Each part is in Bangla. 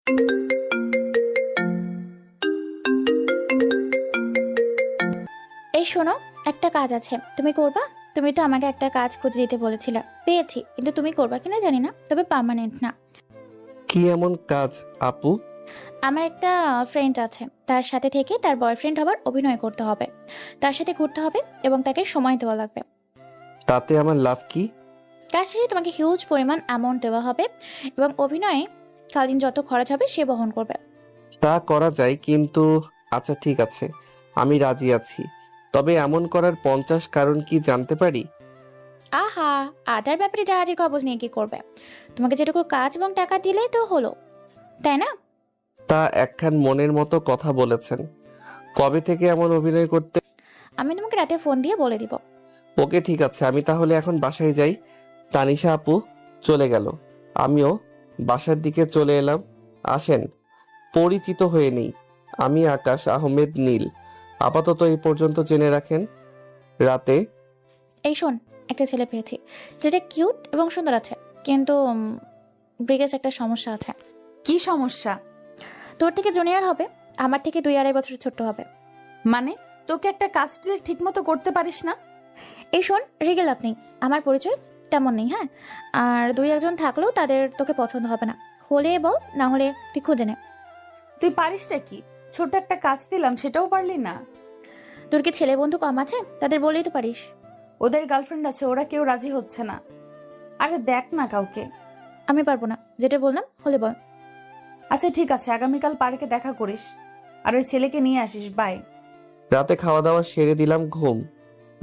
এই শোনো, একটা কাজ আছে, তুমি করবা? তুমি তো আমাকে একটা কাজ খুঁজে দিতে বলেছিলে, পেয়েছি, কিন্তু তুমি করবা কিনা জানি না, তবে পার্মানেন্ট না। কি এমন কাজ আপু? আমার একটা ফ্রেন্ড আছে, তার সাথে থেকে তার বয়ফ্রেন্ড হবার অভিনয় করতে হবে, তার সাথে ঘুরতে হবে এবং তাকে সময় দেওয়া লাগবে। তাতে আমার লাভ কি? কাজ শেষে তোমাকে হিউজ পরিমাণ অ্যামাউন্ট দেওয়া হবে এবং অভিনয়ে কালীন যত খরচ হবে সে বহন করবে। তা করা যায়, কিন্তু আচ্ছা ঠিক আছে, আমি রাজি আছি। তবে এমন করার 50 কারণ কি জানতে পারি? আহা, আদার ব্যাপারে জাহাজের খবর নিয়ে কি করবে? তোমাকে যেটুকু কাজ এবং টাকা দিলেই তো হলো, তাই না? তা একখান মনের মতো কথা বলেছেন। কবে থেকে এমন অভিনয় করতে? আমি তোমাকে রাতে ফোন দিয়ে বলে দিব। ওকে ঠিক আছে, আমি তাহলে এখন বাসায় যাই। তানিশা আপু চলে গেল, আমিও বাসার দিকে চলে এলাম। আসেন পরিচিত হয়ে নেই, আমি আকাশ আহমেদ নীল। আপাতত এই পর্যন্ত জেনে রাখেন। রাতে এই শোন, একটা ছেলে পেয়েছি, যেটা কিউট এবং সুন্দর আছে, কিন্তু ব্রিগেজ একটা সমস্যা আছে। কি সমস্যা? তোর থেকে জুনিয়র হবে, আমার থেকে 2-2.5 বছর ছোট হবে। মানে তোকে একটা কাজ ঠিক মতো করতে পারিস না? এই শোন, রেগে লাভ নেই, আমার পরিচয় তেমন নেই, হ্যাঁ? আর 2-1 জন থাকলেও তাদের তোকে পছন্দ হবে না, হলে বল, না হলে তুই খুঁজে নে। তুই পারিসটা কি? ছোট একটা কাজ দিলাম, সেটাও পারলি না? তোর কি ছেলে বন্ধু কম আছে? তাদের বললেই তো পারিস। ওদের গার্লফ্রেন্ড আছে, ওরা কেউ রাজি হচ্ছে না। আরে দেখ না কাউকে। আমি পারবো না, যেটা বললাম হলে বল। আচ্ছা ঠিক আছে, আগামীকাল পার্কে দেখা করিস, আর ওই ছেলেকে নিয়ে আসিস। বাই। রাতে খাওয়া দাওয়া সেরে দিলাম,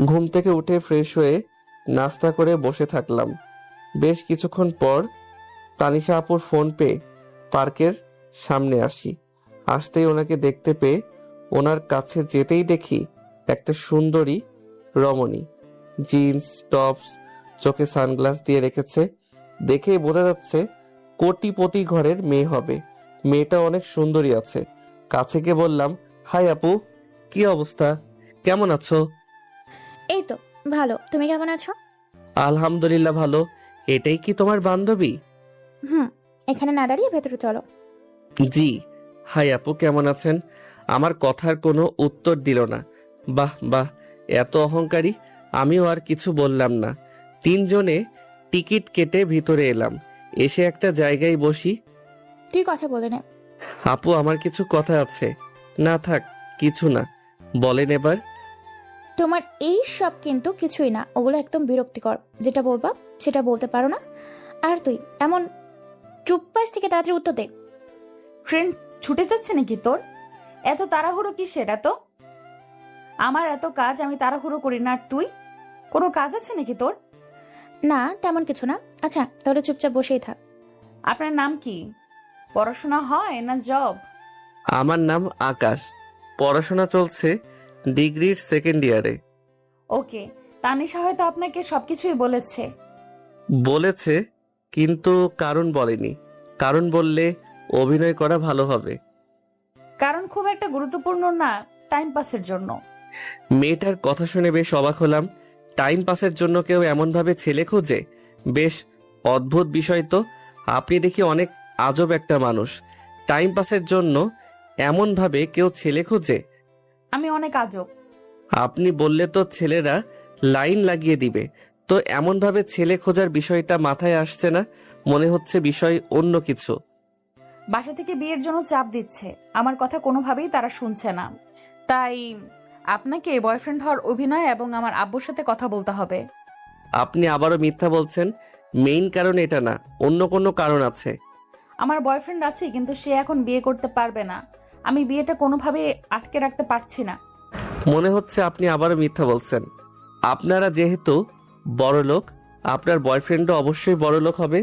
ঘুম থেকে উঠে ফ্রেশ হয়ে নাস্তা করে বসে থাকলাম। বেশ কিছুক্ষণ পর তানিশা আপুর ফোন পেয়ে পার্কের সামনে আসতেই ওনাকে দেখতে পেয়ে ওনার কাছে যেতেই দেখি একটা সুন্দরী রমণী, জিন্স টপস, চোখে সানগ্লাস দিয়ে রেখেছে। দেখেই বোঝা যাচ্ছে কোটিপতি ঘরের মেয়ে হবে। মেয়েটা অনেক সুন্দরী আছে। কাছে গিয়ে বললাম, হাই আপু, কি অবস্থা, কেমন আছো? এই তো ভালো, তুমি কেমন আছো? আলহামদুলিল্লাহ ভালো। এটাই কি তোমার বান্ধবী? হুম, এখানে না দাঁড়িয়ে ভেতরে চলো। জি। হাই আপু, কেমন আছেন? আমার কথার কোনো উত্তর দিল না। বাহ বাহ, এত অহংকারী। আমিও আর কিছু বললাম না। তিনজনে টিকিট কেটে ভিতরে এলাম। এসে একটা জায়গায় বসি। তুই কথা বলে নে। আপু, আমার কিছু কথা আছে। না থাক, কিছু না, বলেন এবার। তোমার এই সব কিন্তু কিছুই না, ওগুলো একদম বিরক্তিকর। যেটা বলবা সেটা বলতে পারো না। আর তুই এমন চুপপাস থেকে তাড়াতাড়ি উত্তর দে। ট্রেন ছুটে যাচ্ছে নাকি তোর? এত তাড়াহুড়ো কিসের এত? আমার এত কাজ, আমি তাড়াহুড়ো করি না। আর তুই, কোনো কাজ আছে নাকি তোর? না, তেমন কিছু না। আচ্ছা তাহলে চুপচাপ বসেই থাক। আপনার নাম কি? পড়াশোনা হয় না জব? আমার নাম আকাশ, পড়াশোনা চলছে ডিগ্রির সেকেন্ড ইয়ারে। ওকে, তানিশা হয়তো আপনাকে সবকিছুই বলেছে। বলেছে, কিন্তু কারণ বলেনি। কারণ বললে অভিনয় করা ভালো হবে। কারণ খুব একটা গুরুত্বপূর্ণ না, টাইম পাসের জন্য। মেয়েটার কথা শুনে বেশ অবাক হলাম। টাইম পাসের জন্য কেউ এমন ভাবে ছেলে খোঁজে? বেশ অদ্ভুত বিষয় তো। আপনি দেখি অনেক আজব একটা মানুষ। টাইম পাসের জন্য এমন ভাবে কেউ ছেলে খোঁজে? আমি অনেক আজব। আপনি বললে তো ছেলেরা লাইন লাগিয়ে দিবে। তো এমন ভাবে ছেলে খোঁজার বিষয়টা মাথায় আসছে না, মনে হচ্ছে বিষয় অন্য কিছু। বাসা থেকে বিয়ের জন্য চাপ দিচ্ছে, আমার কথা কোনোভাবেই তারা শুনছে না। তাই আপনাকে বয়ফ্রেন্ড হওয়ার অভিনয় এবং আমার আব্বুর সাথে কথা বলতে হবে। আপনি আবারও মিথ্যা বলছেন। মেইন কারণ এটা না, অন্য কোনো কারণ আছে। আমার বয়ফ্রেন্ড আছে, কিন্তু সে এখন বিয়ে করতে পারবে না। আমি বিয়েটা কোনোভাবে আটকে রাখতে পারছি না। মনে হচ্ছে আপনি আবারও মিথ্যা বলছেন। আপনারা যেহেতু বড়লোক, আপনার বয়ফ্রেন্ডও অবশ্যই বড়লোক হবে।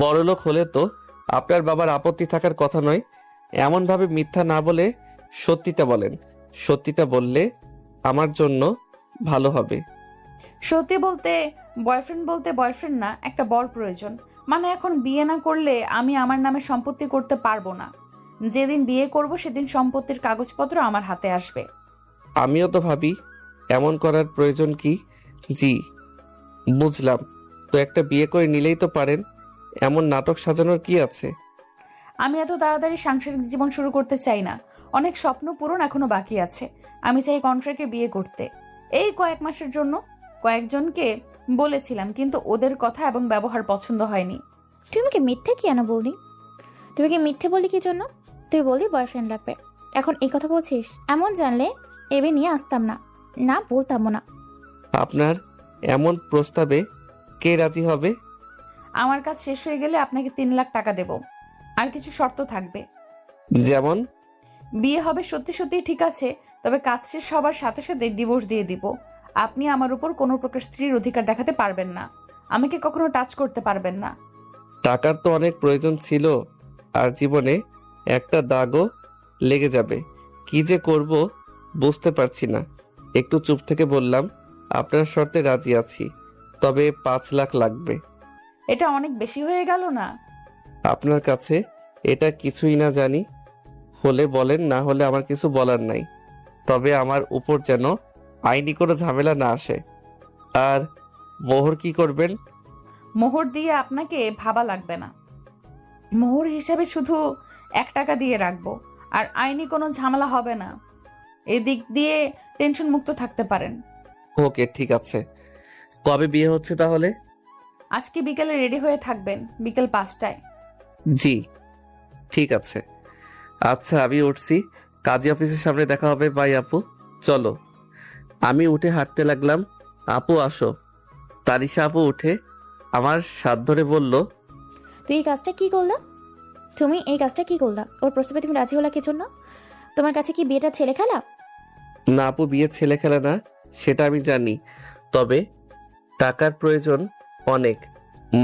বড়লোক হলে তো আপনার বাবার আপত্তি থাকার কথা নয়। এমনভাবে মিথ্যা না বলে সত্যিটা বলেন। সত্যিটা বললে আমার জন্য ভালো হবে। সত্যি বলতে, বলতে বয়ফ্রেন্ড না, একটা বর প্রয়োজন। মানে এখন বিয়ে না করলে আমি আমার নামে সম্পত্তি করতে পারবো না। যেদিন বিয়ে করব সেদিন সম্পত্তির কাগজপত্র আমার হাতে আসবে। আমিও তো ভাবি এমন করার প্রয়োজন কি। জি বুঝলাম, তো একটা বিয়ে করে নিলেই তো পারেন। এমন নাটক সাজানোর কি আছে? আমি এত তাড়াতাড়ি সাংসারিক জীবন শুরু করতে চাই না। অনেক স্বপ্ন পূরণ এখনো বাকি আছে। আমি চাই কন্ট্রাক্টে বিয়ে করতে। এই কয়েক মাসের জন্য কয়েকজনকে বলেছিলাম, কিন্তু ওদের কথা এবং ব্যবহার পছন্দ হয়নি। তুই আমাকে মিথ্যে কেন বললি? তুই কি মিথ্যে বলি কি জন্য? তুই বললি বয়ফ্রেন্ড লাগবে, এখন এই কথা বলছিস? এমন জানলে এবে নিয়ে আসতাম না, না বলতামও না। আপনার এমন প্রস্তাবে কে রাজি হবে? আমার কাজ শেষ হয়ে গেলে আপনাকে 3 লাখ টাকা দেব। আর কিছু শর্ত থাকবে। যেমন? বিয়ে হবে সত্যি সত্যি ঠিক আছে, তবে কাজ শেষ হবার সাথে সাথে ডিভোর্স দিয়ে দিব। আপনি আমার উপর কোনো প্রকার স্ত্রীর অধিকার দেখাতে পারবেন না। আমাকে কখনো টাচ করতে পারবেন না। টাকার তো অনেক প্রয়োজন ছিল, আর জীবনে একটা দাগও লেগে যাবে। কি যে করব বুঝতে পারছি না। একটু চুপ থেকে বললাম, আপনার শর্তে রাজি আছি, তবে 5 লাখ লাগবে। এটা অনেক বেশি হয়ে গেল না? আপনার কাছে এটা কিছুই না জানি, হলে বলেন, না হলে আমার কিছু বলার নাই। তবে আমার উপর যেন আইনি কোনো ঝামেলা না আসে। আর মোহর কি করবেন? মোহর দিয়ে আপনাকে ভাবা লাগবে না। মোহর হিসাবে শুধু 1 টাকা দিয়ে রাখবো। আর আইনি কোনো ঝামেলা হবে না। এদিক দিয়ে টেনশন মুক্ত থাকতে পারেন। ওকে, ঠিক আছে। কবে বিয়ে হচ্ছে তাহলে? আজকে বিকেলে রেডি হয়ে থাকবেন, বিকেল 5টায়। জি, ঠিক আছে। আচ্ছা, আমি উঠছি। কাজী অফিসের সামনে দেখা হবে। বাই আপু, চলো। আমি উঠে হাঁটতে লাগলাম। আপু আসো। তানিশা আপু উঠে আমার হাত ধরে বলল, তুই এই কাজটা কি করলা? তুমি এই কাজটা কি করলা? ওর প্রস্তাবে তুমি রাজি হলা কি জন্য? তোমার কাছে কি বিয়েটা ছেলে খেলা? না আপু, বিয়ে ছেলে খেলা না, সেটা আমি জানি। তবে টাকার প্রয়োজন অনেক।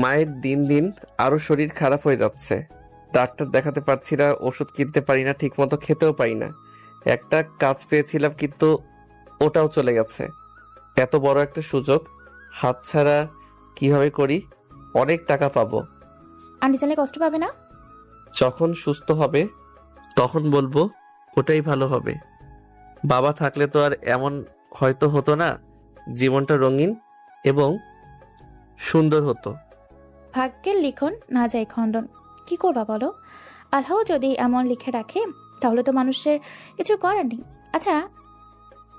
মায়ের দিন দিন আরো শরীর খারাপ হয়ে যাচ্ছে। ডাক্তার দেখাতে পারছি না, ওষুধ কিনতে পারি না, ঠিক মতো খেতেও পারি না। একটা কাজ পেয়েছিলাম, কিন্তু ওটাও চলে গেছে। এত বড় একটা সুযোগ হাতছাড়া কিভাবে করি? অনেক টাকা পাবো। আন্টি জানলে কষ্ট পাবে না? যখন সুস্থ হবে তখন বলবো ওটাই ভালো হবে। বাবা থাকলে তো আর এমন হয়তো হতো না। জীবনটা রঙিন এবং সুন্দর হতো। ভাগ্যের লিখন না যায় খণ্ডন। কি করবা বলো? আল্লাহ যদি এমন লিখে রাখে তাহলে তো মানুষের কিছু করার নেই। আচ্ছা,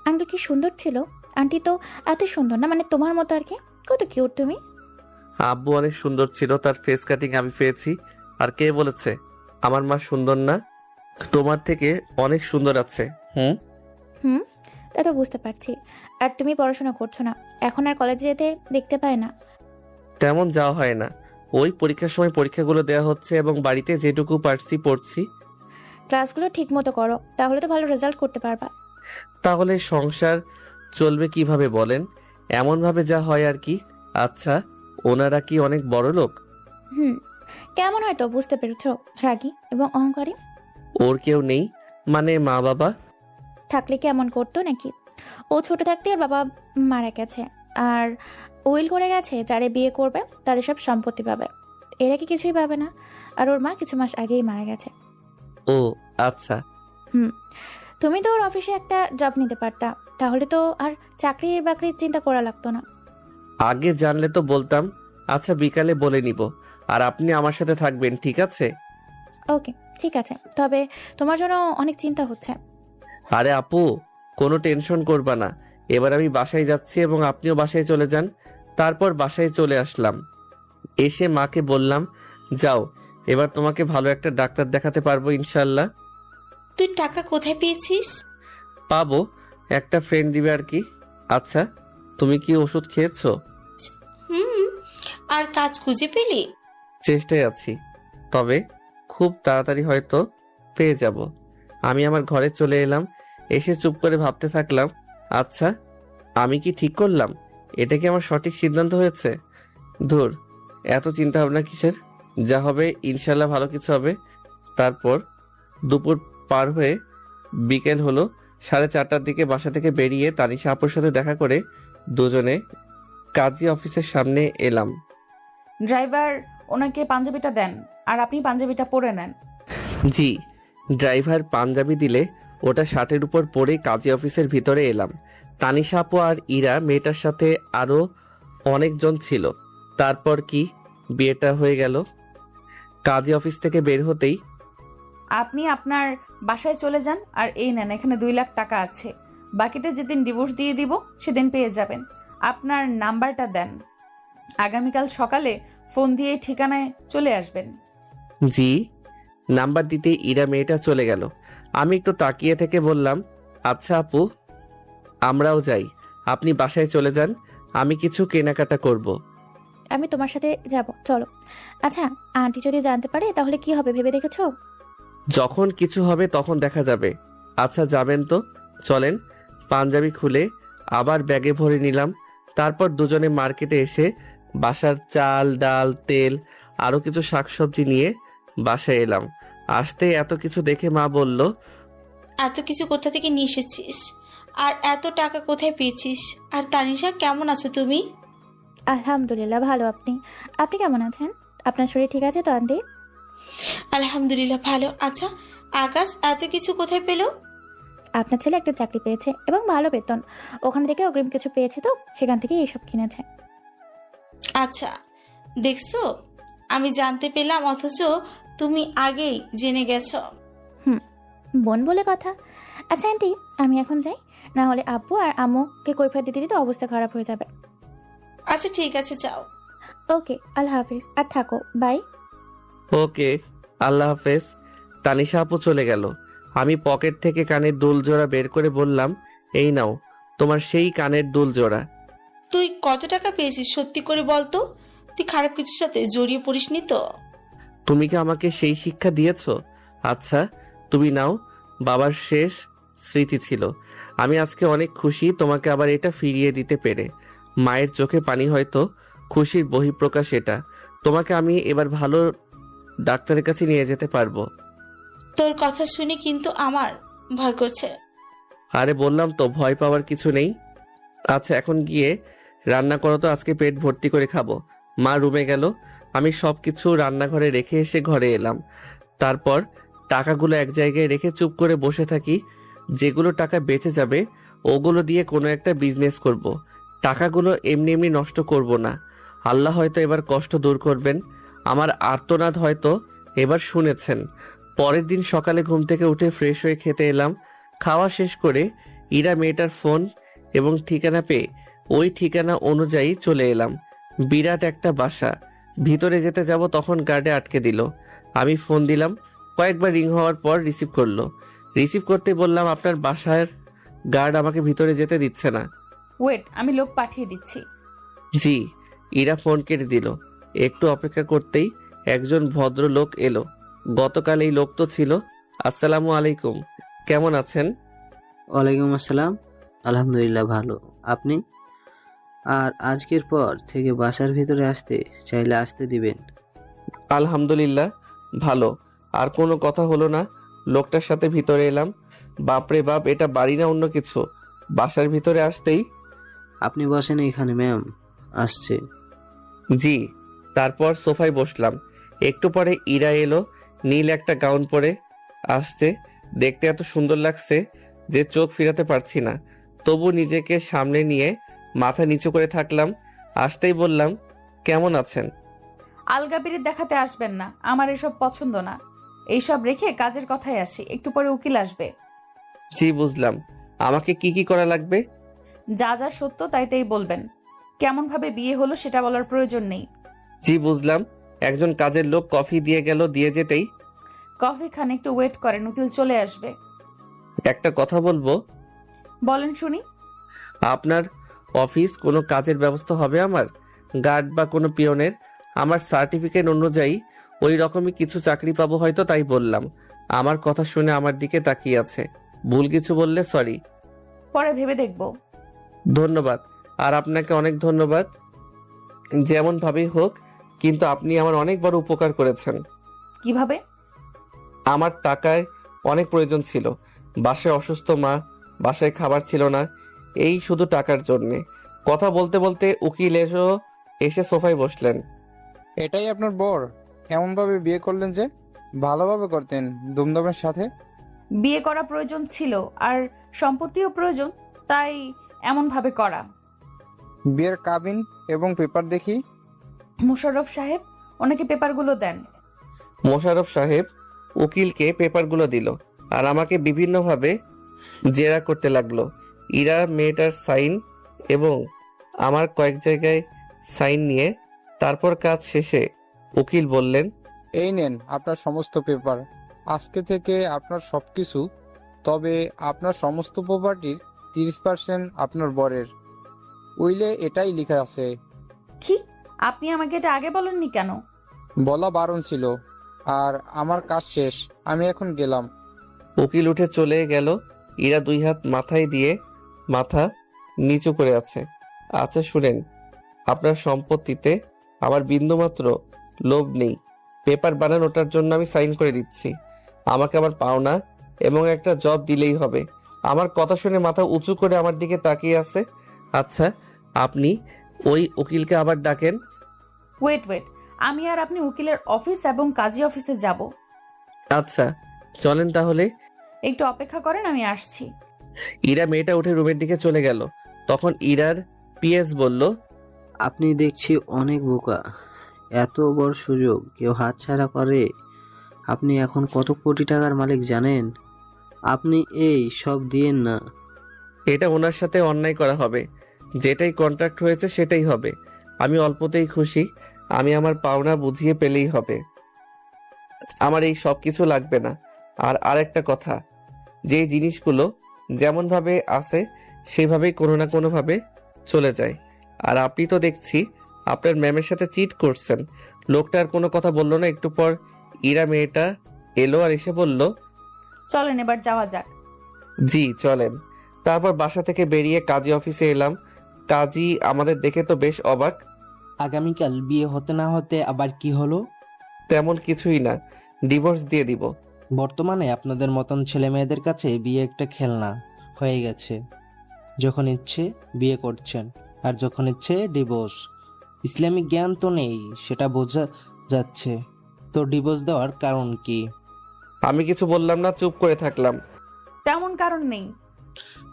আঙ্কেল কি সুন্দর ছিল? আন্টি তো এত সুন্দর না, মানে তোমার মতো আর কি। কত কিউট তুমি। আব্বু অনেক সুন্দর ছিল, তার ফেস কাটিং আমি পেয়েছি। আর কে বলেছে আমার মা সুন্দর না? তোমার থেকে অনেক সুন্দর আছে। হুম, তা তো বুঝতে পারছি। আর তুমি পড়াশোনা করছো না, এখন আর কলেজে যেতে দেখতে পায় না। তেমন যাওয়া হয় না। ওই পরীক্ষার সময় পরীক্ষাগুলো দেওয়া হচ্ছে এবং বাড়িতে যেটুকু পারছি পড়ছি। ক্লাসগুলো ঠিক মতো করো, তাহলে তো ভালো রেজাল্ট করতে পারবা। তাহলে সংসার চলবে কিভাবে বলেন? এমন ভাবে যা হয় আর কি। আচ্ছা, ওনারা কি অনেক বড় লোক? হুম, কেমন হয়তো বুঝতে পেরেছো? রাগী এবং অহংকারী। ওর কেউ নেই? মানে মা বাবা? থাকলে কি এমন করতো নাকি? ও ছোট থাকতে ওর বাবা মারা গেছে, আর উইল করে গেছে যারে বিয়ে করবে তারে সব সম্পত্তি পাবে। এরা কি কিছুই পাবে না। আর ওর মা কিছু মাস আগেই মারা গেছে। ও আচ্ছা। তুমি তো ওর অফিসে একটা জব নিতে পারতা, তাহলে তো আর চাকরির বাকরির চিন্তা করা লাগতো না। আগে জানলে তো বলতাম। আচ্ছা, বিকালে বলে নিব। আর আপনি আমার সাথে থাকবেন, ঠিক আছে? ওকে, ঠিক আছে। তবে তোমার জন্য অনেক চিন্তা হচ্ছে। আরে আপু, কোনো টেনশন করবা না। এবার আমি বাসায় যাচ্ছি এবং আপনিও বাসায় চলে যান। তারপর বাসায় চলে আসলাম। এসে মাকে বললাম, যাও, এবার তোমাকে ভালো একটা ডাক্তার দেখাতে পারবো ইনশাল্লাহ। তুই টাকা কোথায় পেয়েছিস? পাবো, একটা ফ্রেন্ড দিবে আর কি। আচ্ছা, তুমি কি ওষুধ খেয়েছো? হুম। আর কাজ খুঁজে পেলি? চেষ্টায় আছি, তবে খুব তাড়াতাড়ি হয়তো পেয়ে যাব। আমি আমার ঘরে চলে এলাম। এসে চুপ করে ভাবতে থাকলাম, আচ্ছা আমি কি ঠিক করলাম? এটা কি আমার সঠিক সিদ্ধান্ত হয়েছে? ধুর, এত চিন্তা ভাবনা কিসের? যা হবে ইনশাল্লাহ ভালো কিছু হবে। তারপর দুপুর পার হয়ে বিকেল হলো। 4:30টার দিকে বাসা থেকে বেরিয়ে তানিশা আপুর সাথে দেখা করে দুজনে কাজী অফিসের সামনে এলাম। ড্রাইভার, ওনাকে পাঞ্জাবিটা দেন, আর আপনি পাঞ্জাবিটা পরে নেন। জি। ড্রাইভার পাঞ্জাবি দিলে ওটা শার্টের উপর পরে কাজী অফিসের ভিতরে এলাম। তানিশা আপু আর ইরা মেয়েটার সাথে আরো অনেকজন ছিল। তারপর কি বিয়েটা হয়ে গেল। কাজী অফিস থেকে বের হতেই আপনি আপনার বাসায় চলে যান, আর এই নেন, এখানে 2 লাখ টাকা আছে। বাকিটা যেদিন ডিভোর্স দিয়ে দিব সেদিন পেয়ে যাবেন। আপনার নাম্বারটা দেন, আগামীকাল সকালে ফোন দিয়ে ঠিকানায় চলে আসবেন। জি। নাম্বার দিতে ইরা মেয়েটা চলে গেল। আমি একটু তাকিয়ে থেকে বললাম, আচ্ছা আপু, আমরাও যাই। আপনি বাসায় চলে যান, আমি কিছু কেনাকাটা করব। আমি তোমার সাথে যাব, চলো। আচ্ছা, আন্টি যদি জানতে পারে তাহলে কি হবে ভেবে দেখেছো? যখন কিছু হবে তখন দেখা যাবে। আচ্ছা যাবেন তো, চলেন। পাঞ্জাবি খুলে আবার ব্যাগে ভরে নিলাম। তারপর দুজনে মার্কেটে এসে বাসার চাল ডাল তেল আরো কিছু শাকসবজি নিয়ে বাসায় এলাম। আসতে এত কিছু দেখে মা বলল, এত কিছু কোথা থেকে নিয়ে এসেছিস? আর এত টাকা কোথায় পেয়েছিস? আর তানিশা, কেমন আছো তুমি? আলহামদুলিল্লাহ ভালো। আপনি আপনি কেমন আছেন? আপনার শরীর ঠিক আছে তো আন্টি? আলহামদুলিল্লাহ ভালো। আচ্ছা, আকাশ এত কিছু কোথায় পেলো? আপনার ছেলে একটা চাকরি পেয়েছে এবং ভালো বেতন, ওখান থেকে অগ্রিম কিছু পেয়েছে, তো সেখান থেকে এইসব কিনেছে। আচ্ছা, দেখছো, আমি জানতে পেলাম অথচ তুমি আগেই জেনে গেছো। বোন বলে কথা। আচ্ছা আন্টি, আমি এখন যাই, না হলে আব্বু আর আম্মুকে কৈফিয়ত দিতে দিতে অবস্থা খারাপ হয়ে যাবে। আচ্ছা ঠিক আছে, যাও। ওকে, আল্লাহ হাফিজ, আর থাকো, বাই। ওকে, আল্লাহ হাফেজ। তানিশা আপু চলে গেল। আমি পকেট থেকে কানের দুল জোড়া বের করে বললাম, এই নাও তোমার সেই কানের দুল জোড়া। তুই কত টাকা পেয়েছিস সত্যি করে বলতো? তুই খারাপ কিছুর সাথে জড়িয়ে পড়িসনি তো? তুমি কি আমাকে সেই শিক্ষা দিয়েছো? আচ্ছা তুমি নাও, বাবার শেষ স্মৃতি ছিল। আমি আজকে অনেক খুশি তোমাকে আবার এটা ফিরিয়ে দিতে পেরে। মায়ের চোখে পানি, হয়তো খুশির বহিঃপ্রকাশ এটা। তোমাকে আমি এবার ভালো ডাক্তারের কাছে নিয়ে যেতে পারবো। তোর কথা শুনে কিন্তু আমার ভয় করছে। আরে বললাম তো, ভয় পাওয়ার কিছু নেই। আচ্ছা এখন গিয়ে রান্না করো তো, আজকে পেট ভর্তি করে খাবো। মা রুমে গেল, আমি সবকিছু রান্নাঘরে রেখে এসে ঘরে এলাম। তারপর টাকাগুলো এক জায়গায় রেখে চুপ করে বসে থাকি। যেগুলো টাকা বেঁচে যাবে ওগুলো দিয়ে কোনো একটা বিজনেস করব। টাকাগুলো এমনি এমনি নষ্ট করব না। আল্লাহ হয়তো এবার কষ্ট দূর করবেন। আমার আর্তনাদ হয়তো এবার শুনেছেন। পরের দিন সকালে ঘুম থেকে উঠে ফ্রেশ হয়ে খেতে এলাম। খাওয়া শেষ করে ইরা মেয়েটার ফোন এবং ঠিকানা পেয়ে ওই ঠিকানা অনুযায়ী চলে এলাম। বিরাট একটা বাসা। ভিতরে যেতে যাব তখন গার্ডে আটকে দিল। আমি ফোন দিলাম, কয়েকবার রিং হওয়ার পর রিসিভ করলো। রিসিভ করতে বললাম, আপনার বাসার গার্ড আমাকে ভিতরে যেতে দিচ্ছে না। ওয়েট, আমি লোক পাঠিয়ে দিচ্ছি। জি। ইরা ফোন কেটে দিল। একটু অপেক্ষা করতেই একজন ভদ্রলোক এলো। গতকাল এই লোক তো ছিল। আসসালামু আলাইকুম, কেমন আছেন? ওয়ালাইকুম আসসালাম। আলহামদুলিল্লাহ ভালো। আপনি? আর আজকের পর থেকে বাসার ভিতরে আসতে চাইলে আসতে দিবেন। আলহামদুলিল্লাহ ভালো। আর কোনো কথা হলো না। লোকটার সাথে ভিতরে এলাম। বাপরে বাপ, এটা বাড়ি না অন্য কিছু। বাসার ভিতরে আসতেই, আপনি বসেন এখানে, ম্যাম আসছে। জি। তারপর সোফায় বসলাম। একটু পরে ইরা এলো, নীল একটা গাউন পরে আসছে। দেখতে এত সুন্দর লাগছে যে চোখ ফিরাতে পারছি না। তবু নিজেকে সামনে নিয়ে মাথা নিচু করে থাকলাম। আসতেই বললাম, কেমন আছেন? আলগাবির দেখাতে আসবেন না, আমার এসব পছন্দ না। এইসব রেখে কাজের কথায় আসি, একটু পরে উকিল আসবে। জি বুঝলাম। আমাকে কি কি করা লাগবে? যা যা সত্য তাই তাই বলবেন। কেমন ভাবে বিয়ে হলো সেটা বলার প্রয়োজন নেই। জি বুঝলাম। একজন কাজের লোক কফি দিয়ে গেল, দিয়ে যেতেই, কফি খান, একটু ওয়েট করেন, উকিল চলে আসবে। একটা কথা বলবো। বলেন শুনি। আপনার অফিস কোনো কাজের ব্যবস্থা হবে আমার? গার্ড বা কোনো পিয়নের? আমার সার্টিফিকেট অনুযায়ী ওই রকমই কিছু চাকরি পাবো হয়তো, তাই বললাম। আমার কথা শুনে আমার দিকে তাকিয়ে আছে। ভুল কিছু বললে সরি। পরে ভেবে দেখব। ধন্যবাদ। আর আপনাকে অনেক ধন্যবাদ। যেমন ভাবেই হোক, কিন্তু আপনি আমার অনেক বড় উপকার করেছেন। কিভাবে? আমার টাকায় অনেক প্রয়োজন ছিল। বাসায় অসুস্থ মা, বাসায় খাবার ছিল না, এই শুধু টাকার জন্যে। কথা বলতে বলতে উকিল এসে সোফায় বসলেন। এটাই আপনার বর? এমন ভাবে বিয়ে করলেন যে? ভালোভাবে করতেন, ধুমধামের সাথে। বিয়ে করা প্রয়োজন ছিল, আর সম্পত্তিও প্রয়োজন, তাই এমন ভাবে করা। বিয়ের কাবিন এবং পেপার দেখি। মোশাররফ সাহেব, ওনাকে পেপারগুলো দেন। মোশাররফ সাহেব উকিলকে পেপারগুলো দিল আর আমাকে বিভিন্নভাবে জেরা করতে লাগলো। ইরা মেয়েটার সাইন এবং আমার কয়েক জায়গায় সাইন নিয়ে তারপর কাজ শেষে উকিল বললেন, এই নেন আপনার সমস্ত পেপার। আজকে থেকে আপনার সবকিছু, তবে আপনার সমস্ত প্রপার্টির 30% আপনার বরের। উইলে এটাই লেখা আছে। কি? আপনি আমাকে এটা আগে বলেননি কেন? বলা বারণ ছিল। আর আমার কাজ শেষ, আমি এখন গেলাম। উকিল উঠে চলে গেল। ইরা 2 হাত মাথায় দিয়ে মাথা নিচু করে আছে। আচ্ছা শুনেন, আপনার সম্পত্তিতে আমার বিন্দুমাত্র লোভ নেই। পেপার বানানোটার জন্য আমি সাইন করে দিচ্ছি। আমাকে আমার পাওনা এবং একটা জব দিলেই হবে। আমার কথা শুনে মাথা উঁচু করে আমার দিকে তাকিয়ে আছে। আচ্ছা, আপনি ওই উকিলকে আবার ডাকেন। ওয়েট, আমি আর আপনি উকিলের অফিস এবং কাজী অফিসে যাব। আচ্ছা চলেন তাহলে। একটু অপেক্ষা করেন, আমি আসছি। ইরা মেয়েটা উঠে রুমের দিকে চলে গেল। তখন ইরার পিএস বলল, আপনি দেখছি অনেক বোকা। এত বড় সুযোগ কেউ হাতছাড়া করে? আপনি এখন কত কোটি টাকার মালিক জানেন? আপনি এই সব দিয়েন না। এটা ওনার সাথে অন্যায় করা হবে। যেটাই কন্ট্রাক্ট হয়েছে সেটাই হবে। আমি অল্পতেই খুশি। আমি আমার পাওনা বুঝিয়ে পেলেই হবে। আমার এই সব কিছু লাগবে না। আর আরেকটা কথা, যে জিনিসগুলো যেমনভাবে আছে সেভাবেই কোনো না কোনোভাবে চলে যায়। আর আপনি তো দেখছি আপনার ম্যামের সাথে চিট করছেন। লোকটা আর কোনো কথা বললো না। একটু পর ইরা মেয়েটা এলো আর এসে বলল, চলেন এবার যাওয়া যাক। জি চলেন। তারপর বাসা থেকে বেরিয়ে কাজী অফিসে এলাম। কাজী আমাদের দেখে তো বেশ অবাক। আগামীকাল বিয়ে হতে না হতে আবার কি হলো? তেমন কিছুই না, ডিভোর্স দিয়ে দিব। বর্তমানে আপনাদের মতন ছেলে মেয়েদের কাছে বিয়ে একটা খেলনা হয়ে গেছে। যখন ইচ্ছে বিয়ে করছেন, আর যখন ইচ্ছে ডিভোর্স। ইসলামিক জ্ঞান তো নেই, সেটা বোঝা যাচ্ছে। তো ডিভোর্স দেওয়ার কারণ কি? আমি কিছু বললাম না, চুপ করে থাকলাম। তেমন কারণ নেই।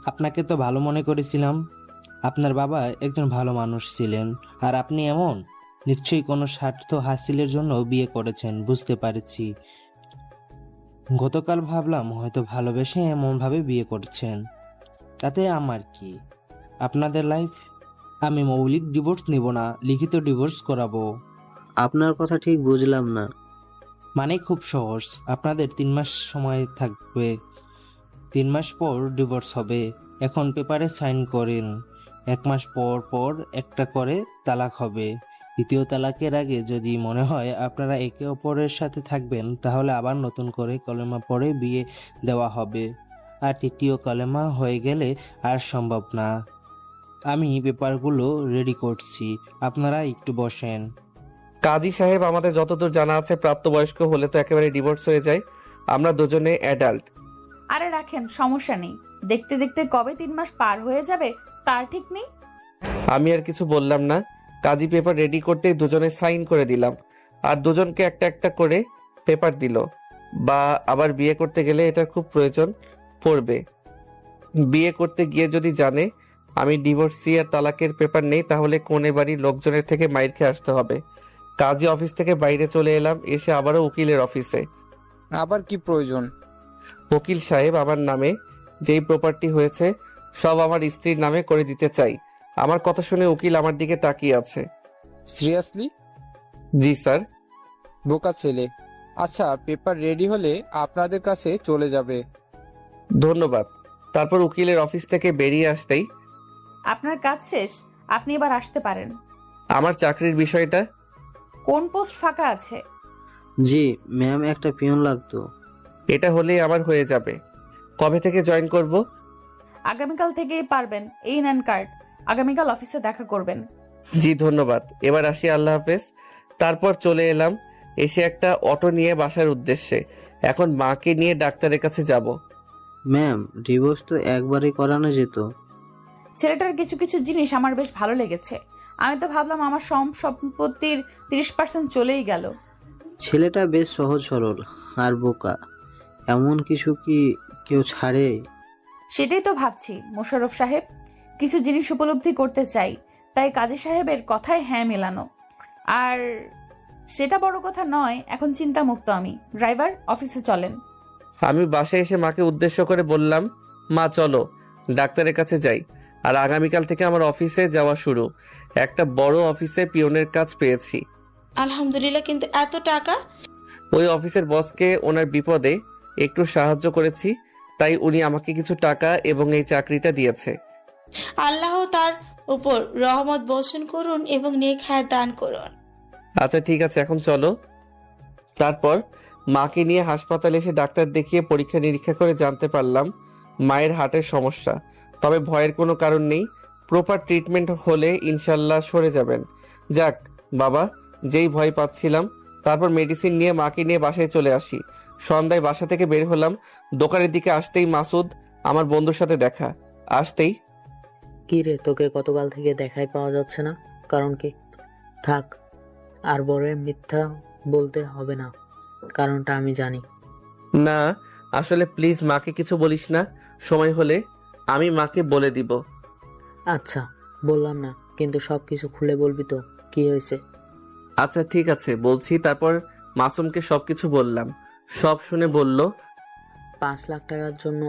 আপনাকে তো ভালো মনে করেছিলাম। আপনার বাবা একজন ভালো মানুষ ছিলেন, আর আপনি এমন। নিশ্চয়ই কোনো স্বার্থ হাসিলের জন্য বিয়ে করেছেন, বুঝতে পারছি। গতকাল ভাবলাম হয়তো ভালোবেসে এমন ভাবে বিয়ে করছেন। তাতে আমার কি? আপনাদের লাইফ। আমি মৌলিক ডিভোর্স নিব না, লিখিত ডিভোর্স করাবো। আপনার কথা ঠিক বুঝলাম না। মানে খুব সহজ, আপনাদের 3 মাস সময় থাকবে। 3 মাস পর ডিভোর্স হবে। এখন পেপারে সাইন করেন। 1 মাস পর পর একটা করে তালাক হবে। দ্বিতীয় তালাকের আগে যদি মনে হয় আপনারা একে অপরের সাথে থাকবেন, তাহলে আবার নতুন করে কলেমা পড়ে বিয়ে দেওয়া হবে। আর তৃতীয় কলেমা হয়ে গেলে আর সম্ভব না। আমি পেপারগুলো রেডি করছি, আপনারা একটু বসেন। কাজী সাহেব, আমাদের যতদূর জানা আছে প্রাপ্তবয়স্ক হলে তো একেবারে ডিভোর্স হয়ে যায়। আমরা দুজনে অ্যাডাল্ট। আরে রাখেন, সমস্যা নেই। দেখতে দেখতে কবে 3 মাস পার হয়ে যাবে তার ঠিক নেই। আমি আর কিছু বললাম না। কাজী পেপার রেডি করতেই দুজনে সাইন করে দিলাম। আর দুজনকে একটা একটা করে পেপার দিল। বা আবার বিয়ে করতে গেলে এটার খুব প্রয়োজন পড়বে। বিয়ে করতে গিয়ে যদি জানে আমি ডিভোর্সি আর তালাকের পেপার নেই, তাহলে কোনে বাড়ির লোকজনের থেকে মাইর খেয়ে আসতে হবে। কাজী অফিস থেকে বাইরে চলে এলাম। এসে আবারও উকিলের অফিসে। আবার কি প্রয়োজন? উকিল সাহেব, আমার নামে যেই প্রপার্টি হয়েছে সব আমার স্ত্রীর নামে করে দিতে চাই। আমার কথা শুনে উকিল আমার দিকে তাকিয়ে আছে। সিরিয়াসলি? জি স্যার। বোকা ছেলে। আচ্ছা, পেপার রেডি হলে আপনাদের কাছে চলে যাবে। ধন্যবাদ। তারপর উকিলের অফিস থেকে বেরিয়ে আসতেই, আপনার কাজ শেষ, আপনি এবার আসতে পারেন। আমার চাকরির বিষয়টা? কোন পোস্ট ফাঁকা আছে? জি ম্যাম, একটা পিয়ন লাগতো। এটা হলেই আমার হয়ে যাবে। কবে থেকে জয়েন করব? আগামীকাল থেকেই পারবেন। এই নেন কার্ড, আগামীকাল অফিসে দেখা করবেন। জি ধন্যবাদ। এবার আসি, আল্লাহ হাফেজ। তারপর চলে এলাম। এসে একটা অটো নিয়ে বাসার উদ্দেশ্যে। এখন মাকে নিয়ে ডাক্তারের কাছে যাব। ম্যাম, ডিভোর্স তো একবারই করানো যেত। ছেলেটার কিছু কিছু জিনিস আমার বেশ ভালো লেগেছে। আমি তো ভাবলাম আমার সম্পত্তির 30% চলেই গেল। ছেলেটা বেশ সহজ সরল আর বোকা। এমন কিছু কি কেউ ছাড়ে? সেটাই তো ভাবছি মোশাররফ সাহেব। কিছু জিনিস উপলব্ধি করতে চাই, তাই কাজী সাহেবের কথায় হ্যাঁ মেলানো। আর সেটা বড় কথা নয়, এখন চিন্তামুক্ত আমি। ড্রাইভার, অফিসে চলেন। আমি বাসায় এসে মাকে উদ্দেশ্য করে বললাম, মা চলো ডাক্তারের কাছে যাই। আর আগামীকাল থেকে আমার অফিসে যাওয়া শুরু। একটা বড় অফিসে পিয়নের কাজ পেয়েছি। আলহামদুলিল্লাহ, কিন্তু এত টাকা? ওই অফিসের বসকে ওনার বিপদে একটু সাহায্য করেছি, তাই উনি আমাকে কিছু টাকা এবং এই চাকরিটা দিয়েছে। আল্লাহ তার উপর রহমত বর্ষণ করুন এবং নেক হায়াত দান করুন। আচ্ছা ঠিক আছে, এখন চলো। তারপর মাকে নিয়ে হাসপাতালে এসে ডাক্তার দেখিয়ে পরীক্ষা নিরীক্ষা করে জানতে পারলাম মায়ের হার্টের সমস্যা। তবে ভয়ের কোনো কারণ নেই, প্রপার ট্রিটমেন্ট হলে ইনশাল্লাহ সরে যাবেন। যাক বাবা, যেই ভয় পাচ্ছিলাম। তারপর মেডিসিন নিয়ে মাকে নিয়ে বাসায় চলে আসি। সন্ধ্যায় বাসা থেকে বের হলাম, দোকানের দিকে আসতেই মাসুদ আমার বন্ধুর সাথে দেখা। আসতেই, কি রে, তোকে গতকাল থেকে দেখাই পাওয়া যাচ্ছে না, কারণ কি? থাক, আর বড় মিথ্যা বলতে হবে না, কারণটা আমি জানি। না আসলে প্লিজ মাকে কিছু বলিস না, সময় হলে আমি মাকে বলে দিব। আচ্ছা, বললাম না, কিন্তু সব কিছু খুলে বলবি তো, কি হয়েছে? আচ্ছা ঠিক আছে বলছি। তারপর মাসুমকে সবকিছু বললাম। সব শুনে বলল, 5 লাখ টাকার জন্য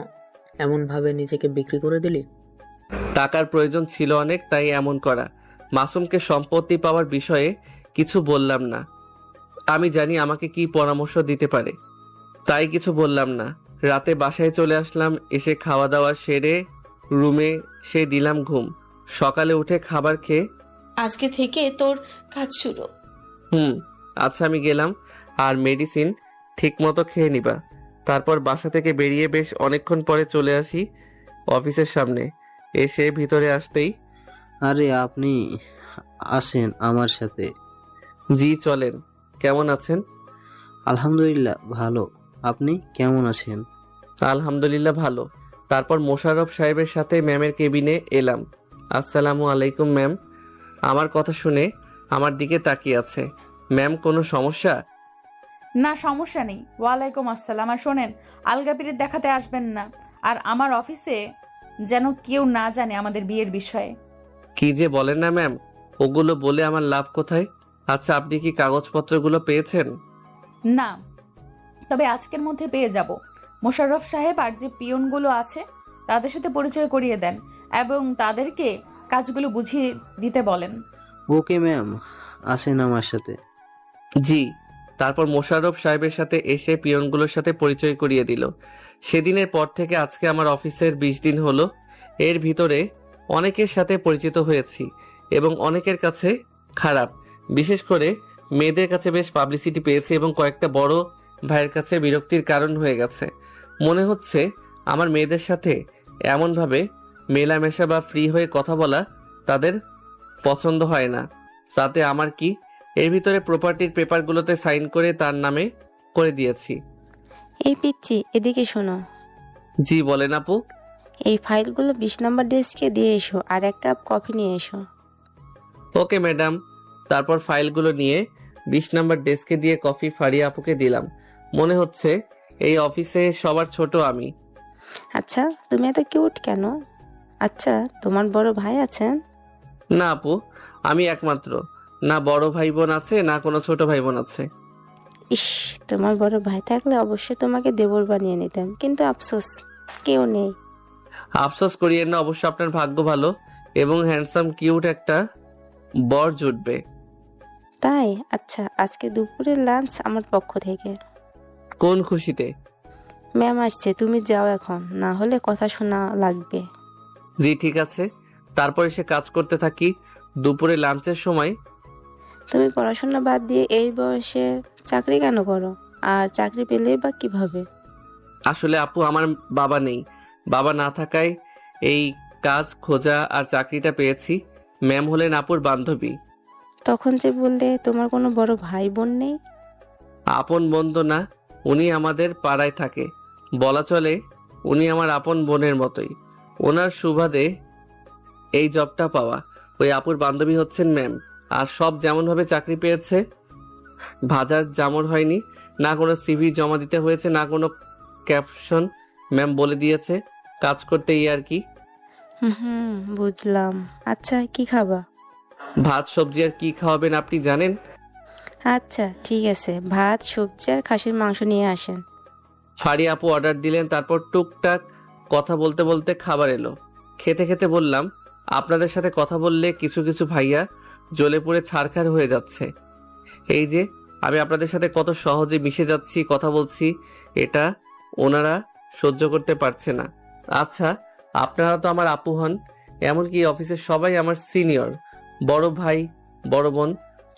এমনভাবে নিজেকে বিক্রি করে দিলি? টাকার প্রয়োজন ছিল অনেক, তাই এমন করা। মাসুমকে সম্পত্তি পাওয়ার বিষয়ে কিছু বললাম না। আমি জানি আমাকে কি পরামর্শ দিতে পারে, তাই কিছু বললাম না। রাতে বাসায় চলে আসলাম, এসে খাওয়া দাওয়া সেরে রুমে সে দিলাম ঘুম। সকালে উঠে খাবার খেয়ে, আজকে থেকে তোর কাজ শুরু। আচ্ছা আমি গেলাম। আর মেডিসিন ঠিক মতো খেয়ে নিবা। তারপর বাসা থেকে বেরিয়ে বেশ অনেকক্ষণ পরে চলে আসি অফিসের সামনে। এসে ভিতরে আসতেই, আরে আপনি আসেন আমার সাথে। জি চলেন। কেমন আছেন? আলহামদুলিল্লাহ ভালো, আপনি কেমন আছেন? আলহামদুলিল্লাহ ভালো। তারপর মোশাররফ সাহেবের সাথে ম্যামের কেবিনে এলাম। আসসালামু আলাইকুম ম্যাম। আমার কথা শুনে আমার দিকে তাকিয়ে আছে। ম্যাম কোনো সমস্যা? না, সমস্যা নেই। ওয়ালাইকুম আসসালাম। আর শোনেন, আলগাপিরিত দেখাতে আসবেন না। আর আমার অফিসে যেন কেউ না জানে আমাদের বিয়ের বিষয়ে। কি যে বলেন না ম্যাম, ওগুলো বলে আমার লাভ কোথায়? আচ্ছা আপনি কি কাগজপত্রগুলো পেয়েছেন? না, তবে আজকের মধ্যে পেয়ে যাব। মোশাররফ সাহেব আর যে পিয়নগুলো আছে তাদের সাথে পরিচয় করিয়ে দেন এবং তাদেরকে কাজগুলো বুঝিয়ে দিতে বলেন। ওকে ম্যাম, আসেন আমার সাথে। জি। তারপর মোশাররফ সাহেবের সাথে এসে পিয়নগুলোর সাথে পরিচয় করিয়ে দিল। সেদিনের পর থেকে আজকে আমার অফিসের 20 দিন হলো। এর ভিতরে অনেকের সাথে পরিচিত হয়েছি এবং অনেকের কাছে খারাপ, বিশেষ করে মেয়েদের কাছে বেশ পাবলিসিটি পেয়েছি এবং কয়েকটা বড় ভাইয়ের কাছে বিরক্তির কারণ হয়ে গেছে। মনে হচ্ছে আমার মেয়েদের সাথে এমনভাবে মেলামেশা বা ফ্রি হয়ে কথা বলা তাদের পছন্দ হয় না। তাতে আমার কি? এর ভিতরে প্রপার্টির পেপারগুলোতে সাইন করে তার নামে করে দিয়েছি। এই পিচ্ছি, এদিকে শোনো। জি বলেন আপু। এই ফাইলগুলো 20 নম্বর ডেস্কে দিয়ে এসো, আর 1 কাপ কফি নিয়ে এসো। Okay madam. তারপর ফাইলগুলো নিয়ে 20 নম্বর ডেস্কে দিয়ে কফি ফারিয়া আপুকে দিলাম। মনে হচ্ছে এই অফিসে সবার ছোট আমি। আচ্ছা, তুমি এত কিউট কেন? আচ্ছা, তোমার বড় ভাই আছেন? না আপু, আমি একমাত্র। না বড় ভাই বোন আছে, না কোনো ছোট ভাই বোন আছে। ইস, তোমার বড় ভাই থাকলে অবশ্যই তোমাকে দেবর বানিয়ে নিতাম, কিন্তু আফসোস কেউ নেই। আফসোস করিয়েন না, অবশ্য আপনার ভাগ্য ভালো এবং হ্যান্ডসাম কিউট একটা বর জুটবে। তাই? আচ্ছা, আজকে দুপুরের লাঞ্চ আমার পক্ষ থেকে। কোন খুশিতে? ম্যাম আসছে, তুমি যাও এখন, না হলে কথা শোনা লাগবে। জি ঠিক আছে। তারপর এসে কাজ করতে থাকি। দুপুরে লাঞ্চের সময়, তুমি পড়াশোনা বাদ দিয়ে এই বয়সে চাকরি কেন করো? আর চাকরি পেলেই বা কিভাবে? আসলে আপু আমার বাবা নেই। বাবা না থাকায় এই কাজ খোঁজা আর চাকরিটা পেয়েছি। ম্যাম হলেন আপুর বান্ধবী। তখন যে বললে তোমার কোনো বড় ভাই বোন নেই। আপন বন্ধু না, উনি আমাদের পাড়ায় থাকে। বলা চলে উনি আমার আপন বোনের মতোই। ওনার সুবাদে এই জবটা পাওয়া। ওই আপুর বান্ধবী হচ্ছেন ম্যাম। আর সব যেমনভাবে চাকরি পেয়েছে, ভাজার জামর হয়নি, না কোনো সিভি জমা দিতে হয়েছে, না কোনো ক্যাপশন। ম্যাম বলে দিয়েছে কাজ করতে, এই আর কি। হুম, বুঝলাম। আচ্ছা, কি খাবা? ভাত সবজি। আর কি খাওয়াবেন আপনি জানেন? আচ্ছা ঠিক আছে, ভাত সবজি আর খাসির মাংস নিয়ে আসেন। ফাড়ি আপু অর্ডার দিলেন, তারপর টুকটাক কথা বলতে বলতে খাবার এলো। খেতে খেতে বললাম, আপনাদের সাথে কথা বললে কিছু কিছু ভাইয়া জ্বলে পুড়ে ছারখার হয়ে যাচ্ছে। এই যে আমি আপনাদের সাথে কত সহজে মিশে যাচ্ছি, কথা বলছি, এটা ওনারা সহ্য করতে পারছে না। আচ্ছা, আপনারা তো আমার আপু হন, এমনকি অফিসের সবাই আমার সিনিয়র। বড় ভাই, বড় বোন,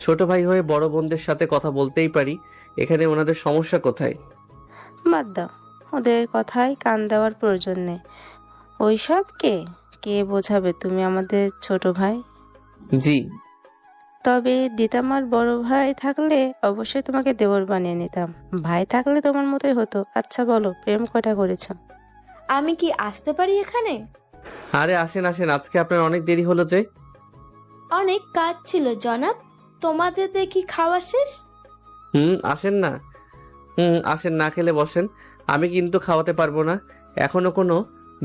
ছোট ভাই হয়ে বড় বোনদের সাথে কথা বলতেই পারি। এখানে ওনাদের সমস্যা কোথায়? বাদ দাও, ওদের কথায় কান দেওয়ার প্রয়োজন নেই। ওইসব কে কে বোঝাবে, তুমি আমাদের ছোট ভাই। জি। তবে দিতামার বড় ভাই থাকলে অবশ্যই তোমাকে দেওর বানিয়ে নিতাম। ভাই থাকলে তোমার মতোই হতো। আচ্ছা বলো, প্রেম কয়টা করেছ? আমি কি আসতে পারি এখানে? আরে আসেন আসেন, আজকে আপনার অনেক দেরি হলো যে। অনেক কাজ ছিল জনাব। তোমাদের দেখি খাওয়া শেষ। আসেন না। আসেন, না খেলে বসেন। আমি কিন্তু খাওয়াতে পারবো না, এখনো কোনো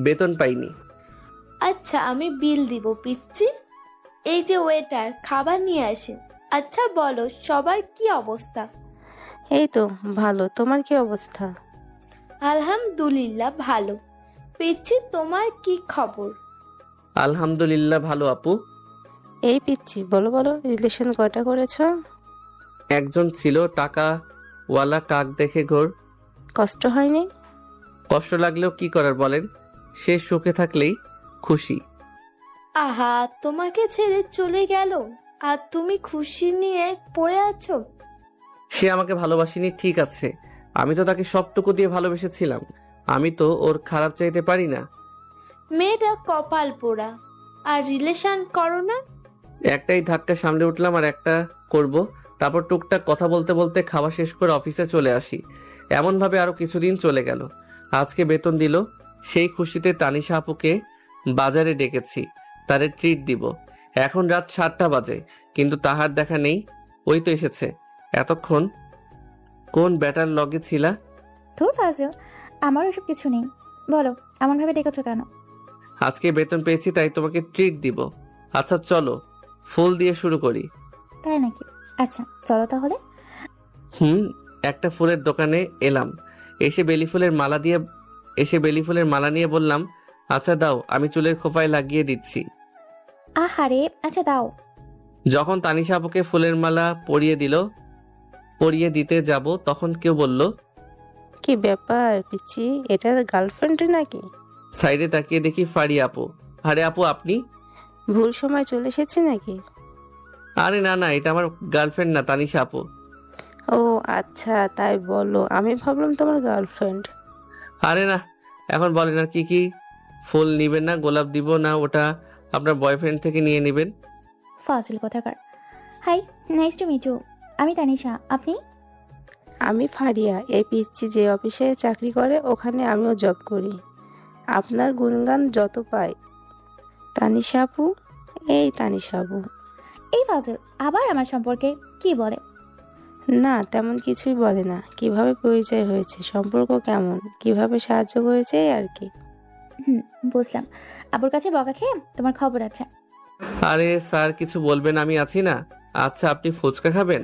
বেতন পাইনি। আচ্ছা আমি বিল দিব পিচ্ছি। এই যে ওয়েটার, খাবার নিয়ে আসেন। আচ্ছা বলো সবার কি অবস্থা? এই তো ভালো, তোমার কি অবস্থা? আলহামদুলিল্লাহ ভালো। পিচ্ছি তোমার কি খবর? আলহামদুলিল্লাহ ভালো আপু। এই পিচ্ছি, বলো বলো, রিলেশন কয়টা করেছ? একজন ছিল, টাকাওয়ালা, কাক দেখে ঘোর। কষ্ট হয়নি? কষ্ট লাগলেও কি করার বলেন, সে সুখে থাকলেই খুশি। আহা, তোমাকে ছেড়ে চলে গেল আর তুমি খুশি নিয়ে পড়ে আছো। সে আমাকে ভালোবাসেনি ঠিক আছে, আমি তো তাকে সবটুকু দিয়ে ভালোবেসেছিলাম। আমি তো ওর খারাপ চাইতে পারি না। মেয়েটা কপাল পোড়া। আর রিলেশন করো না? একটাই ধাক্কা সামলে উঠলাম, আর একটা করব। তারপর টুকটাক কথা বলতে বলতে খাওয়া শেষ করে অফিসে চলে আসি। এমনভাবে আরো কিছুদিন চলে গেল। আজকে বেতন দিল, সেই খুশিতে তানিশা আপুকে বাজারে ডেকেছি, তারে ট্রিট দিব। এখন রাত 7টা বাজে, কিন্তু তাহার দেখা নেই। ওই তো এসেছে। এতক্ষণ কোন ব্যাটার লগে ছিলা? ধুর ফাজিল, আমার ওসব কিছু নেই। বলো, এমনভাবে ডেকেছো কেন? আজকে বেতন পেয়েছি তাই তোমাকে ট্রিট দিব। আচ্ছা চলো, ফুল দিয়ে শুরু করি। তাই নাকি? আচ্ছা চলো তাহলে। একটা ফুলের দোকানে এলাম। এসে বেলি ফুলের মালা নিয়ে বললাম, আচ্ছা দাও, আমি চুলের খোপায় লাগিয়ে দিচ্ছি। আহারে, আচ্ছা দাও। যখন তানিশা আপুকে ফুলের মালা পরিয়ে দিতে যাব, তখন কেউ বলল, কি ব্যাপার পিচ্ছি, এটা গার্লফ্রেন্ড নাকি? সাইডে তাকিয়ে দেখি ফাড়ি আপু। আরে আপু আপনি? ভুল সময় চলে এসেছি নাকি? আরে না না, এটা আমার গার্লফ্রেন্ড না, তানিশা আপু। ও আচ্ছা, তাই বলো। আমি ভাবলাম তোমার গার্লফ্রেন্ড। আরে না, এখন বলেন আর কি ফুল নিবেন না? গোলাপ দিব না, ওটা আপনার বয়ফ্রেন্ড থেকে নিয়ে নেবেন। ফাজিল কোথাকার। Hi, nice to meet you. আমি তানিশা, আপনি? আমি ফারিয়া। এই পিচ্ছি যে অফিসে চাকরি করে ওখানে আমিও জব করি। আপনার গুণগান যত পাই। তানিশা আপু, এই তানিশা আপু। এই ফাজিল আবার আমার সম্পর্কে কি বলে? না তেমন কিছুই বলে না। কিভাবে পরিচয় হয়েছে, সম্পর্ক কেমন, কিভাবে সাহায্য করেছে, এই আর কি। বুঝলাম। আবুর কাছে বকা খেয়ে তোমার খবর আছে। আরে স্যার কিছু বলবেন, আমি আছি না। আচ্ছা আপনি ফুচকা খাবেন?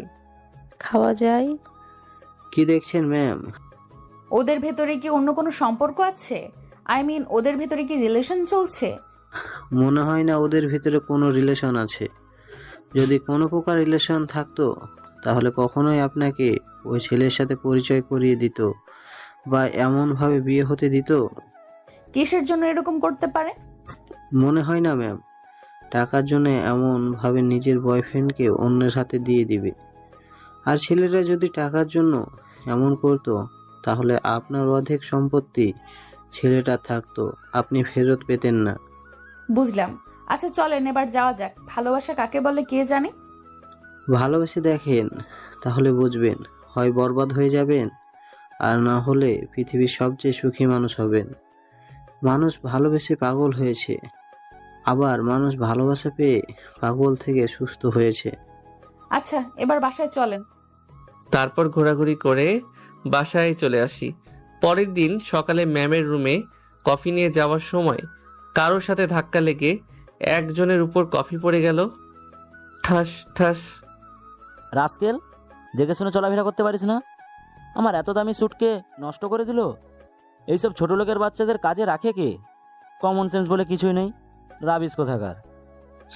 খাওয়া যায়। কি দেখছেন ম্যাম? ওদের ভেতরে কি অন্য কোনো সম্পর্ক আছে? ওদের ভেতরে কি রিলেশন চলছে? মনে হয় না ওদের ভিতরে কোনো রিলেশন আছে। যদি কোনো প্রকার রিলেশন থাকতো তাহলে কখনোই আপনাকে ওই ছেলের সাথে পরিচয় করিয়ে দিত বা এমনভাবে বিয়ে হতে দিত। কিসের জন্য এরকম করতে পারে? মনে হয় না ম্যাম। টাকার জন্য এমনভাবে নিজের বয়ফ্রেন্ডকে অন্যের হাতে দিয়ে দিবে। আর ছেলেরা যদি টাকার জন্য এমন করতো তাহলে আপনার অর্ধেক সম্পত্তি ছেলেটা থাকতো, আপনি ফেরত পেতেন না। বুঝলাম। আচ্ছা চলেন এবার যাওয়া যাক। ভালোবাসা কাকে বলে কে জানে? ভালোবেসে দেখেন, তাহলে বুঝবেন। হয় বরবাদ হয়ে যাবেন, আর না হলে পৃথিবীর সবচেয়ে সুখী মানুষ হবেন। মানুষ ভালোবেসে পাগল হয়েছে, আবার মানুষ ভালোবাসা পেয়ে পাগল থেকে সুস্থ হয়েছে। আচ্ছা এবার বাসায় চলেন। তারপর ঘোরাঘুরি করে বাসায় চলে আসি। পরের দিন সকালে ম্যামের রুমে কফি নিয়ে যাওয়ার সময় কারোর সাথে ধাক্কা লেগে একজনের উপর কফি পড়ে গেল। ঠাস ঠাস। রাস্কেল, দেখে শুনে চলাফেরা করতে পারিস না? আমার এত দামি স্যুটকে নষ্ট করে দিল। এইসব ছোট লোকের বাচ্চাদের কাজে রাখে কে? কমন সেন্স বলে কিছুই নেই, রাবিশ কোথাকার।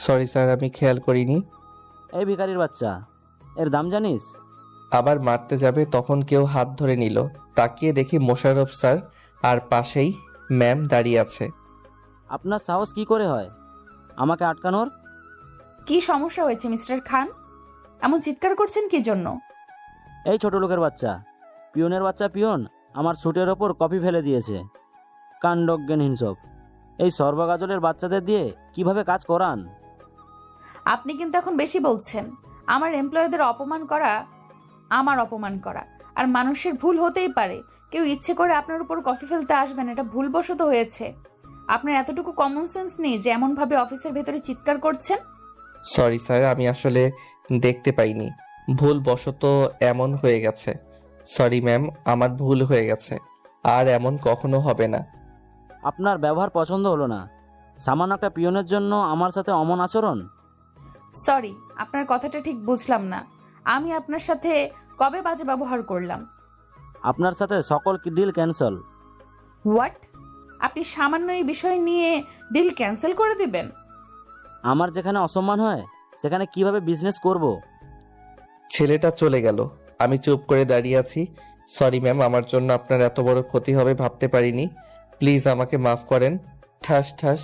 সরি স্যার, আমি খেয়াল করিনি। এই ভিখারির বাচ্চা, এর দাম জানিস? আবার মারতে যাবে তখন কেউ হাত ধরে নিল। তাকিয়ে দেখি মোশাররফ স্যার আর পাশেই ম্যাম দাঁড়িয়ে আছে। আপনার সাহস কি করে হয় আমাকে আটকানোর? কি সমস্যা হয়েছে মিস্টার খান? এমন চিৎকার করছেন কি জন্য? এই ছোট লোকের বাচ্চা, পিয়নের বাচ্চা পিয়ন আমার স্যুটের ওপর কপি ফেলে দিয়েছে। কাণ্ডজ্ঞানহীন সব। এই সর্বগাজলের বাচ্চাদের দিয়ে কিভাবে কাজ করান? আপনি কিন্তু এখন বেশি বলছেন। আমার এমপ্লয়ীদের অপমান করা আমার অপমান করা। আর মানুষের ভুল হতেই পারে। কেউ ইচ্ছে করে আপনার উপর কফি ফেলতে আসবেন, এটা ভুলবশত হয়েছে। আপনার এতটুকু কমন সেন্স নেই যে এমনভাবে অফিসের ভেতরে চিৎকার করছেন। সরি স্যার, আমি আসলে দেখতে পাইনি, ভুলবশত এমন হয়ে গেছে। সরি ম্যাম, আমার ভুল হয়ে গেছে, আর এমন কখনো হবে না। আপনার ব্যবহার পছন্দ হলো না। সামান্য একটা পিয়নের জন্য আমার সাথে অমন আচরণ? সরি, আপনার কথাটা ঠিক বুঝলাম না। আমি আপনার সাথে কবে বাজে ব্যবহার করলাম? আপনার সাথে সকল ডিল ক্যান্সেল। হোয়াট? আপনি সামান্য এই বিষয় নিয়ে ডিল ক্যান্সেল করে দিবেন? আমার যেখানে অসম্মান হয় সেখানে কিভাবে বিজনেস করব? ছেলেটা চলে গেল, আমি চুপ করে দাঁড়িয়ে আছি। সরি ম্যাম, আমার জন্য আপনার এত বড় ক্ষতি হবে ভাবতে পারিনি। প্লিজ আমাকে মাফ করেন। ঠাস ঠাস।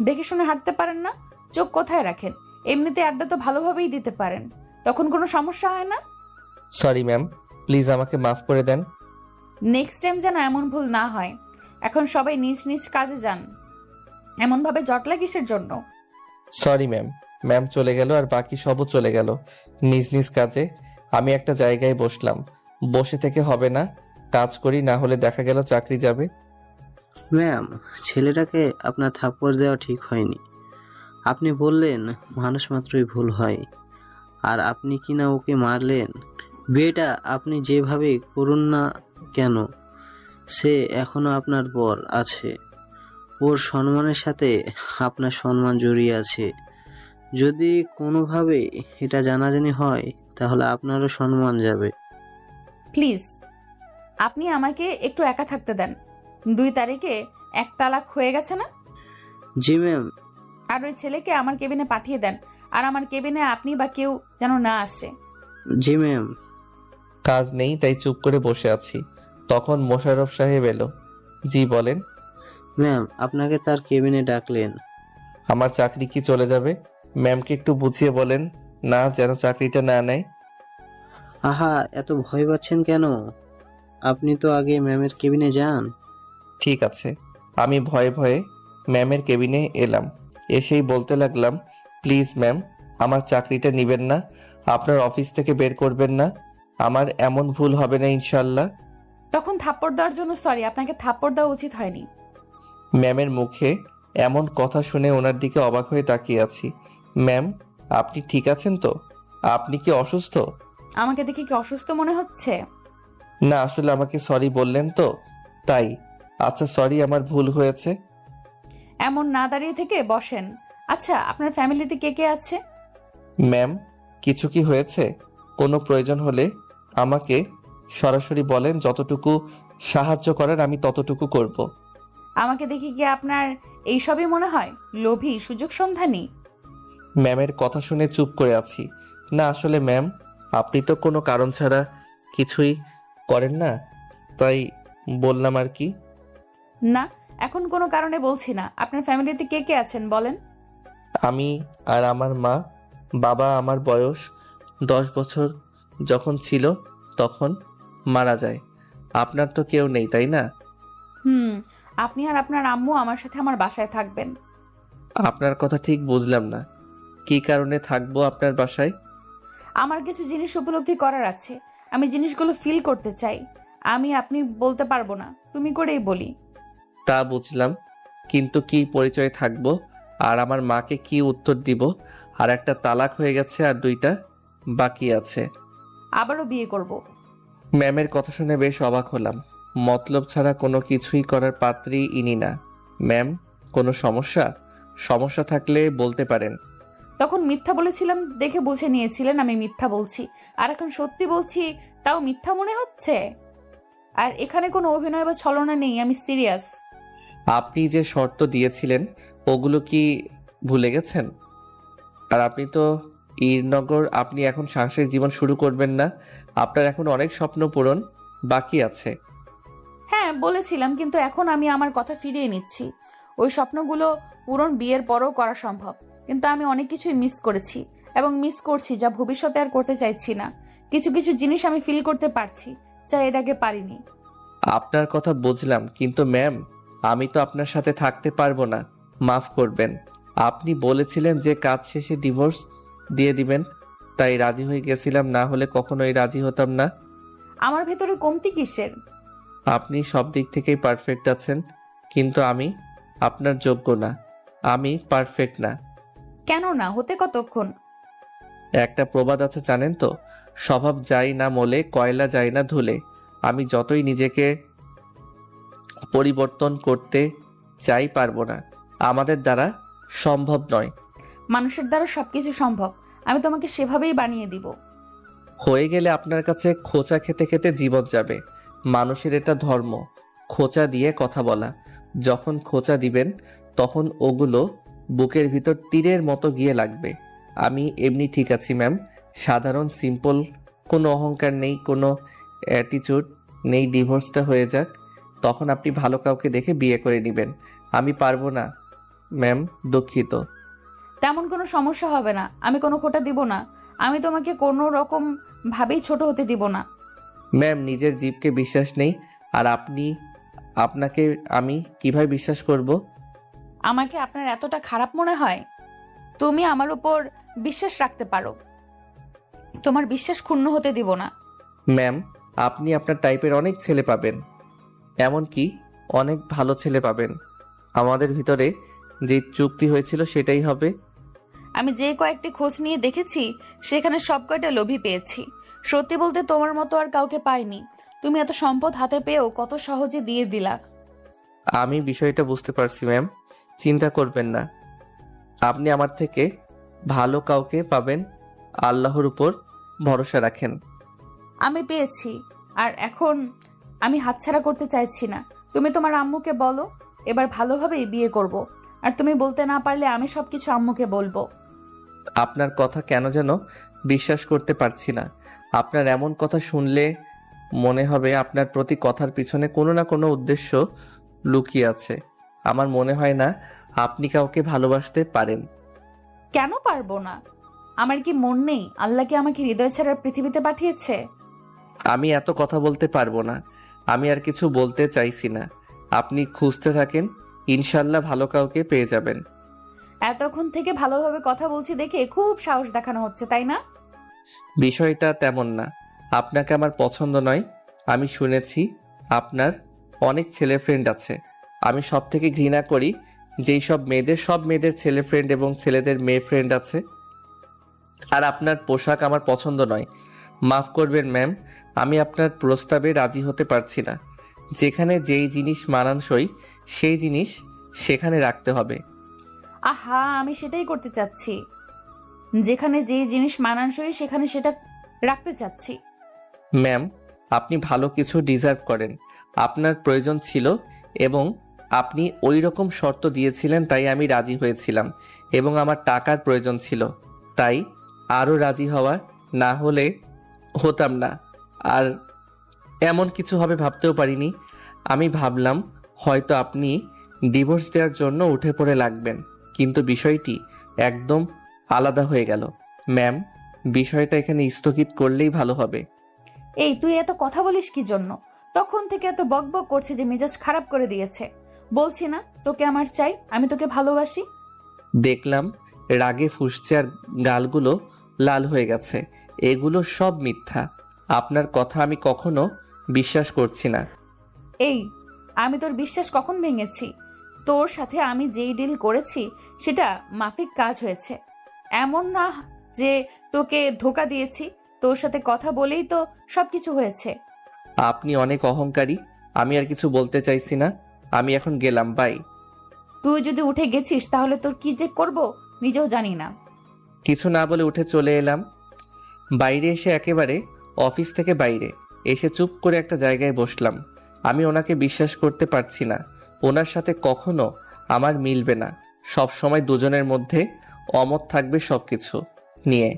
দেখে শুনে হাঁটতে পারেন না? চোখ কোথায় রাখেন? এমনিতে আড্ডা তো ভালোভাবেই দিতে পারেন, তখন কোনো সমস্যা হয় না। সরি ম্যাম, প্লিজ আমাকে মাফ করে দেন। নেক্সট টাইম যেন এমন ভুল না হয়। এখন সবাই নিজ নিজ কাজে যান। এমনভাবে জটলা কিসের জন্য? Sorry ma'am. ম্যাম চলে গেল আর বাকি সবও চলে গেল নিজ নিজ কাজে। আমি একটা জায়গায় বসলাম। বসে থেকে হবে না, কাজ করি, না হলে দেখা গেল চাকরি যাবে। ম্যাম, ছেলেটাকে আপনার থাপ্পড় দেওয়া ঠিক হয়নি। আপনি বললেন মানুষ মাত্রই ভুল হয়, আর আপনি কিনা ওকে মারলেন। বিয়েটা আপনি যেভাবে করুন না কেন, সে এখনো আপনার বর আছে। ওর সম্মানের সাথে আপনার সম্মান জড়িয়ে আছে। যদি কোনোভাবে এটা জানাজানি হয় তাহলে আপনারও সম্মান যাবে। প্লিজ আপনি আমাকে একটু একা থাকতে দেন। 2 তারিখে 1 তালাক হয়ে গেছে না? জি ম্যাম। আর ওই ছেলেকে আমার কেবিনে পাঠিয়ে দেন। আর আমার কেবিনে আপনি বা কেউ যেন না আসে। জি ম্যাম। কাজ নেই তাই চুপ করে বসে আছি। তখন মোশাররফ সাহেব এলো। জি বলেন। ম্যাম, আপনাকে তার কেবিনে ডাকলেন। আমার চাকরি কি চলে যাবে? ম্যামকে একটু বুঝিয়ে বলেন না, যেন চাকরিটা না নেয়। আহা, এত ভয় পাচ্ছেন কেন? আপনি তো আগে ম্যামের কেবিনে যান। ঠিক আছে। আমি ভয়ে ভয়ে ম্যামের কেবিনে এলাম। এসেই বলতে লাগলাম, প্লিজ ম্যাম, আমার চাকরিটা নিবেন না, আপনার অফিস থেকে বের করবেন না। আমার এমন ভুল হবে না ইনশাল্লাহ। তখন থাপ্পড় দেওয়ার জন্য সরি, আপনাকে থাপ্পড় দেওয়া উচিত হয়নি। ম্যামের মুখে এমন কথা শুনে ওনার দিকে অবাক হয়ে তাকিয়ে আছি। ম্যাম, আপনি ঠিক আছেন তো? আপনি কি অসুস্থ? আমাকে দেখে কি অসুস্থ মনে হচ্ছে? না, আসলে আমাকে সরি বললেন তো তাই। আচ্ছা সরি, আমার ভুল হয়েছে। এমন না দাঁড়িয়ে থেকে বসেন। আচ্ছা, আপনার ফ্যামিলিতে কে কে আছে? ম্যাম, কিছু কি হয়েছে? কোনো প্রয়োজন হলে আমাকে সরাসরি বলেন, যতটুকু সাহায্য করার আমি ততটুকু করব। আমাকে দেখে কি আপনার এইসবই মনে হয়? লোভী, সুযোগ সন্ধানী? ম্যামের কথা শুনে চুপ করে আছি। না আসলে ম্যাম, আপনি তো কোনো কারণ ছাড়া কিছুই করেন না, তাই বললাম আর কি। না, এখন কোনো কারণে বলছি না। আপনার ফ্যামিলিতে কে কে আছেন বলেন? আমি আর আমার মা। বাবা আমার বয়স 10 বছর যখন ছিল তখন মারা যায়। আপনার তো কেউ নেই তাই না? আপনি আর আপনার আম্মু আমার সাথে আমার বাসায় থাকবেন। আপনার কথা ঠিক বুঝলাম না, কি কারণে থাকবো আপনার বাসায়? আমার কিছু জিনিস উপলব্ধি করার আছে। আমি জিনিসগুলো ফিল করতে চাই। আপনি বলতে পারবো না, তুমি করেই বলি। তা বুঝলাম, কিন্তু কি পরিচয় থাকবো? আর আমার মাকে কি উত্তর দিব? আর একটা তালাক হয়ে গেছে আর 2টা বাকি আছে। আবারও বিয়ে করব। ম্যামের কথা শুনে বেশ অবাক হলাম। মতলব ছাড়া কোনো কিছুই করার পাত্রী ইনি না। ম্যাম, কোনো সমস্যা? সমস্যা থাকলে বলতে পারেন। তখন মিথ্যা বলেছিলাম দেখে বুঝে নিয়েছিলেন আমি মিথ্যা বলছি, আর এখন সত্যি বলছি তাও মিথ্যা মনে হচ্ছে? আর এখানে কোনো অভিনয় বা ছলনা নেই, আমি সিরিয়াস। আপনি যে শর্ত দিয়েছিলেন ওগুলো কি ভুলে গেছেন? আর আপনি তো ঈরনগর, আপনি এখন সাংসারিক জীবন শুরু করবেন না? আপনার এখন অনেক স্বপ্ন পূরণ বাকি আছে। হ্যাঁ বলেছিলাম, কিন্তু এখন আমি আমার কথা ফিরিয়ে নিচ্ছি। ওই স্বপ্নগুলো পূরণ বিয়ের পরও করা সম্ভব, কিন্তু আমি অনেক কিছুই মিস করেছি এবং মিস করছি, যা ভবিষ্যতে আর করতে চাইছি না। কিছু কিছু জিনিস আমি ফিল করতে পারছি, যা এর আগে পারিনি। আপনার কথা বুঝলাম, কিন্তু ম্যাম আমি তো আপনার সাথে থাকতে পারবো না। মাফ করবেন, আপনি বলেছিলেন যে কাজ শেষে ডিভোর্স দিয়ে দিবেন, তাই রাজি হয়ে গেছিলাম, না হলে কখনোই রাজি হতাম না। আমার ভেতরে কমতি কিসের? আপনি সব দিক থেকেই পারফেক্ট আছেন, কিন্তু আমি আপনার যোগ্য না। আমি পারফেক্ট না। কেন না হতে? কতক্ষণ? একটা প্রবাদ আছে জানেন তো, স্বভাব যায় না মলে, কয়লা যায় না ধুলে। আমি যতই নিজেকে পরিবর্তন করতে চাই পারবো না, আমাদের দ্বারা সম্ভব নয়। মানুষের দ্বারা সবকিছু সম্ভব, আমি তোমাকে সেভাবেই বানিয়ে দিব। হয়ে গেলে আপনার কাছে খোঁচা খেতে খেতে জীবন যাবে। মানুষের এটা ধর্ম, খোঁচা দিয়ে কথা বলা। যখন খোঁচা দিবেন তখন ওগুলো বুকের ভিতর তীরের মতো গিয়ে লাগবে। আমি এমনি ঠিক আছি ম্যাম, সাধারণ সিম্পল, কোনো অহংকার নেই, কোনো অ্যাটিটিউড নেই। ডিভোর্সটা হয়ে যাক, তখন আপনি ভালো কাউকে দেখে বিয়ে করে নেবেন। আমি পারবো না ম্যাম, দুঃখিত। তেমন কোনো সমস্যা হবে না, আমি কোনো খোটা দিব না। আমি তোমাকে কোনো রকম ভাবেই ছোট হতে দিব না। ম্যাম নিজের জীবকে বিশ্বাস নেই, আর আপনাকে আমি কিভাবে বিশ্বাস করব? আমাকে আপনার এতটা খারাপ মনে হয়? তুমি আমার উপর বিশ্বাস রাখতে পারো, তোমার বিশ্বাস ক্ষুণ্ণ হতে দিব না। ম্যাম আপনি আপনার টাইপের অনেক ছেলে পাবেন, এমনকি অনেক ভালো ছেলে পাবেন। আমাদের ভিতরে যে চুক্তি হয়েছিল সেটাই হবে। আমি যে কয়েকটি খোঁজ নিয়ে দেখেছি সেখানে সব কয়টা লোভী পেয়েছি। সত্যি বলতে তোমার মতো আর কাউকে পাইনি। তুমি এত সম্পদ হাতে পেয়েও কত সহজে দিয়ে দিলা। আমি বিষয়টা বুঝতে পারছি ম্যাম, চিন্তা করবেন না। আপনি আমার থেকে ভালো কাউকে পাবেন, আল্লাহর উপর ভরসা রাখেন। আমি পেয়েছি, আর এখন আমি হাতছাড়া করতে চাইছি না। তুমি তোমার আম্মুকে বলো এবার ভালোভাবেই বিয়ে করব, আর তুমি বলতে না পারলে আমি সবকিছু আম্মুকে বলবো। আপনার কথা কেন যেন বিশ্বাস করতে পারছি না। আপনার এমন কথা শুনলে মনে হবে আপনার প্রতি কথার পিছনে কোনো না কোনো উদ্দেশ্য লুকিয়ে আছে। আমার মনে হয় না আপনি কাউকে ভালোবাসতে পারেন। কেন পারবো না? আমার কি মন নেই? আল্লাহ কি আমাকে হৃদয় ছাড়া পৃথিবীতে পাঠিয়েছে? আমি এত কথা বলতে পারবো না, আমি আর কিছু বলতে চাইছি না। আপনি খুঁজতে থাকেন, ইনশাল্লাহ ভালো কাউকে পেয়ে যাবেন। এতক্ষণ থেকে ভালোভাবে কথা বলছি দেখে খুব সাহস দেখানো হচ্ছে, তাই না? বিষয়টা তেমন না, আপনাকে আমার পছন্দ নয়। আমি শুনেছি আপনার অনেক ছেলে ফ্রেন্ড আছে। আমি সব থেকে ঘৃণা করি যেই সব মেয়েদের ছেলে ফ্রেন্ড এবং ছেলেদের মেয়ে ফ্রেন্ড আছে। আর আপনার পোশাক আমার পছন্দ নয়। মাফ করবেন ম্যাম, আমি আপনার প্রস্তাবে রাজি হতে পারছি না। যেখানে যেই জিনিস মানানসই সেই জিনিস সেখানে রাখতে হবে। আহা, আমি সেটাই করতে চাচ্ছি। যেখানে যে জিনিস মানানসই সেখানে সেটা রাখতে চাচ্ছি। ম্যাম আপনি ভালো কিছু ডিজার্ভ করেন, আপনার প্রয়োজন ছিল এবং আপনি ওই রকম শর্ত দিয়েছিলেন, তাই আমি রাজি হয়েছিলাম। এবং আমার টাকার প্রয়োজন ছিল, তাই আরও রাজি হওয়া, না হলে হতাম না। আর এমন কিছু হবে ভাবতেও পারিনি। আমি ভাবলাম হয়তো আপনি ডিভোর্স দেওয়ার জন্য উঠে পড়ে লাগবেন, কিন্তু বিষয়টি একদম আলাদা হয়ে গেল। ম্যাম বিষয়টা এখানে স্থগিত করলেই ভালো হবে। এই তুই এত কথা বলিস কি জন্য? তখন থেকে এত বকবক করছে যে মেজাজ খারাপ করে দিয়েছে। বলছি না তোকে আমার চাই, আমি তোকে ভালোবাসি। দেখলাম রাগে ফুঁসছে আর গালগুলো লাল হয়ে গেছে। এগুলো সব মিথ্যা, আপনার কথা আমি কখনো বিশ্বাস করছি না। এই আমি তোর বিশ্বাস কখন ভেঙেছি? তোর সাথে আমি যেই ডিল করেছি সেটা মাফিক কাজ হয়েছে। এমন না যে তোকে ধোকা দিয়েছি, তোর সাথে কথা বলেই তো সবকিছু হয়েছে। আপনি অনেক অহংকারী, আমি আর কিছু বলতে চাইছি না। আমি এখন গেলাম, বাই। তুই যদি উঠে গেছিস তাহলে তোর কি যে করব নিজেও জানি না। কিছু না বলে উঠে চলে এলাম। বাইরে এসে একেবারে অফিস থেকে বাইরে এসে চুপ করে একটা জায়গায় বসলাম। আমি ওনাকে বিশ্বাস করতে পারছি না। ওনার সাথে কখনো আমার মিলবে না। সব সময় দুজনের মধ্যে অমত থাকবে সবকিছু নিয়ে।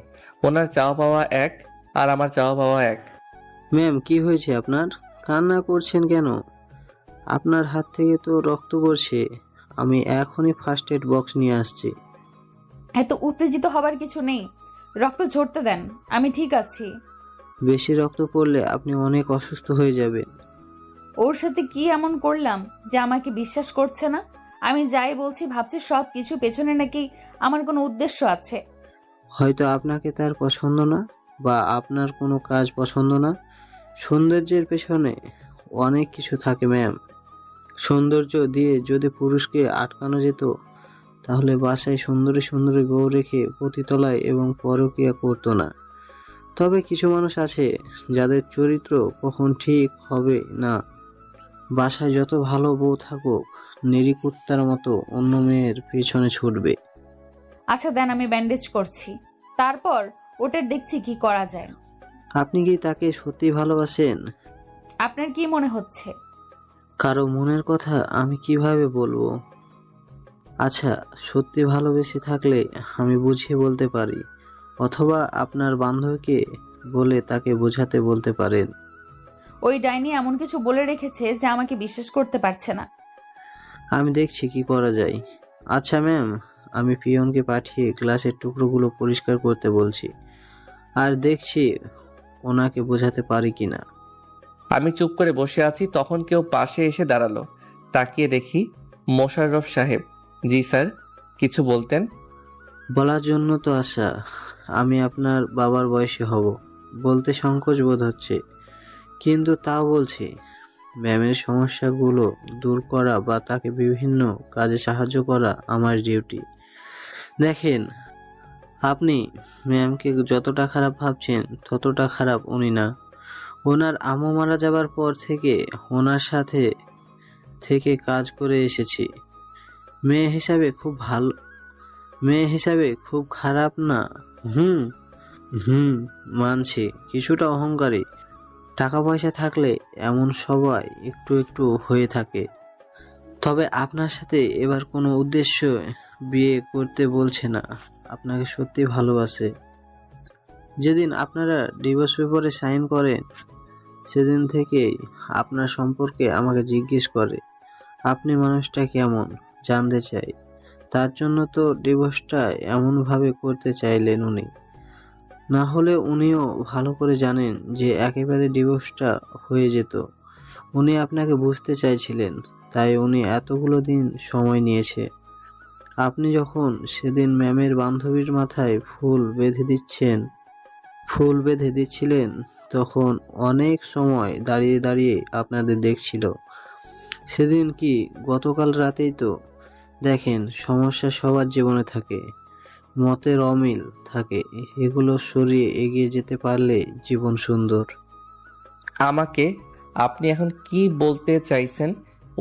ওনার চাওয়া পাওয়া এক আর আমার চাওয়া পাওয়া এক। ম্যাম, কি হয়েছে আপনার? কান্না করছেন কেন? আপনার হাত থেকে তো রক্ত পড়ছে। আমি এখনই ফার্স্ট এড বক্স নিয়ে আসছি। এত উত্তেজিত হবার কিছু নেই, রক্ত ঝরতে দেন, আমি ঠিক আছি। বেশি রক্ত পড়লে আপনি অনেক অসুস্থ হয়ে যাবেন। ওর সাথে কি এমন করলাম যে আমাকে বিশ্বাস করছে না? আমি যাই বলছি ভাবছি সব কিছু পেছনে নাকি আমার কোনো উদ্দেশ্য আছে। হয়তো আপনাকে তার পছন্দ না, বা আপনার কোনো কাজ পছন্দ না। সৌন্দর্যের পেছনে অনেক কিছু থাকে ম্যাম। সৌন্দর্য দিয়ে যদি পুরুষকে আটকানো যেত, তাহলে বাসায় সুন্দরী সুন্দরী বউ রেখে পতিতলায় এবং পরকীয়া করতো না। তবে কিছু মানুষ আছে যাদের চরিত্র কখন ঠিক হবে না। বাসায় যত ভালো বউ থাকুক, নিরিকুত্তার মতো অন্য মেয়ের পেছনে ছুটবে। আচ্ছা দেন, আমি ব্যান্ডেজ করছি, তারপর ওটার দেখছি কি করা যায়। আপনি কি তাকে সত্যি ভালোবাসেন? আপনার কি মনে হচ্ছে? কারো মনের কথা আমি কিভাবে বলবো? আচ্ছা, সত্যি ভালোবেসে থাকলে আমি বুঝিয়ে বলতে পারি, অথবা আপনার বান্ধবীকে বলে তাকে বোঝাতে বলতে পারেন। ওই ডাইনি এমন কিছু বলে রেখেছে যে আমাকে বিশ্বাস করতে পারছে না। আমি দেখছি কি করা যায়। আচ্ছা ম্যাম, আমি পিয়নকে পাঠিয়ে গ্লাসের টুকরোগুলো পরিষ্কার করতে বলছি, আর দেখছি ওনাকে বোঝাতে পারি কিনা। আমি চুপ করে বসে আছি, তখন কেউ পাশে এসে দাঁড়ালো। তাকিয়ে দেখি মোশাররফ সাহেব। জি স্যার, কিছু বলতেন? বলার জন্য তো আসা। আমি আপনার বাবার বয়সী হব, বলতে সংকোচ বোধ হচ্ছে, কিন্তু তাও বলছি। ম্যামের সমস্যাগুলো দূর করা বা তাকে বিভিন্ন কাজে সাহায্য করা আমার ডিউটি। দেখেন, আপনি ম্যামকে যতটা খারাপ ভাবছেন ততটা খারাপ উনি না। ওনার আম্মু মারা যাবার পর থেকে ওনার সাথে থেকে কাজ করে এসেছি। মেয়ে হিসাবে খুব খারাপ না। মানছি কিছুটা অহংকারী। টাকা পয়সা থাকলে এমন সবাই একটু একটু হয়ে থাকে। তবে আপনার সাথে এবার কোনো উদ্দেশ্য বিয়ে করতে বলছে না, আপনাকে সত্যি ভালোবাসে। যেদিন আপনারা ডিভোর্স পেপারে সাইন করেন, সেদিন থেকেই আপনার সম্পর্কে আমাকে জিজ্ঞেস করে। আপনি মানুষটা কেমন জানতে চাই। তার জন্য তো ডিভোর্সটা এমনভাবে করতে চাইলেন উনি। না হলে উনিও ভালো করে জানেন যে একেবারে ডিভোর্সটা হয়ে যেত। উনি আপনাকে বুঝতে চাইছিলেন, তাই উনি এতগুলো দিন সময় নিয়েছে। আপনি যখন সেদিন ম্যামের বান্ধবীর মাথায় ফুল বেঁধে দিচ্ছিলেন, তখন অনেক সময় দাঁড়িয়ে দাঁড়িয়ে আপনাদের দেখছিল। সেদিন কি গতকাল রাতেই তো। দেখেন, সমস্যা সবার জীবনে থাকে, মতের অমিল থাকে, এগুলো সরিয়ে এগিয়ে যেতে পারলে জীবন সুন্দর। আমাকে আপনি এখন কি বলতে চাইছেন?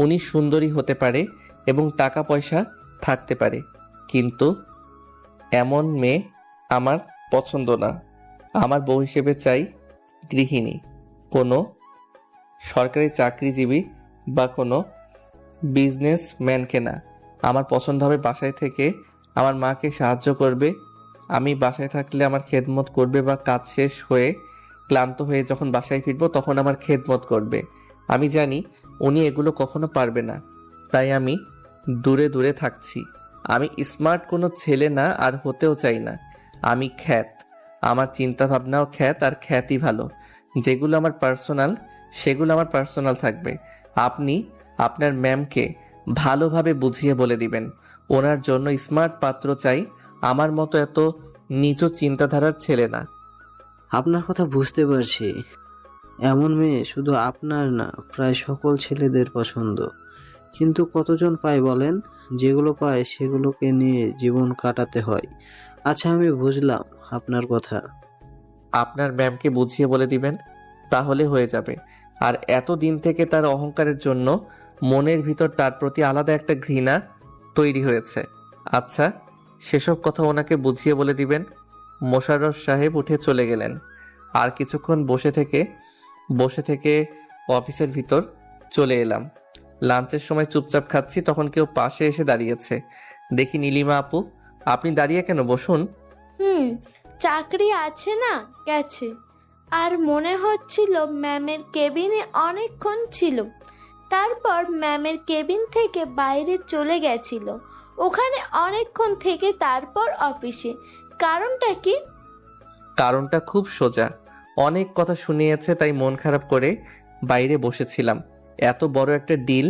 উনি সুন্দরী হতে পারে এবং টাকা পয়সা থাকতে পারে, কিন্তু এমন মেয়ে আমার পছন্দ না। আমার বউ হিসেবে চাই গৃহিণী, কোনো সরকারি চাকরিজীবী বা কোনো বিজনেসম্যানকে না। আমার পছন্দ হবে বাসায় থেকে আমার মাকে সাহায্য করবে। আমি বাসায় থাকলে আমার খেদমত করবে, বা কাজ শেষ হয়ে ক্লান্ত হয়ে যখন বাসায় ফিরবো তখন আমার খেদমত করবে। আমি জানি উনি এগুলো কখনো পারবে না, তাই আমি দূরে দূরে থাকছি। আমি স্মার্ট কোনো ছেলে না, আর হতেও চাই না। আমি খ্যাত, আমার চিন্তা ভাবনাও খ্যাত, আর খ্যাতই ভালো। যেগুলো আমার পার্সোনাল সেগুলো আমার পার্সোনাল থাকবে। আপনি আপনার ম্যামকে ভালোভাবে বুঝিয়ে বলে দিবেন ওনার জন্য স্মার্ট পাত্র চাই, আমার মতো এত নিচু চিন্তাধারার ছেলে না। আপনার কথা বুঝতে পারছি। এমন মেয়ে শুধু আপনার না, প্রায় সকল ছেলেদের পছন্দ। কিন্তু কতজন পায় বলেন? যেগুলো পায় সেগুলোকে নিয়ে জীবন কাটাতে হয়। আচ্ছা, আমি বুঝলাম আপনার কথা। আপনার ম্যামকে বুঝিয়ে বলে দিবেন, তাহলে হয়ে যাবে। আর এত দিন থেকে তার অহংকারের জন্য মনের ভিতর তার প্রতি আলাদা একটা ঘৃণা তৈরি হয়েছে। আচ্ছা, সেসব কথা ওনাকে বুঝিয়ে বলে দিবেন। মোশাররফ সাহেব উঠে চলে গেলেন। আর কিছুক্ষণ বসে থেকে অফিসের ভিতর চলে এলাম। লাঞ্চের সময় চুপচাপ খাচ্ছি, তখন কেউ পাশে এসে দাঁড়িয়েছে। দেখি নীলিমা আপু। আপনি দাঁড়িয়ে কেন? বসুন। চাকরি আছে না, গেছে। আর মনে হচ্ছিল ম্যামের কেবিনে অনেকক্ষণ ছিল, তারপর ম্যামের কেবিন থেকে বাইরে চলে গেছিল, ওখানে অনেকক্ষণ থেকে তারপর অফিসে। কারণটা কি? কারণটা খুব সোজা। অনেক কথা শুনিয়েছে, তাই মন খারাপ করে বাইরে বসেছিলাম। এত বড় একটা ডিল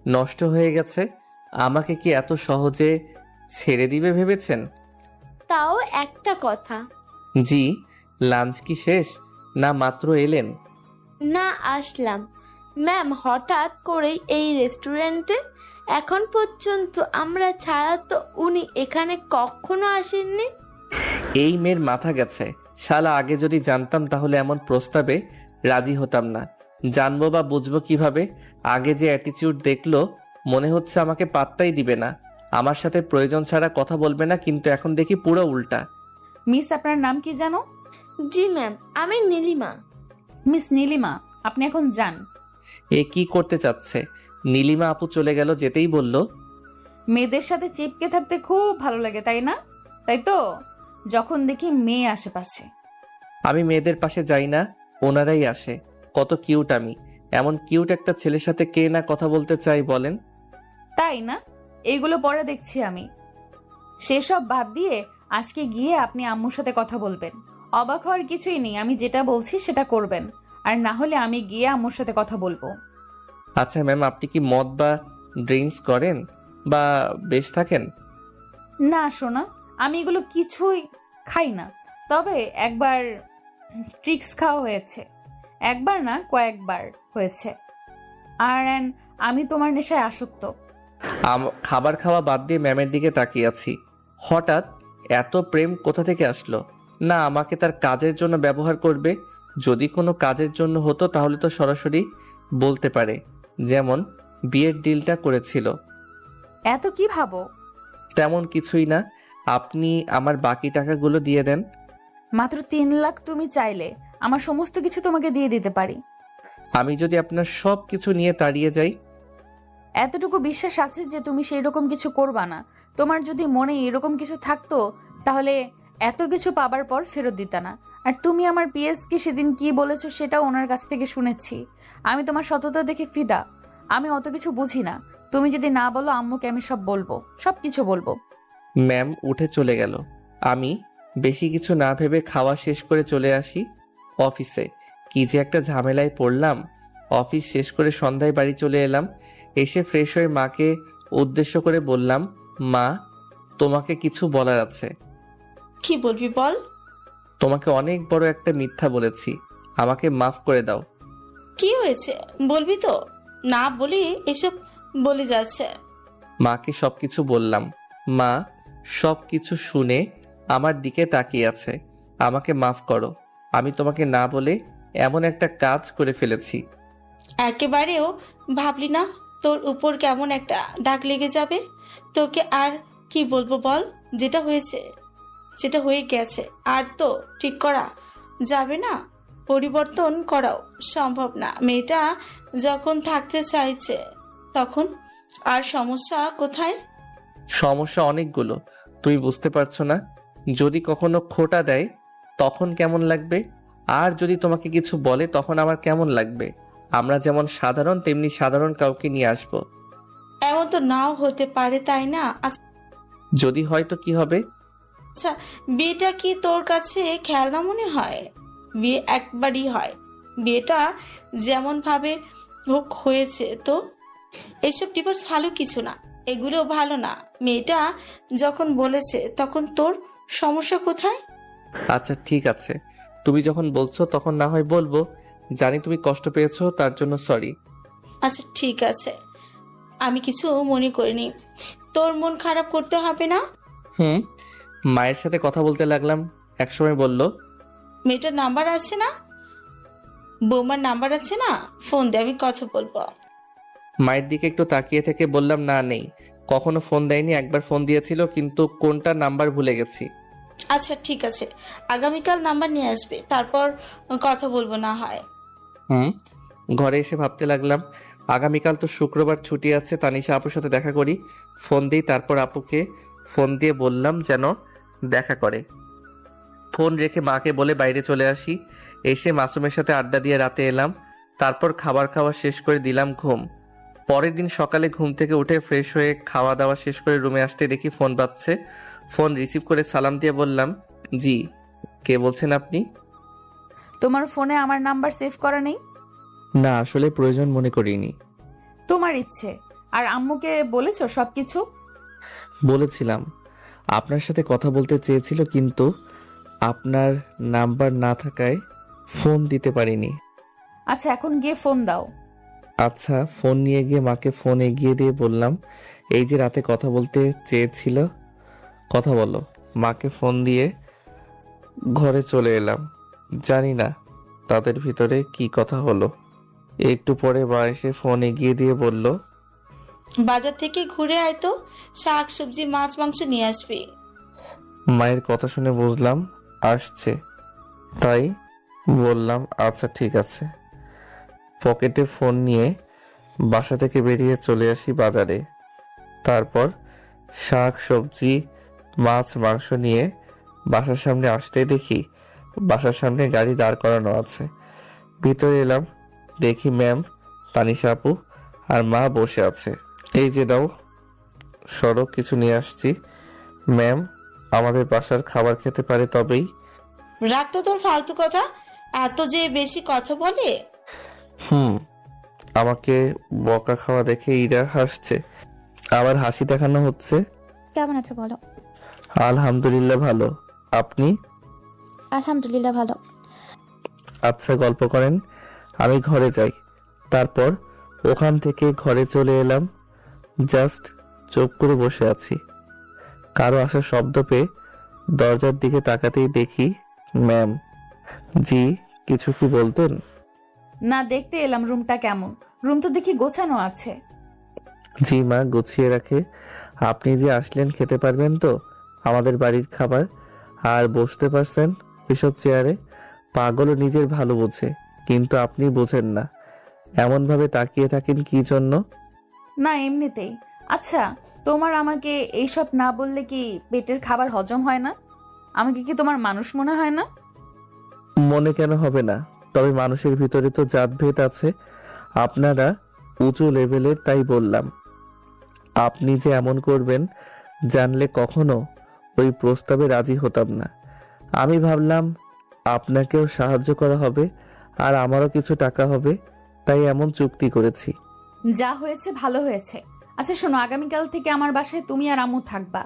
নষ্ট হয়ে গেছে, আমাকে কি এত সহজে ছেড়ে দিবে ভেবেছেন? তাও একটা কথা। জি, লাঞ্চ কি শেষ না মাত্র এলেন? না, আসলাম। ম্যাম হঠাৎ করেই এই রেস্টুরেন্টে, এখন পর্যন্ত আমরা ছাড়া তো উনি এখানে কখনো আসেননি। এই মেয়ের মাথা গেছে। শালা, আগে যদি জানতাম তাহলে এমন প্রস্তাবে রাজি হতাম না। জানবো বা বুঝবো কিভাবে? আগে যে অ্যাটিটিউড দেখলো, মনে হচ্ছে আমাকে পাত্তাই দিবে না, আমার সাথে প্রয়োজন ছাড়া কথা বলবে না, কিন্তু এখন দেখি পুরো উল্টা। মিস, আপনার নাম কি জানো? জি ম্যাম, আমি নীলিমা। মিস নীলিমা, আপনি এখন যান। এ কি করতে চাচ্ছে? নীলিমা আপু চলে গেল, যেতেই বলল, মেয়েদের সাথে চিপকে থাকতে খুব ভালো লাগে, তাই না? তাই তো, যখন দেখি মেয়ে আশেপাশে। আমি মেয়েদের পাশে যাই না, ওনারাই আসে। কত কিউট আমি। এমন কিউট একটা ছেলের সাথে কে না কথা বলতে চাই বলেন? তাই না? এইগুলো পরে দেখছি আমি। সেসব বাদ দিয়ে আজকে গিয়ে আপনি আম্মুর সাথে কথা বলবেন। অবাক হওয়ার কিছুই নেই, আমি যেটা বলছি সেটা করবেন। আর না হলে আমি গিয়ে আম্মুর সাথে কথা বলবো। আচ্ছা ম্যাম, আপনি কি মদ বা ড্রিঙ্কস করেন বা বেশ থাকেন? না সোনা, আমি এগুলো কিছুই খাই না। তবে একবার ট্রিক্স খাওয়া হয়েছে। একবার না, কয়েকবার হয়েছে। আর আমি তোমার নেশায় আসক্ত। খাবার খাওয়া বাদ দিয়ে ম্যামের দিকে তাকিয়ে আছি। হঠাৎ এত প্রেম কোথা থেকে আসলো? না আমাকে তার কাজের জন্য ব্যবহার করবে? যদি কোনো কাজের জন্য হতো তাহলে তো সরাসরি বলতে পারে, যেমন বিয়ের ডিলটা করেছিল। এত কি ভাবো? তেমন কিছুই না। আপনি আমার বাকি টাকাগুলো দিয়ে দেন। মাত্র 3 লাখ তুমি চাইলে আমার সমস্ত কিছু তোমাকে দিয়ে দিতে পারি। আমি যদি আপনার সব কিছু নিয়ে তাড়িয়ে যাই? এতটুকু বিশ্বাস আছে যে তুমি সেই রকম কিছু করবা না। তোমার যদি মনে এরকম কিছু থাকতো তাহলে এত কিছু পাবার পর ফেরত দিতা না। আর তুমি আমার পিএসকে সেদিন কি বলেছো সেটাও ওনার কাছ থেকে শুনেছি। আমি তোমার সততা দেখে ফিদা। আমি অত কিছু বুঝি না। তুমি যদি না বলো আম্মুকে আমি সব বলবো, সব কিছু বলবো। ম্যাম উঠে চলে গেল। আমি বেশি কিছু না ভেবে খাওয়া শেষ করে চলে আসি অফিসে। কি যে একটা ঝামেলায় পড়লাম। অফিস শেষ করে সন্ধ্যায় বাড়ি চলে এলাম। এসে ফ্রেশ হয়ে মাকে উদ্দেশ্য করে বললাম, মা, তোমাকে কিছু বলার আছে। কি বলবি বল। তোমাকে অনেক বড় একটা মিথ্যা বলেছি, আমাকে মাফ করে দাও। কি হয়েছে বলবি তো? না বলি এসব বলে যাচ্ছে। মাকে সবকিছু বললাম। মা সবকিছু শুনে আমার দিকে তাকিয়ে আছে। আমাকে মাফ করো, আমি তোমাকে না বলে এমন একটা কাজ করে ফেলেছি। একেবারেও ভাবলি না তোর উপর কেমন একটা দাগ লেগে যাবে। তোকে আর কি বলবো বল, যেটা হয়েছে সেটা হয়ে গেছে, আর তো ঠিক করা যাবে না, পরিবর্তন করাও সম্ভব না। মেয়েটা যখন থাকতে চাইছে তখন আর সমস্যা কোথায়? সমস্যা অনেকগুলো, তুমি বুঝতে পারছো না। যদি কখনো খোটা দেয় তখন কেমন লাগবে, আর যদি তোমাকে কিছু বলে তখন আমার কেমন লাগবে। আমরা যেমন সাধারণ তেমনি সাধারণ কাউকে নিয়ে আসবো। এমন তো নাও হতে পারে, তাই না? যদি হয় তো কি হবে? আচ্ছা, বিয়েটা কি তোর কাছে খেলনা মনে হয়? বিয়ে একবারই হয়। বিয়েটা যেমন ভাবে হোক হয়েছে তো। এসব ডিভোর্স ভালো কিছু না, এগুলো ভালো না। মেয়েটা যখন বলেছে তখন তোর সমস্যা কোথায়? আচ্ছা ঠিক আছে, তুমি যখন বলছো তখন না হয় বলবো। জানি তুমি কষ্ট পেয়েছো, তার জন্য সরি। আচ্ছা ঠিক আছে, আমি কিছু মনে করিনি। তোর মন খারাপ করতে হবে না। মায়ের সাথে কথা বলতে লাগলাম, একসময় বলল, মেয়েটার নাম্বার আছে না? বৌমার নাম্বার আছে না? ফোন দে, আমি কথা বলবো। মায়ের দিকে একটু তাকিয়ে থেকে বললাম, না নেই, কখনো ফোন দেয়নি। একবার ফোন দিয়েছিল কিন্তু কোনটা নাম্বার ভুলে গেছি। আচ্ছা ঠিক আছে, আগামীকাল নাম্বার নিয়ে আসবে, তারপর কথা বলবো না হয়। ঘরে এসে ভাবতে লাগলাম আগামীকাল তো শুক্রবার ছুটি আছে, তানিশা আপুর সাথে দেখা করি। ফোন দিই, তারপর আপুকে ফোন দিয়ে বললাম যেন দেখা করে। ফোন রেখে মাকে বলে বাইরে চলে আসি। এসে মাসুমের সাথে আড্ডা দিয়ে রাতে এলাম। তারপর খাবার খাওয়া শেষ করে দিলাম ঘুম। পরের দিন সকালে ঘুম থেকে উঠে ফ্রেশ হয়ে খাওয়া দাওয়া শেষ করে রুমে আসতে দেখি ফোন বাজছে। ফোন রিসিভ করে সালাম দিয়ে বললাম, জি, কে বলছেন আপনি? তোমার ফোনে আমার নাম্বার সেভ করা নেই? না, আসলে প্রয়োজন মনে করিনি। তোমার ইচ্ছে। আর আম্মুকে বলেছো সবকিছু? বলেছিলাম, আপনার সাথে কথা বলতে চেয়েছিল, কিন্তু আপনার নাম্বার না থাকায় ফোন দিতে পারিনি। আচ্ছা, এখন গিয়ে ফোন দাও। আচ্ছা, ফোন নিয়ে গিয়ে মাকে ফোন এগিয়ে দিয়ে বললাম, এই যে রাতে কথা বলতে চেয়েছিল, কথা বলো। মাকে ফোন দিয়ে ঘরে চলে এলাম। জানি না তাদের ভিতরে কি কথা হলো। একটু পরে মা এসে ফোন এগিয়ে দিয়ে বলল, বাজার থেকে ঘুরে আয় তো, শাক সবজি মাছ মাংস নিয়ে আসবি। মায়ের কথা শুনে বুঝলাম আসছে, তাই বললাম আচ্ছা ঠিক আছে। পকেটে ফোন নিয়ে বাসা থেকে বেরিয়ে চলে আসি বাজারে। তারপর শাক সবজি মাছ মাংস নিয়ে বাসার সামনে আসতেই দেখি বাসার সামনে গাড়ি দাঁড় করানো আছে। ভিতরে এলাম, দেখি ম্যাম, তানিশা আপু আর মা বসে আছে। এই যে দাও, সড়ক কিছু নিয়ে আসছি। ম্যাম, আমাদের বাসার খাবার খেতে পারে তবেই। রাখ তো তোর ফালতু কথা, এত যে বেশি কথা বলে। আমাকে বকা খাওয়া দেখে ইরা হাসছে, আবার হাসি দেখানো হচ্ছে। কেমন আছো বলো? আলহামদুলিল্লাহ ভালো, আপনি? আলহামদুলিল্লাহ ভালো। আচ্ছা, গল্প করেন, আমি ঘরে যাই। তারপর ওখান থেকে ঘরে চলে এলাম। জাস্ট চুপ করে বসে আছি। কারো আসার শব্দ পেয়ে দরজার দিকে তাকাতেই দেখি ম্যাম। জি, কিছু কি বলতেন? না, দেখতে এলাম রুমটা কেমন। রুম তো দেখি গোছানো আছে। জি মা, গুছিয়ে রাখে। আপনি যে আসলেন, খেতে পারবেন তো আমাদের বাড়ির খাবার? আর বসতে পারছেন এসব চেয়ারে? পাগলও নিজের ভালো বোঝে, কিন্তু আপনি বোঝেন না। এমনভাবে তাকিয়ে থাকেন কি জন্য? না, এমনিতেই। আচ্ছা, তোমার আমাকে এইসব না বললে কি পেটের খাবার হজম হয় না? আমাকে কি তোমার মানুষ মনে হয় না? মনে কেন হবে না? তবে মানুষের ভিতরে তো জাতভেদ আছে, আপনারা উঁচু লেভেলের, তাই বললাম। আপনি যে এমন করবেন জানলে কখনো ওই প্রস্তাবে রাজি হতাম না। আমি ভাবলাম আপনাকেও সাহায্য করা হবে আর আমারও কিছু টাকা হবে, তাই এমন চুক্তি করেছি। যা হয়েছে ভালো হয়েছে। আচ্ছা শোনো, আগামীকাল থেকে আমার বাসায় তুমি আর আম্মু থাকবা।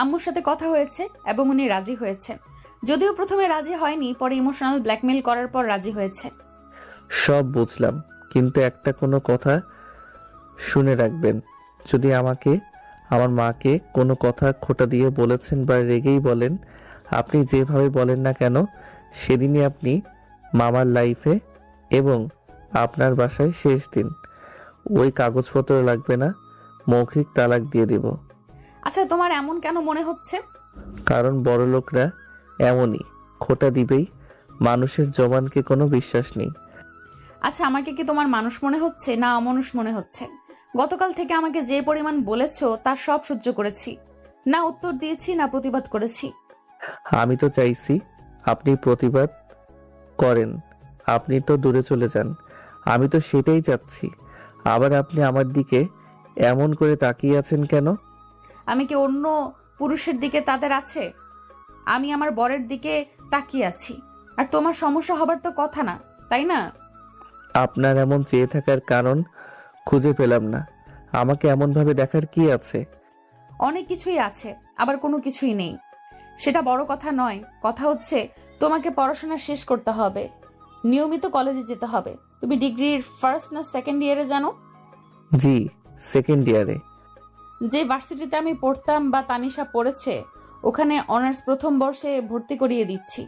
আম্মুর সাথে কথা হয়েছে এবং উনি রাজি হয়েছে। যদিও প্রথমে রাজি হয়নি, পরে ইমোশনাল ব্ল্যাকমেল করার পর রাজি হয়েছে। সব বুঝলাম, কিন্তু একটা কোনো কথা শুনে রাখবেন। যদি আমাকে, আমার মাকে কোনো কথা খোটা দিয়ে বলেছেন বা রেগেই বলেন, আপনি যেভাবে বলেন না কেন, সেদিনই আপনি মামার লাইফে এবং আপনার বাসায় শেষ দিন। ওই কাগজপত্র লাগবে না, মৌখিক তালাক দিয়ে দেব। আচ্ছা, তোমার এমন কেন মনে হচ্ছে? কারণ বড় লোকরা এমনই, খোটা দিবেই। মানুষের জবানকে কোনো বিশ্বাস নেই। আচ্ছা, আমাকে কি তোমার মানুষ মনে হচ্ছে না অমানুষ মনে হচ্ছে? গতকাল থেকে আমাকে যে পরিমাণ বলেছো তার সব সহ্য করেছি। না উত্তর দিয়েছি, না প্রতিবাদ করেছি। আমি তো চাইছি আপনি প্রতিবাদ করেন, আপনি তো দূরে চলে যান। আমি তো সেটাই চাচ্ছি। আবার আপনি আমার দিকে এমন করে তাকিয়ে আছেন কেন? আমি কি অন্য পুরুষের দিকে তাদের আছে? আমি আমার বরের দিকে তাকিয়ে আছি। আর তোমার সমস্যা হবার তো কথা না, তাই না? আপনার এমন চেয়ে থাকার কারণ খুঁজে পেলাম না। আমাকে এমন ভাবে দেখার কি আছে? অনেক কিছুই আছে, আবার কোনো কিছুই নেই। সেটা বড় কথা নয়। কথা হচ্ছে তোমাকে পড়াশোনা শেষ করতে হবে, নিয়মিত কলেজে যেতে হবে। তুমি ডিগ্রির ফার্স্ট না সেকেন্ড ইয়ারে জানো? জি, সেকেন্ড ইয়ারে। যে ভার্সিটিতে আমি পড়তাম বা তানিশা পড়েছে, ওখানে অনার্স প্রথম বর্ষে ভর্তি করিয়ে দিচ্ছি।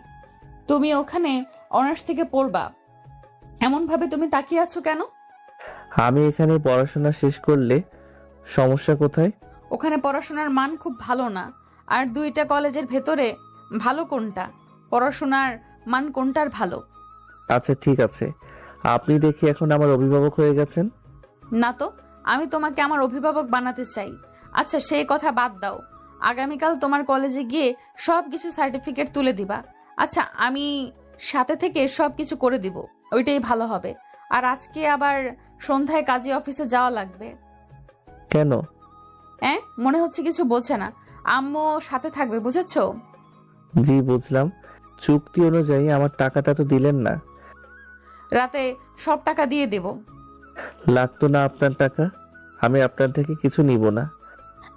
তুমি ওখানে অনার্স থেকে পড়বা। এমন ভাবে তুমি তাকিয়ে আছো কেন? আমি এখানে পড়াশোনা শেষ করলে সমস্যা কোথায়? ওখানে পড়াশোনার মান খুব ভালো না। আর 2টা কলেজের ভেতরে ভালো কোনটা, পড়াশোনার মান কোনটার ভালো? আচ্ছা ঠিক আছে, আপনি দেখি এখন আমার অভিভাবক হয়ে গেছেন। না তো, আমি তোমাকে আমার অভিভাবক বানাতে চাই। আচ্ছা সেই কথা বাদ দাও, আগামীকাল তোমার কলেজে গিয়ে সব কিছু সার্টিফিকেট তুলে দিবা। আচ্ছা আমি সাথে থেকে সব কিছু করে দিব, ওইটাই ভালো হবে। আর আজকে আবার সন্ধ্যায় কাজী অফিসে যাওয়া লাগবে। কেন? মনে হচ্ছে কিছু বলছে না। আম্মু সাথে থাকবে, বুঝেছো? জি বুঝলাম। চুক্তি অনুযায়ী আমার টাকাটা তো দিলেন না। রাতে সব টাকা দিয়ে দেব। লাগতো না আপনার টাকা, আমি আপনার থেকে কিছু নিব না।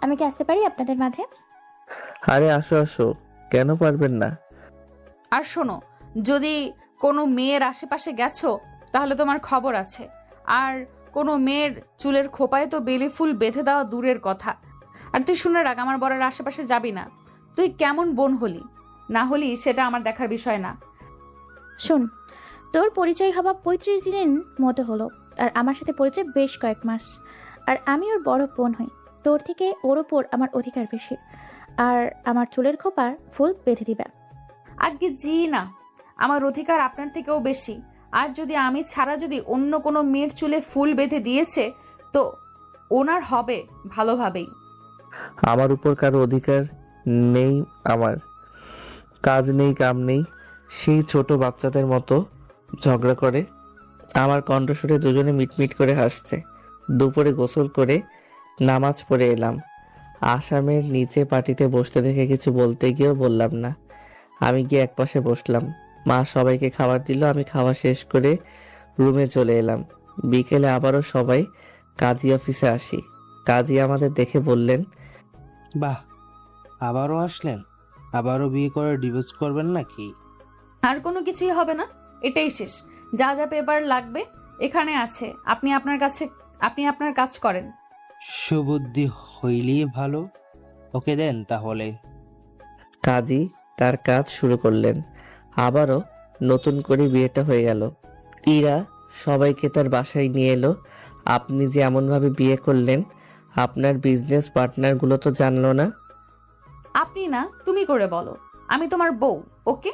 আমি কি আসতে পারি আপনাদের মাঝে? আরে আসো আসো, কেন পারবেন না? আর শোনো, যদি কোনো মেয়ের আশেপাশে গেছো তাহলে তোমার খবর আছে। আর কোনো মেয়ের চুলের খোপায় তো বেলি ফুল বেঁধে দেওয়া দূরের কথা। আর তুই শুনে রাখ, আমার বরের আশেপাশে যাবি না। তুই কেমন বোন হলি না হলি সেটা আমার দেখার বিষয় না। শোন, তোর পরিচয় হওয়া 35 দিনের মতো হলো, আর আমার সাথে পরিচয় বেশ কয়েক মাস। আর আমি ওর বড় বোন হই, তোর থেকে ওর ওপর আমার অধিকার বেশি। আর আমার চুলের খোপার ফুল বেঁধে দিবে। আগে জি না, আমার অধিকার আপনার থেকেও বেশি। আর যদি আমি ছাড়া যদি অন্য কোনো মেয়ের চুলে ফুল বেঁধে দিয়েছে তো ওনার হবে ভালোভাবেই। আমার উপর কারো অধিকার নেই। আমার কাজ নেই, কাম নেই, সেই ছোট বাচ্চাদের মতো ঝগড়া করে। আমার কণ্ঠস্বরে দুজনে মিটমিট করে হাসছে। দুপুরে গোসল করে নামাজ পড়ে এলাম। আসামের নিচে পার্টিতে বসতে দেখে কিছু বলতে গিয়েও বললাম না। আমি গিয়ে একপাশে বসলাম। মা সবাইকে খাবার দিল। আমি খাওয়া শেষ করে রুমে চলে এলাম। বিকেলে আবারও সবাই কাজী অফিসে আসি। কাজী আমাদের দেখে বললেন, বাহ, আবারও আসলেন? আবারও বিয়ে করে ডিভোর্স করবেন নাকি? আর কোনো কিছুই হবে না, এটাই শেষ। যা যা পেপার লাগবে এখানে আছে, আপনি আপনার কাজ করেন। সুবুদ্ধি হইলেই ভালো। ওকে দেন তাহলে। কাজী তার কাজ শুরু করলেন। আবারও নতুন করে বিয়েটা হয়ে গেল। ইরা সবাইকে তার বাসায় নিয়ে এলো। আপনি যে এমনভাবে বিয়ে করলেন, আপনার বিজনেস পার্টনারগুলো তো জানলো না? আপনি না, তুমি করে বলো, আমি তোমার বউ। ওকে,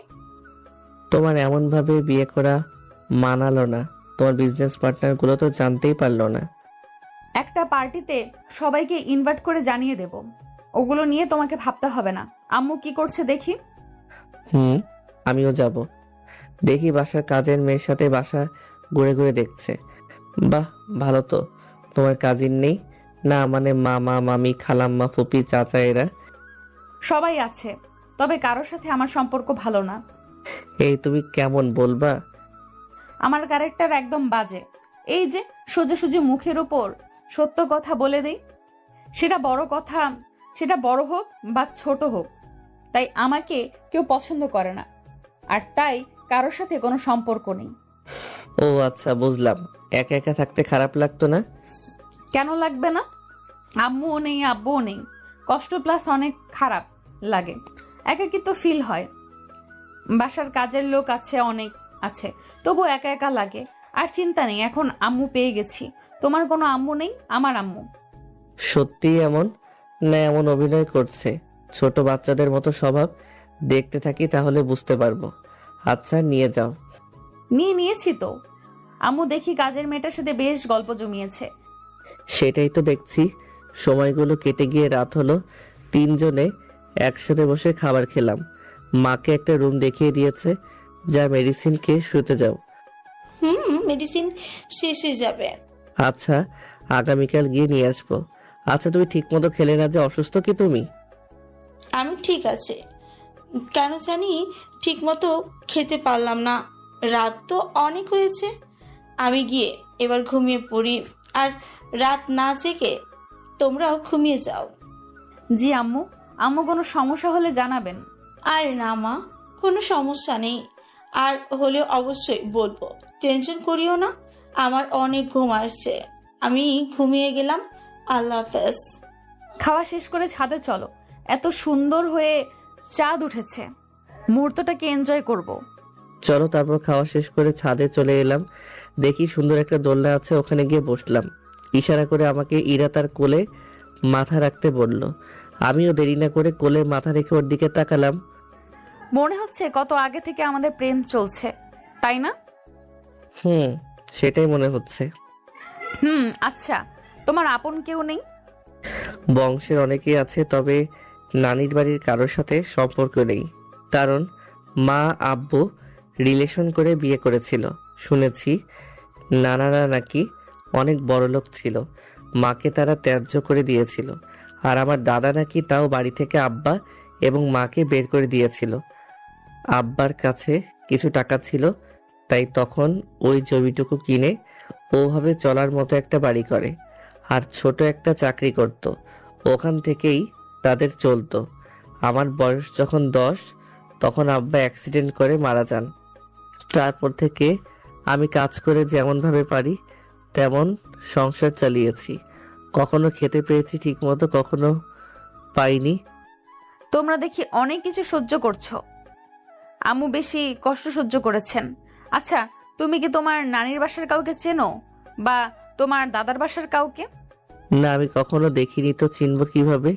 তোমার এমনভাবে বিয়ে করা মানালো না। তোমার বিজনেস পার্টনারগুলো তো জানতেই পারলো না। একটা পার্টিতে সবাইকে ইনভাইট করে জানিয়ে দেব, ওগুলো নিয়ে তোমাকে ভাবতে হবে না। আম্মু কি করছে দেখি। আমিও যাব। দেখি বাসার কাজের মেয়ের সাথে বাসা ঘুরে ঘুরে দেখছে। বাহ, ভালো তো। তোমার কাজিন নেই না? মানে মামা, মামি, খালাম্মা, ফুপি, চাচা এরা? সবাই আছে, তবে কারোর সাথে আমার সম্পর্ক ভালো না। এই তুমি কেমন বলবা? আমার ক্যারেক্টার একদম বাজে। এই যে সোজাসুজি মুখের উপর সত্য কথা বলে দেই, সেটা বড় হোক বা ছোট হোক, তাই আমাকে কেউ পছন্দ করে না। আর তাই কারোর সাথে কোনো সম্পর্ক নেই। ও আচ্ছা, বুঝলাম। একা একা থাকতে খারাপ লাগতো না? কেন লাগবে না? আম্মুও নেই, আব্বুও নেই, কষ্ট প্লাস অনেক খারাপ লাগে, একাকিত্ব ফিল হয়। বাসার কাজের লোক আছে, অনেক আছে, তবু একা একা লাগে। আর চিন্তা নেই, এখন আম্মু পেয়ে গেছি। তোমার কোনো আম্মু নেই, আমার আম্মু। সত্যি এমন না এমন অভিনয় করছে? ছোট বাচ্চাদের মতো স্বভাব। দেখতে থাকি তাহলে বুঝতে পারবো। আচ্ছা নিয়ে যাও। নিয়েছি তো। আম্মু দেখি কাজের মেয়েটার সাথে বেশ গল্প জমিয়েছে। সেটাই তো দেখছি। সময়গুলো কেটে গিয়ে রাত হলো। তিনজনে একসাথে বসে খাবার খেলাম। মাকে একটা রুম দেখিয়ে দিয়েছে। যা মেডিসিন খেয়ে শুতে যাও। মেডিসিন শেষ হয়ে যাবে। আচ্ছা, আগামীকাল গিয়ে নিয়ে আসবো। আচ্ছা তুমি ঠিক মতো খেলে না যে, অসুস্থ কি তুমি? আমি ঠিক আছে, কেন জানি ঠিক মতো খেতে পারলাম না। রাত তো অনেক হয়েছে। আমি গিয়ে এবার ঘুমিয়ে পড়ি। আর রাত না জেগে তোমরাও ঘুমিয়ে যাও। জি আম্মু, কোনো সমস্যা হলে জানাবেন। আর না মা, কোনো সমস্যা নেই। আর হলেও অবশ্যই বলবো, টেনশন করিও না। আমার অনেক ঘুম আসছে, আমি ঘুমিয়ে গেলাম। আল্লাহ হাফেজ। খাওয়া শেষ করে ছাদে চলো, এত সুন্দর হয়ে চাঁদ উঠেছে, মুহূর্তটাকে এনজয় করব। চলো। তারপর খাওয়া শেষ করে ছাদে চলে এলাম। দেখি সুন্দর একটা দোলনা আছে, ওখানে গিয়ে বসলাম। ইশারা করে আমাকে ইরা তার কোলে মাথা রাখতে বলল। আমিও দেরি না করে কোলে মাথা রেখে ওর দিকে তাকালাম। মনে হচ্ছে কত আগে থেকে আমাদের প্রেম চলছে, তাই না? সেটাই মনে হচ্ছে। আচ্ছা, তোমার আপন কেউ নেই? বংশের অনেকেই আছে, তবে নানির বাড়ির কারোর সাথে সম্পর্ক নেই। কারণ মা আব্বু রিলেশন করে বিয়ে করেছিল। শুনেছি নানারা নাকি অনেক বড়লোক ছিল, মাকে তারা ত্যায্য করে দিয়েছিল। আর আমার দাদা নাকি তাও বাড়ি থেকে আব্বা এবং মাকে বের করে দিয়েছিল। আব্বার কাছে কিছু টাকা ছিল, তাই তখন ওই জমিটুকু কিনে ওভাবে চলার মতো একটা বাড়ি করে আর ছোট একটা চাকরি করত। ওখান থেকেই তাদের চলতো। আমার বয়স যখন 10, তখন আব্বা অ্যাক্সিডেন্ট করে মারা যান। তারপর থেকে আমি কাজ করে যেমনভাবে পারি তেমন সংসার চালিয়েছি। কখনো খেতে পেয়েছি ঠিকমতো, কখনো পাইনি। তোমরা দেখি অনেক কিছু সহ্য করছো। আম্মু বেশি কষ্ট সহ্য করেছেন। আচ্ছা, তুমি কি তোমার নানির বাসার কাউকে চেনো, বা তোমার দাদার বাসার কাউকে? না, আমি কখনো দেখিনি, তো চিনব কিভাবে?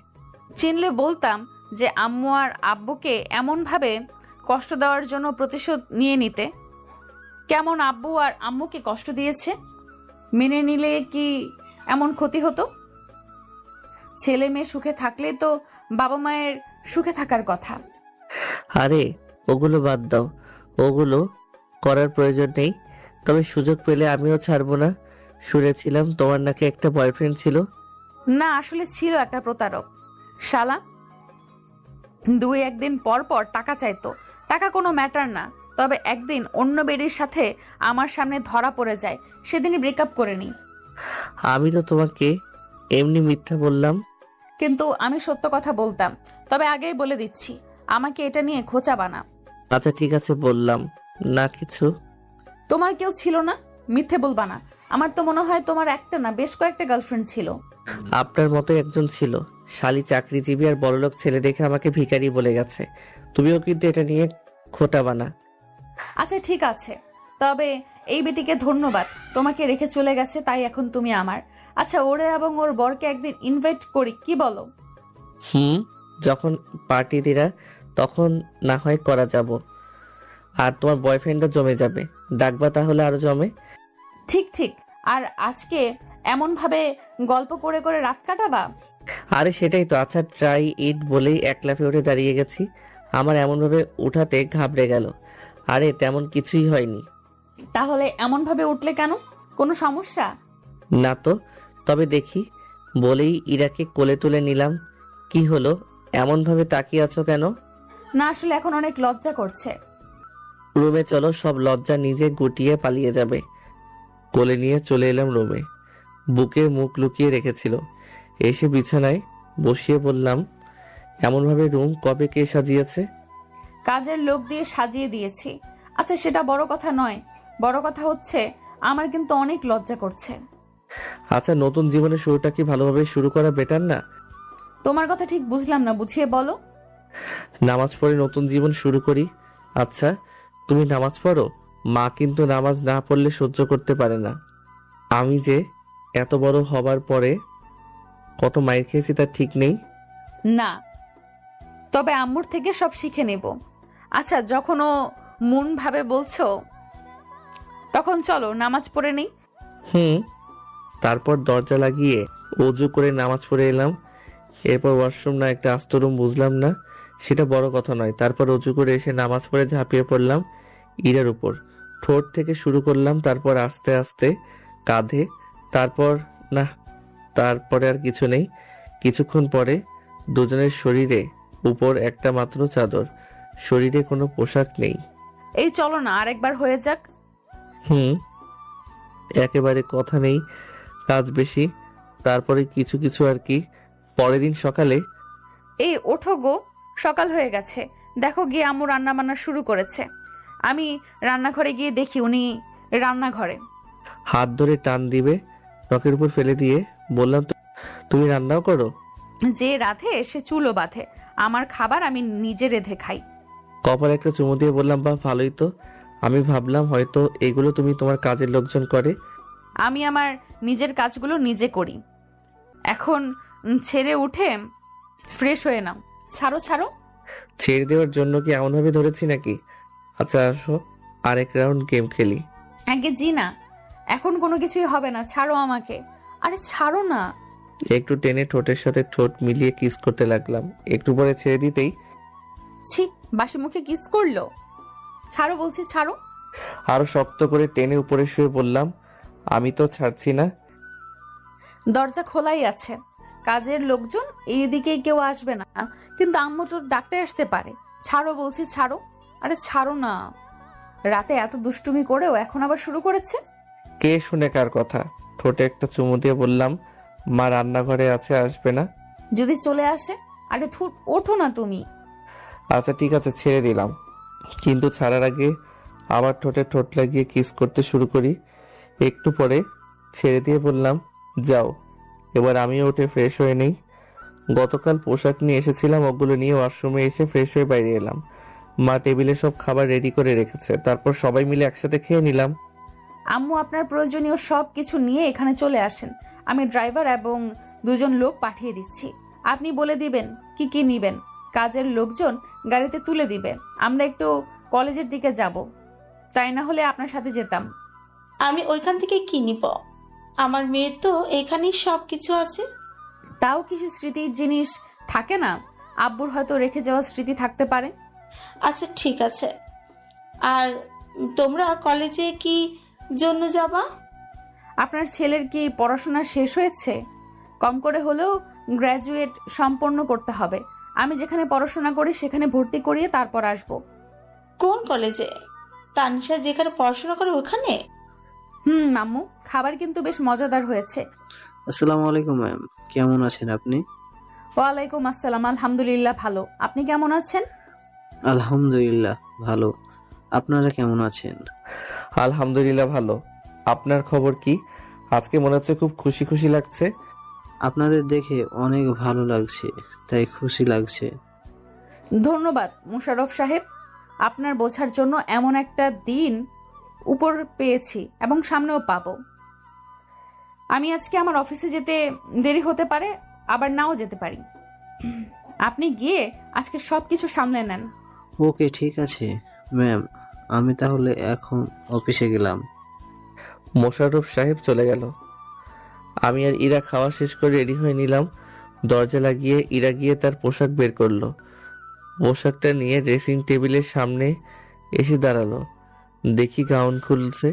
চিনলে বলতাম যে আম্মু আর আব্বুকে এমন ভাবে কষ্ট দেওয়ার জন্য প্রতিশোধ নিয়ে নিতে। কেমন আব্বু আর আম্মুকে কষ্ট দিয়েছে মেনে নিলে কি এমন ক্ষতি হতো? ছেলে মেয়ে সুখে থাকলে তো বাবা মায়ের সুখে থাকার কথা। আরে ওগুলো বাদ দাও, ওগুলো করার প্রয়োজন নেই। তবে সুযোগ পেলে আমিও ছাড়বো না। শুনেছিলাম তোমার নাকি একটা বয়ফ্রেন্ড ছিল। না, আসলে ছিল একটা প্রতারক শালা। 2-1 দিন পর পর টাকা চাইতো। টাকা কোনো ম্যাটার না, তবে একদিন অন্য বেডির সাথে আমার সামনে ধরা পড়ে যায়। সেদিনই ব্রেকআপ করে নিই। আমি তো তোমাকে এমনি মিথ্যা বললাম। কিন্তু আমি সত্য কথা বলতাম। তবে আগেই বলে দিচ্ছি, আমাকে এটা নিয়ে খোঁচা বানা। আচ্ছা ঠিক আছে, বললাম না কিছু। তোমার কেউ ছিল না, মিথ্যে বলবা না। আমার তো মনে হয় তোমার একটা না বেশ কয়েকটা গার্লফ্রেন্ড ছিল। আপনার মতো একজন ছিল, শালি চাকরিজীবী আর বড়লোক ছেলে দেখে আমাকে ভিখারি বলে গেছে। তুমিও কিন্তু এটা নিয়ে খোটা বানা। আচ্ছা ঠিক আছে, তবে এই বেটিকে ধন্যবাদ, তোমাকে রেখে চলে গেছে, তাই এখন তুমি আমার। আচ্ছা, ওরে এবং ওর বরকে একদিন ইনভাইট করি, কি বলো? যখন পার্টি দিরা তখন না হয় করা যাব। আর তোমার বয়ফ্রেন্ডও জমে যাবে, ডাকবা তাহলে আরো জমে। ঠিক ঠিক। আর আজকে এমন ভাবে গল্প করে করে রাত কাটাবা? আরে সেটাই তো। আচ্ছা ট্রাই ইট বলেই এক লাফে উঠে দাঁড়িয়ে গেছি। আমার এমনভাবে উঠাতে ঘাবড়ে গেল। আরে তেমন কিছুই হয়নি। তাহলে এমন ভাবে উঠলে কেন? কোনো সমস্যা? না তো, তবে দেখি বলেই ইরাকে কোলে তুলে নিলাম। কি হলো, এমনভাবে তাকিয়ে আছো কেন? না, আসলে এখন অনেক লজ্জা করছে। রুমে চলো, সব লজ্জা নিজে গুটিয়ে পালিয়ে যাবে। কোলে নিয়ে চলে এলাম রুমে। বুকে মুখ লুকিয়ে রেখেছিল। এসে বিছানায় বসিয়ে বললাম, এমনভাবে রুম কবে কে সাজিয়েছে? কাজের লোক দিয়ে সাজিয়ে দিয়েছি। আচ্ছা, সেটা বড় কথা নয়। বড় কথা হচ্ছে আমার কিন্তু অনেক লজ্জা করছে। আচ্ছা, নতুন জীবনের শুরুটা কি ভালোভাবে শুরু করা বেটার না? তোমার কথা ঠিক বুঝলাম না, বুঝিয়ে বলো। নামাজ পড়ে নতুন জীবন শুরু করি। আচ্ছা তুমি নামাজ পড়ো? মা কিন্তু নামাজ না পড়লে সহ্য করতে পারে না। আমি যে এত বড় হবার পরে কত মাইর খেয়েছি তার ঠিক নেই। না, তবে আম্মুর থেকে সব শিখে নেব। আচ্ছা, যখন ও মন ভাবে বলছো, তখন চলো নামাজ পড়ে নেই। তারপর দরজা লাগিয়ে অজু করে নামাজ পড়ে এলাম। এরপর ওয়াশরুম না একটা আস্ত রুম বুঝলাম না, সেটা বড় কথা নয়। তারপর অজু করে এসে নামাজ পড়ে ঝাঁপিয়ে পড়লাম ইরার উপর। ঠোঁট থেকে শুরু করলাম, তারপর আস্তে আস্তে কাঁধে, তারপরে আর কিছু নেই। কিছুক্ষণ পরে দুজনের শরীরে উপর একটা মাত্র চাদর, শরীরে কোনো পোশাক নেই। এই চলো না আরেকবার হয়ে যাক। একেবারে কথা নেই, কাজ বেশি। তারপরে কিছু কিছু আর কি। পরের দিন সকালে, এই ওঠো গো, সকাল হয়ে গেছে। দেখো গিয়ে আম্মু রান্না বান্না শুরু করেছে। আমি রান্নাঘরে গিয়ে দেখি উনি রান্নাঘরে। হাত ধরে টান দিবে নখের উপর ফেলে দিয়ে বললাম, তুমি রান্নাও করো? যে রাধে সে চুলো বাঁধে। আমার খাবার আমি নিজে রেঁধে খাই। কপালে একটা চুমু দিয়ে বললাম, বাহ ভালোই তো। আমি ভাবলাম হয়তো এগুলো তুমি তোমার কাজের লোকজন করে। আমি আমার নিজের কাজগুলো নিজে করি। এখন ছেড়ে উঠে ফ্রেশ হয়ে নাও। ছাড়ো ছাড়ো। ছেড়ে দেওয়ার জন্য কি এমনভাবে ধরেছি নাকি? আচ্ছা আসো, আরেক রাউন্ড গেম খেলি। আগে জি না, এখন কোনো কিছুই হবে না, ছাড়ো আমাকে। আরে ছাড়ো না। একটু টেনে ঠোঁটের সাথে ঠোঁট মিলিয়ে কিস করতে লাগলাম। একটু পরে ছেড়ে দিতেই ছি, বাসি মুখে কিস করলো। ছাড়ো বলছি, ছাড়ো। আরো শক্ত করে টেনে উপরে শুয়ে বললাম, আমি তো ছাড়ছি না। দরজা খোলাই আছে, কাজের লোকজন এইদিকে কেউ আসবে না, কিন্তু আম্মু তো ডাকতে আসতে পারে। ছাড়ো বলছি, ছাড়ো। আরে ছাড়ো না। রাতে এত দুষ্টুমি করেও এখন আবার শুরু করেছে। কে শুনে কার কথা? ঠোঁটে একটা চুমু দিয়ে বললাম, মা রান্নাঘরে আছে, আসবে না? যদি চলে আসে? আরে থুর, ওঠো না তুমি। আচ্ছা ঠিক আছে, ছেড়ে দিলাম। কিন্তু ছাড়ার আগে আবার ঠোঁটে ঠোঁট লাগিয়ে কিস করতে শুরু করি। একটু পরে ছেড়ে দিয়ে বললাম, যাও এবার আমিও উঠে ফ্রেশ হয়ে নেই। গতকাল পোশাক নিয়ে এসেছিলাম, ওগুলো নিয়ে ওয়াশরুমে এসে ফ্রেশ হয়ে বাইরে এলাম। মা টেবিলে সব খাবার রেডি করে রেখেছে, তারপর সবাই মিলে একসাথে খেয়ে নিলাম। আম্মু আপনার প্রয়োজনীয় সব কিছু নিয়ে এখানে চলে আসেন। আমি ড্রাইভার এবং 2জন লোক পাঠিয়ে দিচ্ছি। আপনি বলে দিবেন কি কি নিবেন, কাজের লোকজন গাড়িতে তুলে দিবে। আমরা একটু কলেজের দিকে যাব, তাই না হলে আপনার সাথে যেতাম। আমি ওইখান থেকে কি নিব? আমার মেয়ের তো এখানেই সব কিছু আছে। তাও কিছু স্মৃতির জিনিস থাকে না, আব্বুর হয়তো রেখে যাওয়া স্মৃতি থাকতে পারে। আচ্ছা ঠিক আছে। আর তোমরা কলেজে কি জন্য যাবা? আপনার ছেলের কি পড়াশোনা শেষ হয়েছে? কম করে হলেও গ্র্যাজুয়েট সম্পন্ন করতে হবে। আমি যেখানে পড়াশোনা করি সেখানে ভর্তি করিয়ে তারপর আসব। কোন কলেজে? তানিশা যেখানে পড়াশোনা করে ওখানে? আম্মু, খাবার কিন্তু বেশ মজাদার হয়েছে। আসসালামু আলাইকুম ম্যাম, কেমন আছেন আপনি? ওয়ালাইকুম আসসালাম, আলহামদুলিল্লাহ ভালো। আপনি কেমন আছেন? আলহামদুলিল্লাহ ভালো। আপনারা কেমন আছেন? আলহামদুলিল্লাহ ভালো। আপনার খবর কি? আজকে মনে হচ্ছে খুব খুশি খুশি লাগছে। আপনাদের দেখে অনেক ভালো লাগছে, তাই খুশি লাগছে। ধন্যবাদ মুশাররফ সাহেব, আপনার বোঝার জন্য। এমন একটা দিন উপর পেয়েছি এবং সামনেও পাবো। আমি আজকে আমার অফিসে যেতে দেরি হতে পারে, আবার নাও যেতে পারি। আপনি গিয়ে আজকে সবকিছু সামলে নেন। ওকে ঠিক আছে ম্যাম, আমি তাহলে এখন অফিসে গেলাম। মোশাররফ সাহেব চলে গেল। আমি আর ইরা খাওয়া শেষ করে রেডি হয়ে নিলাম। দরজা লাগিয়ে ইরা গিয়ে তার পোশাক বের করলো। পোশাকটা নিয়ে ড্রেসিং টেবিলের সামনে এসে দাঁড়ালো। দেখি গাউন খুলছে।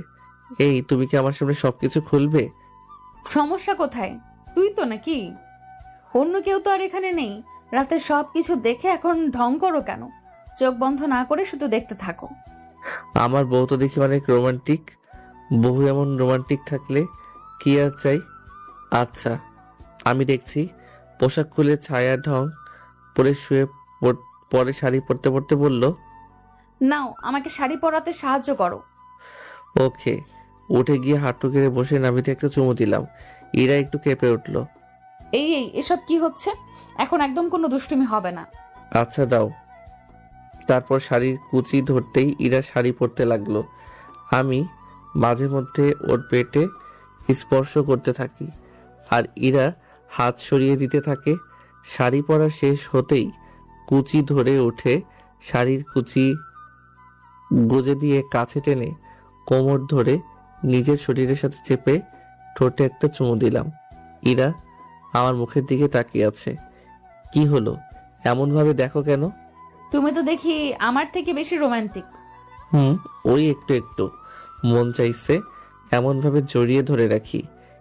এই, তুমি কি আমার সামনে সবকিছু খুলবে? সমস্যা কোথায়? তুই তো নাকি? অন্য কেউ তো আর এখানে নেই। রাতে সবকিছু দেখে এখন ঢং করো কেন? চোখ বন্ধ না করে শুধু দেখতে থাকো। আমার বউ তো দেখি অনেক রোমান্টিক। বহু এমন রোমান্টিক থাকলে কি আর চাই। আচ্ছা আমি দেখছি। পোশাক খুলে ছায়া ঢং পরে শুয়ে পরে শাড়ি পরতে পরতে বলল, নাও আমাকে শাড়ি পরাতে সাহায্য করো। ওকে। উঠে গিয়ে হাঁটু গেড়ে বসে নাবিতে একটা চুমু দিলাম। ইরা একটু কেঁপে উঠল। এই এই এসব কি হচ্ছে? এখন একদম কোনো দুষ্টুমি হবে না। আচ্ছা দাও। তারপর শাড়ির কুচি ধরতেই ইরা শাড়ি পরতে লাগলো। আমি মাঝে মধ্যে ওর পেটে স্পর্শ করতে থাকি আর ইরা হাত সরিয়ে দিতে থাকে। শাড়ি পরা শেষ হতেই কুচি ধরে উঠে শাড়ির কুচি গুজে দিয়ে কাছে টেনে কোমর ধরে নিজের শরীরের সাথে চেপে ঠোঁটে একটা চুমু দিলাম। ইরা আমার মুখের দিকে তাকিয়ে আছে। কি হলো, এমন ভাবে দেখো কেন? তুমি তো দেখি আমার থেকে বেশি রোমান্টিক। ওই একটু একটু মন চাইছে এমন ভাবে জড়িয়ে ধরে রাখি।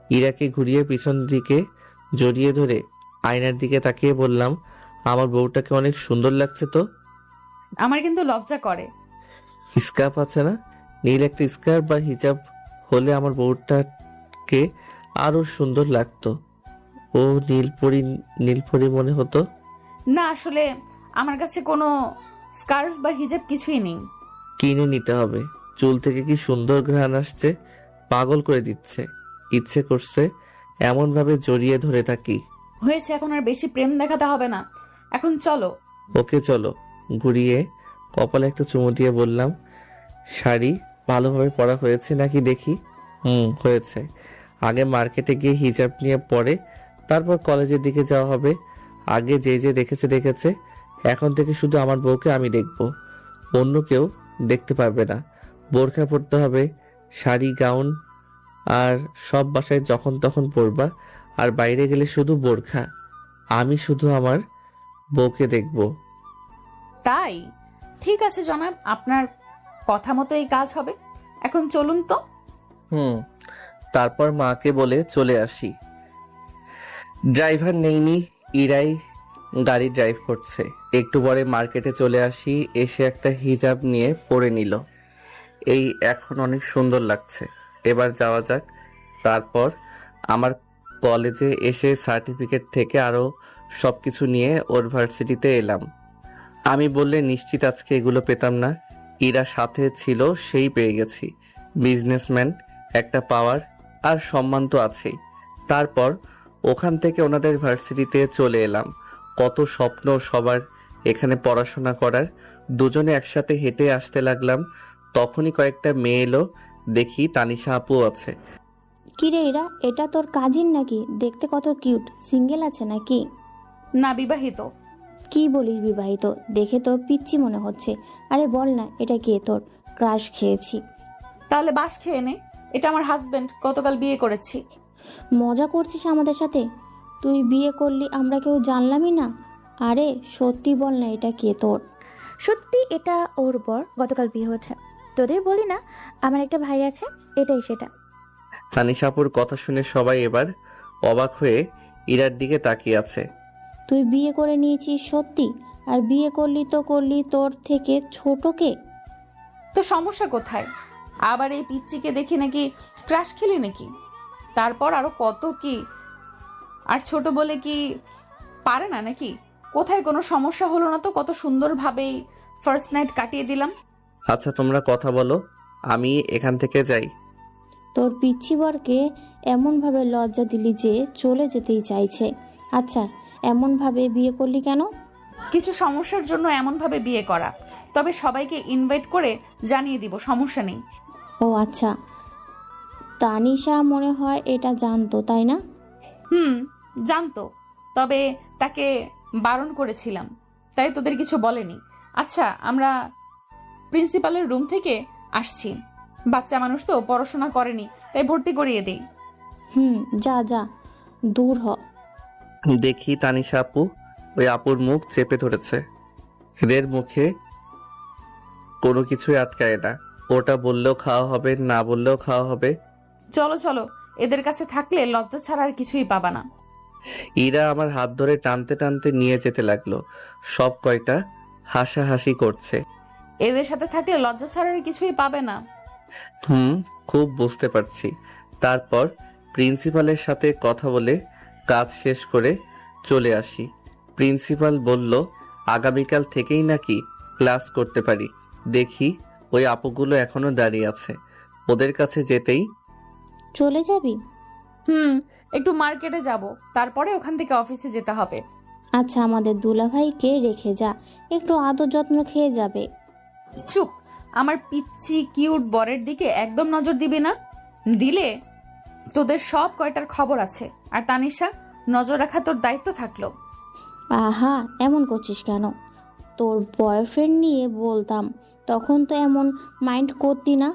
ইরাকে ঘুরিয়ে পিছন দিকে জড়িয়ে ধরে আয়নার দিকে তাকিয়ে বললাম, আমার বউটাকে অনেক সুন্দর লাগছে তো। আমার কিন্তু লজ্জা করে। স্কার্ফ আছে না? নীল একটা স্কার্ফ বা হিজাব হলে আমার বউটাকে আরো সুন্দর লাগতো। ও নীলপরি মনে হতো। না আসলে আমার কাছে কোনো স্কার্ফ বা হিজাব কিছুই নেই। কিনে নিতে হবে। চুল থেকে কি সুন্দর ঘ্রাণ আসছে, পাগল করে দিচ্ছে। ইচ্ছে করছে এমন ভাবে জড়িয়ে ধরে থাকি। হয়েছে, এখন আর বেশি প্রেম দেখাতে হবে না, এখন চলো। ওকে চলো। ঘুরিয়ে কপালে একটা চুমু দিয়ে বললাম, শাড়ি ভালোভাবে পরা হয়েছে নাকি দেখি? হয়েছে। আগে মার্কেটে গিয়ে হিজাব নিয়ে পরে তারপর কলেজের দিকে যাওয়া হবে। আগে যে দেখেছে এখন থেকে শুধু আমার বউকে আমি দেখব, অন্য কেউ দেখতে পারবে না। বোরখা পরতে হবে, শাড়ি গাউন, আর সব বাসায় যখন তখন পরবা, আর বাইরে গেলে শুধু বোরখা। আমি শুধু আমার বউকে দেখব। তাই ঠিক আছে জনাব, আপনার কথা মতো এই কাজ হবে। এখন চলুন তো। তারপর মাকে বলে চলে আসি। ড্রাইভার নেইনি, ইরাই গাড়ি ড্রাইভ করছে। একটু পরে মার্কেটে চলে আসি, এসে একটা হিজাব নিয়ে পরে নিল। এই এখন অনেক সুন্দর লাগছে, এবার যাওয়া যাক। তারপর আমার কলেজে এসে সার্টিফিকেট থেকে আরও সব কিছু নিয়ে ওর ভার্সিটিতে এলাম। আমি বললে নিশ্চিত আজকে এগুলো পেতাম না। ইরা সাথে ছিল, সেই পেয়ে গেছি। বিজনেসম্যান, একটা পাওয়ার আর সম্মান তো আছেই। তারপর ওখান থেকে ওনাদের ভার্সিটিতে চলে এলাম। কত স্বপ্ন সবার এখানে পড়াশোনা করার। দুজনে একসাথে হেঁটে আসতে লাগলাম, তখনই কয়েকটা মেয়ে এলো। দেখি তানিশা আপু আছে। কিরে এরা, এটা তোর কাজিন নাকি? দেখতে কত কিউট। সিঙ্গেল আছে নাকি? না, বিবাহিত। কি বলিস বিবাহিত? দেখে তো পিচ্চি মনে হচ্ছে। আরে বল না, এটা কে তোর? ক্রাশ খেয়েছি। তাহলে বাস খেয়ে নে, এটা আমার হাজবেন্ড, গতকাল বিয়ে করেছি। মজা করছিস আমাদের সাথে? তুই বিয়ে করলি, আমরা কেউ জানলামই না। আরে সত্যি বল না, এটা কে তোর? সত্যি এটা ওর বর, গতকাল বিয়ে হয়েছে। তোদের বলি না আমার একটা ভাই আছে, এটাই সেটা। তানিশা আপুর কথা শুনে সবাই এবার অবাক হয়ে ইরার দিকে তাকিয়ে আছে। তুই বিয়ে করে নিয়েছিস সত্যি? আর বিয়ে করলি তো করলি, তোর থেকে ছোটকে? তো সমস্যা কোথায়? আবার এই পিচ্চিকে দেখি নাকি ক্রাশ খেলি নাকি? তারপর আরো কত কি। আর ছোট বলে কি পারে না নাকি? কোথায় কোনো সমস্যা হলো না তো, কত সুন্দরভাবেই ফার্স্ট নাইট কাটিয়ে দিলাম। আচ্ছা তোমরা কথা বলো, আমি এখান থেকে যাই। তোর পিচ্ছি বরকে এমনভাবে লজ্জা দিলি যে চলে যেতেই চাইছে। আচ্ছা, এমনভাবে বিয়ে করলি কেন? কিছু সমস্যার জন্য এমনভাবে বিয়ে করা, তবে সবাইকে ইনভাইট করে জানিয়ে দিব, সমস্যা নেই। ও আচ্ছা, তানিশা মনে হয় এটা জানতো, তাই না? জানতো, তবে তাকে বারণ করেছিলাম, তাই তোদের কিছু বলেনি। আচ্ছা, আমরা প্রিন্সিপালের রুম থেকে আসছি। বাচ্চা মানুষ তো, পড়াশোনা করেনি, তাই ভর্তি করিয়ে দেই। যা যা, দূর হ। দেখি তানিশা আপু, ওই আপুর মুখ চেপে ধরেছে। এদের মুখে কোনো কিছুই আটকায় না। ওটা বললেও খাওয়া হবে, না বললেও খাওয়া হবে। চলো চলো, এদের কাছে থাকলে লজ্জা ছাড়া আর কিছুই পাবা না। ইরা আমার হাত ধরে টানতে টানতে নিয়ে যেতে লাগলো। সব কয়টা হাসাহাসি করছে। এদের সাথে থাকলে লজ্জা ছাড়া আর কিছুই পাবে না। খুব বুঝতে পারছি। তারপর প্রিন্সিপালের সাথে কথা বলে কাজ শেষ করে চলে আসি। প্রিন্সিপাল বলল আগামীকাল থেকেই নাকি ক্লাস করতে পারি। দেখি ওই আপুগুলো এখনো দাঁড়িয়ে আছে, ওদের কাছে যেতেই। চলে যাবি? একটু মার্কেটে যাব, তারপরে ওখান থেকে অফিসে যেতে হবে। আচ্ছা, আমাদের দুলাভাইকে রেখে যা, একটু আদর যত্ন খেয়ে যাবে। চুপ, আমার পিচ্ছি কিউট বরের দিকে একদম নজর দিবি না, দিলে তোদের সব কয়টার খবর আছে। আর তানিশা, নজর রাখা তোর দায়িত্ব থাকলো। আহা, এমন করছিস কেন? তোর বয়ফ্রেন্ড নিয়ে বলতাম তখন তো এমন মাইন্ড করতি না,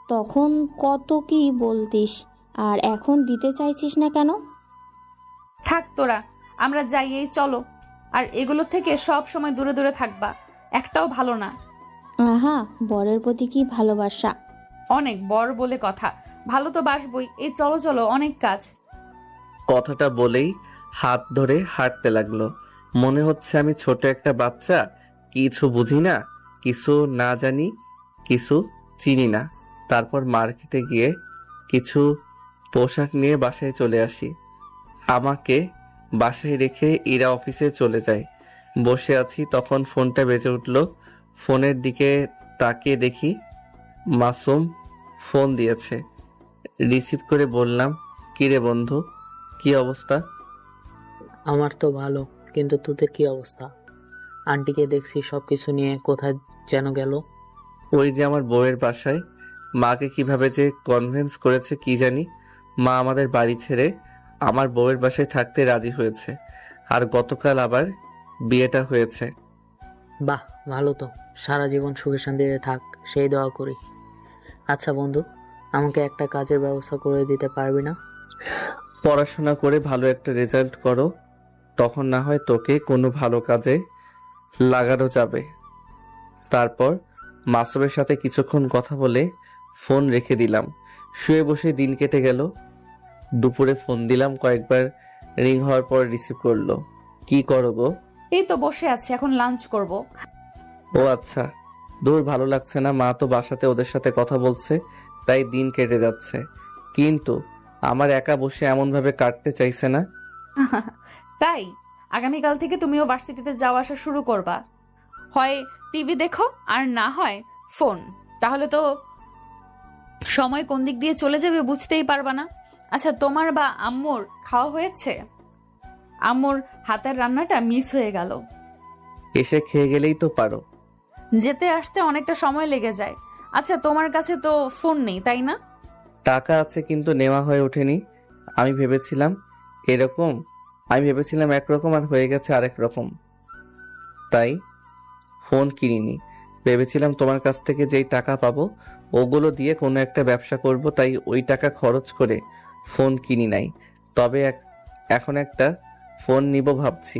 তখন কত কি বলতিস, আর এখন দিতে চাইছিস না কেন? থাক তোরা, আমরা যাই, এই চলো। আর এগুলো থেকে সব সময় দূরে দূরে থাকবা, একটাও ভালো না। আহা, বরের প্রতি কি ভালোবাসা! অনেক বর বলে কথা, ভালো তো বাসবই। এই চলো চলো, অনেক কাজ। কথাটা বলেই হাত ধরে হাঁটতে লাগলো। মনে হচ্ছে আমি ছোট একটা বাচ্চা, কিছু বুঝি না, কিছু না জানি, কিছু চিনি না। তারপর মার্কেটে গিয়ে কিছু পোশাক নিয়ে বাসায় চলে আসি। আমাকে বাসায় রেখে ইরা অফিসে চলে যায়। বসে আছি, তখন ফোনটা বেজে উঠল। ফোনের দিকে তাকিয়ে দেখি মাসুম ফোন দিয়েছে। রিসিভ করে বললাম, কিরে বন্ধু, কি অবস্থা? আমার তো ভালো, কিন্তু তোদের কি অবস্থা? আন্টিকে দেখছি সবকিছু নিয়ে কোথায় যেন গেল। ওই যে আমার বউয়ের বাসায়, মাকে কিভাবে যে কনভিন্স করেছে কি জানি। মা আমাদের বাড়ি ছেড়ে আমার বউয়ের বাসায় থাকতে রাজি হয়েছে। আর গতকাল আবার বিয়েটা হয়েছে। বাহ, ভালো তো। সারা জীবন সুখে শান্তিতে থাক, সেই দোয়া করি। আচ্ছা বন্ধু, আমাকে একটা কাজের ব্যবস্থা করে দিতে পারবি না? পড়াশোনা করে ভালো একটা রেজাল্ট করো, তখন না হয় তোকে কোনো ভালো কাজে লাগানো যাবে। তারপর মাসুমের সাথে কিছুক্ষণ কথা বলে ফোন রেখে দিলাম। শুয়ে বসে দিন কেটে গেল। দুপুরে ফোন দিলাম, কয়েকবার রিং হওয়ার পর রিসিভ করলো। কি করো গো? এই তো বসে আছি, এখন লাঞ্চ করব। ও আচ্ছা, দূর ভালো লাগছে না, মা তো বাসাতে ওদের সাথে কথা বলছে, তাই দিন কেটে যাচ্ছে। কিন্তু আমার একা বসে এমন ভাবে কাটতে চাইছে না। তাই আগামীকাল থেকে তুমিও ভার্সিটিতে যাওয়া আসা শুরু করবা। হয় টিভি দেখো আর না হয় ফোন, তাহলে তো সময় কোন দিক দিয়ে চলে যাবে বুঝতেই পারবা না। আচ্ছা, তোমার বা আম্মুর খাওয়া হয়েছে? আম্মুর হাতের রান্নাটা মিস হয়ে গেল। এসে খেয়ে গেলেই তো পারো। যেতে আসতে অনেকটা সময় লেগে যায়। আচ্ছা, তোমার কাছে তো ফোন নেই তাই না? টাকা আছে কিন্তু নেওয়া হয়ে ওঠেনি। আমি ভেবেছিলাম একরকম আর হয়ে গেছে আরেক রকম, তাই ফোন কিনিনি। ভেবেছিলাম তোমার কাছ থেকে যেই টাকা পাবো ওগুলো দিয়ে কোনো একটা ব্যবসা করব, তাই ওই টাকা খরচ করে ফোন কিনি নাই। তবে এখন একটা ফোন নিব ভাবছি।